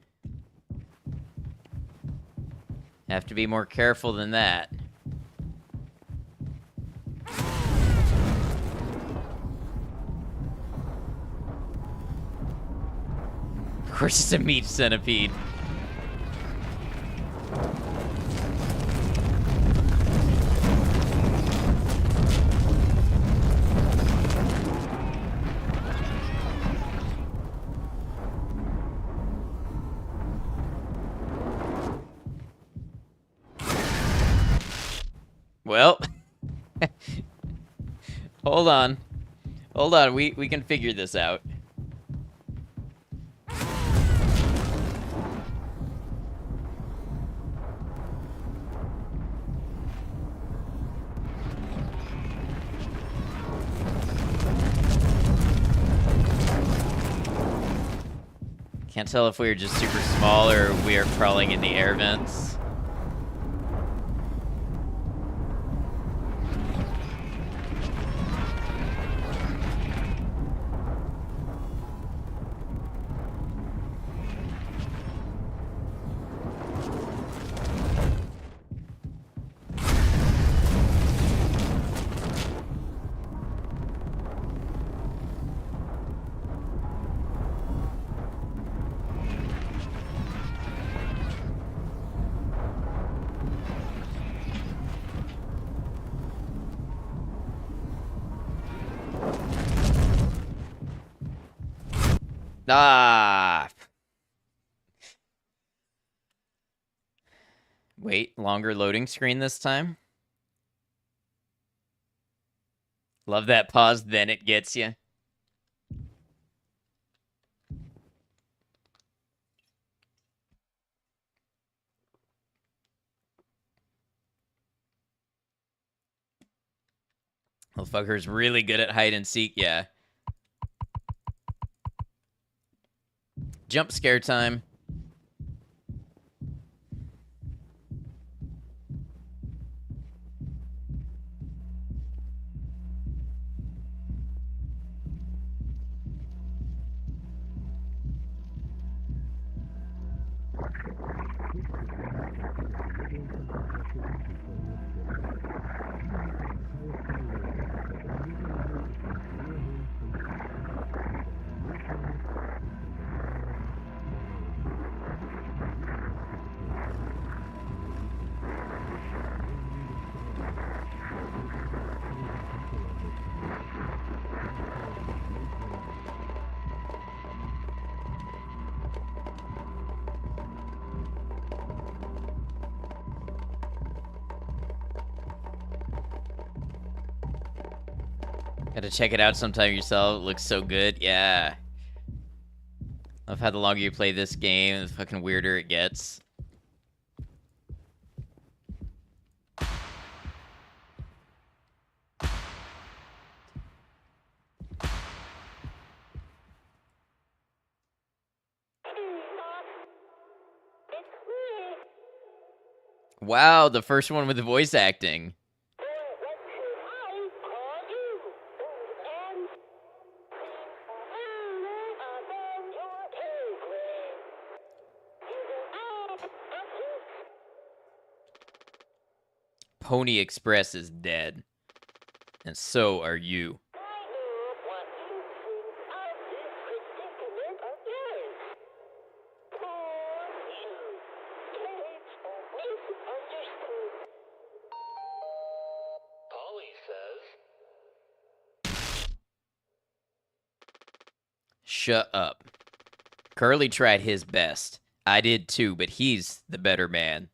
Have to be more careful than that. Of course it's a meat centipede. Well, hold on. Hold on, we can figure this out. Can't tell if we are just super small or we are crawling in the air vents. Ah! Wait, longer loading screen this time? Love that pause, then it gets you. Motherfucker's really good at hide and seek, yeah. Jump scare time. Gotta check it out sometime yourself. It looks so good. Yeah. Love how the longer you play this game, the fucking weirder it gets. Wow, the first one with the voice acting. Pony Express is dead. And so are you. Polly says, Shut up. Curly tried his best. I did too, but he's the better man.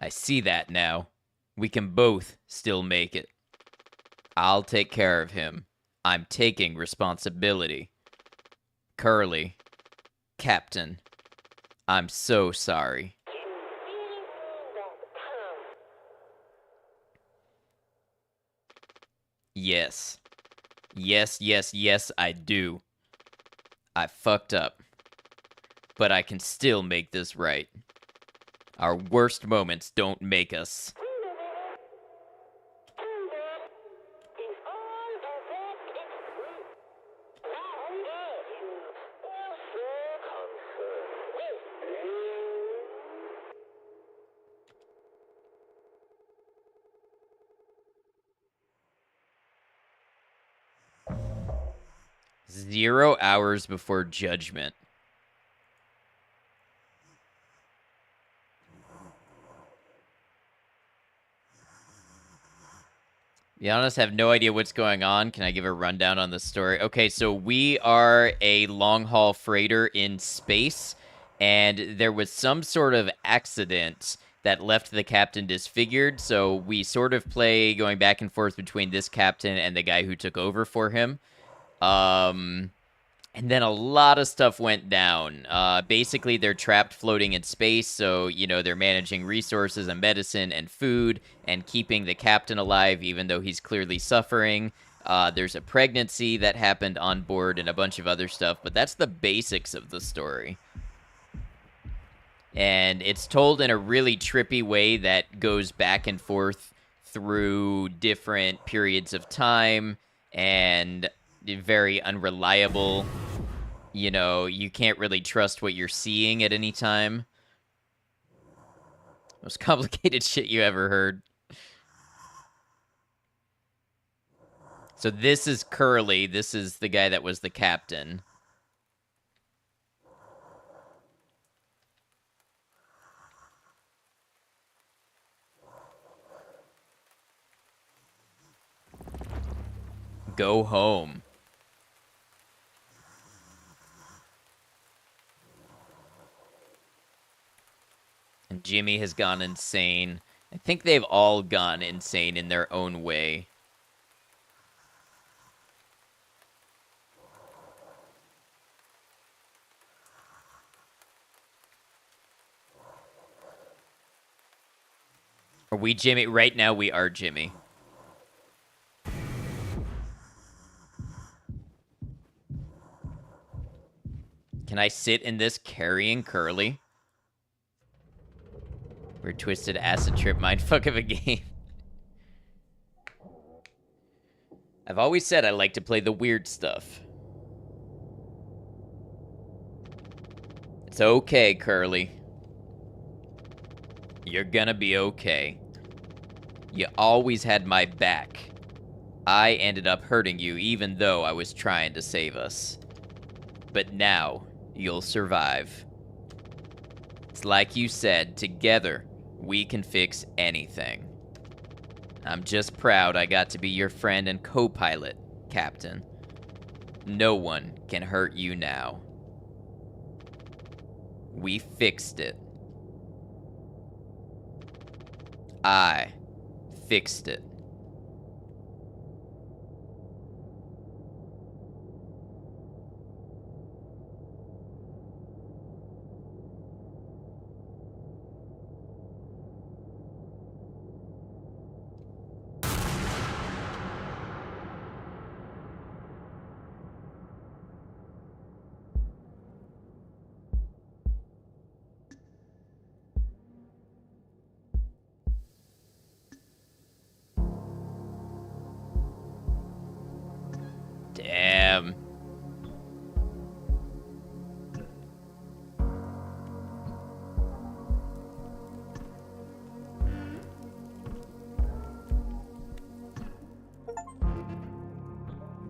I see that now. We can both still make it. I'll take care of him. I'm taking responsibility. Curly. Captain. I'm so sorry. Yes. Yes, yes, yes, I do. I fucked up. But I can still make this right. Our worst moments don't make us. Zero hours before judgment. Be honest, I have no idea what's going on. Can I give a rundown on the story? Okay, so we are a long-haul freighter in space, and there was some sort of accident that left the captain disfigured, so we sort of play going back and forth between this captain and the guy who took over for him. And then a lot of stuff went down. Basically, they're trapped floating in space, so, you know, they're managing resources and medicine and food and keeping the captain alive, even though he's clearly suffering. There's a pregnancy that happened on board and a bunch of other stuff, but that's the basics of the story. And it's told in a really trippy way that goes back and forth through different periods of time and very unreliable. You know, you can't really trust what you're seeing at any time. Most complicated shit you ever heard. So this is Curly. This is the guy that was the captain. Go home. And Jimmy has gone insane. I think they've all gone insane in their own way. Are we Jimmy? Right now we are Jimmy. Can I sit in this carrying Curly? We're twisted acid trip mindfuck of a game. I've always said I like to play the weird stuff. It's okay, Curly. You're gonna be okay. You always had my back. I ended up hurting you even though I was trying to save us. But now, you'll survive. It's like you said, together, we can fix anything. I'm just proud I got to be your friend and co-pilot, Captain. No one can hurt you now. We fixed it. I fixed it.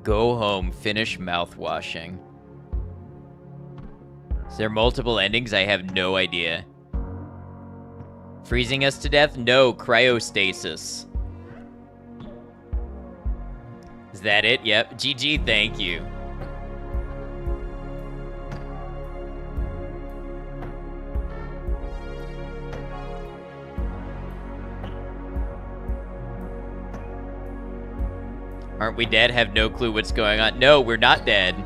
Go home, finish mouthwashing. Is there multiple endings? I have no idea. Freezing us to death? No, cryostasis. Is that it? Yep. GG, thank you. Aren't we dead? Have no clue what's going on. No, we're not dead.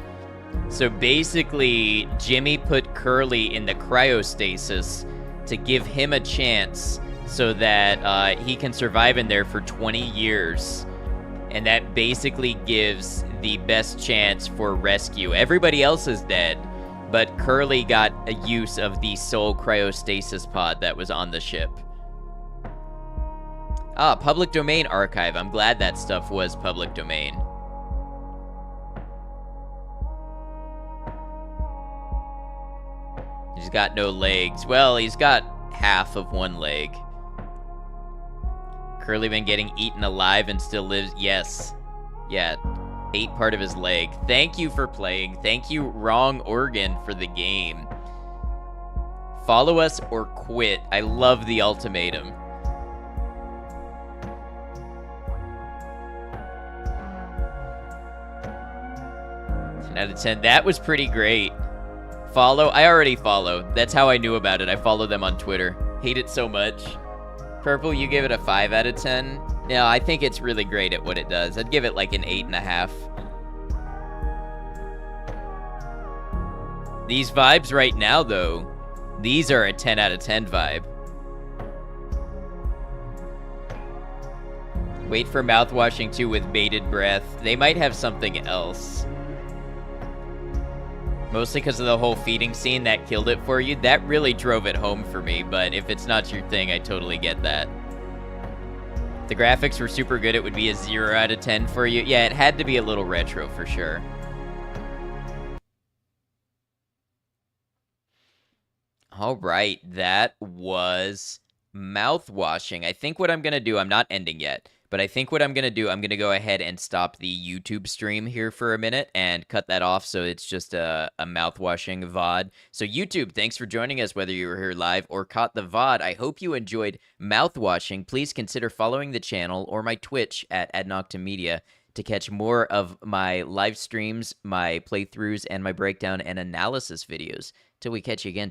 So basically, Jimmy put Curly in the cryostasis to give him a chance so that he can survive in there for 20 years. And that basically gives the best chance for rescue. Everybody else is dead, but Curly got a use of the sole cryostasis pod that was on the ship. Ah, public domain archive. I'm glad that stuff was public domain. He's got no legs. Well, he's got half of one leg. Curly been getting eaten alive and still lives. Yes. Yeah. Ate part of his leg. Thank you for playing. Thank you, Wrong Organ, for the game. Follow us or quit. I love the ultimatum. 10 out of 10. That was pretty great. Follow? I already follow. That's how I knew about it. I follow them on Twitter. Hate it so much. Purple, you give it a 5 out of 10? No, I think it's really great at what it does. I'd give it like an 8.5. These vibes right now, though, these are a 10 out of 10 vibe. Wait for Mouthwashing 2 with bated breath. They might have something else. Mostly because of the whole feeding scene that killed it for you. That really drove it home for me, but if it's not your thing, I totally get that. If the graphics were super good, it would be a 0 out of 10 for you. Yeah, it had to be a little retro for sure. All right, that was Mouthwashing. I think what I'm going to do, I'm not ending yet, but I think what I'm going to do, I'm going to go ahead and stop the YouTube stream here for a minute and cut that off so it's just a Mouthwashing VOD. So YouTube, thanks for joining us, whether you were here live or caught the VOD. I hope you enjoyed Mouthwashing. Please consider following the channel or my Twitch at AdNoctaMedia to catch more of my live streams, my playthroughs, and my breakdown and analysis videos. Till we catch you again, take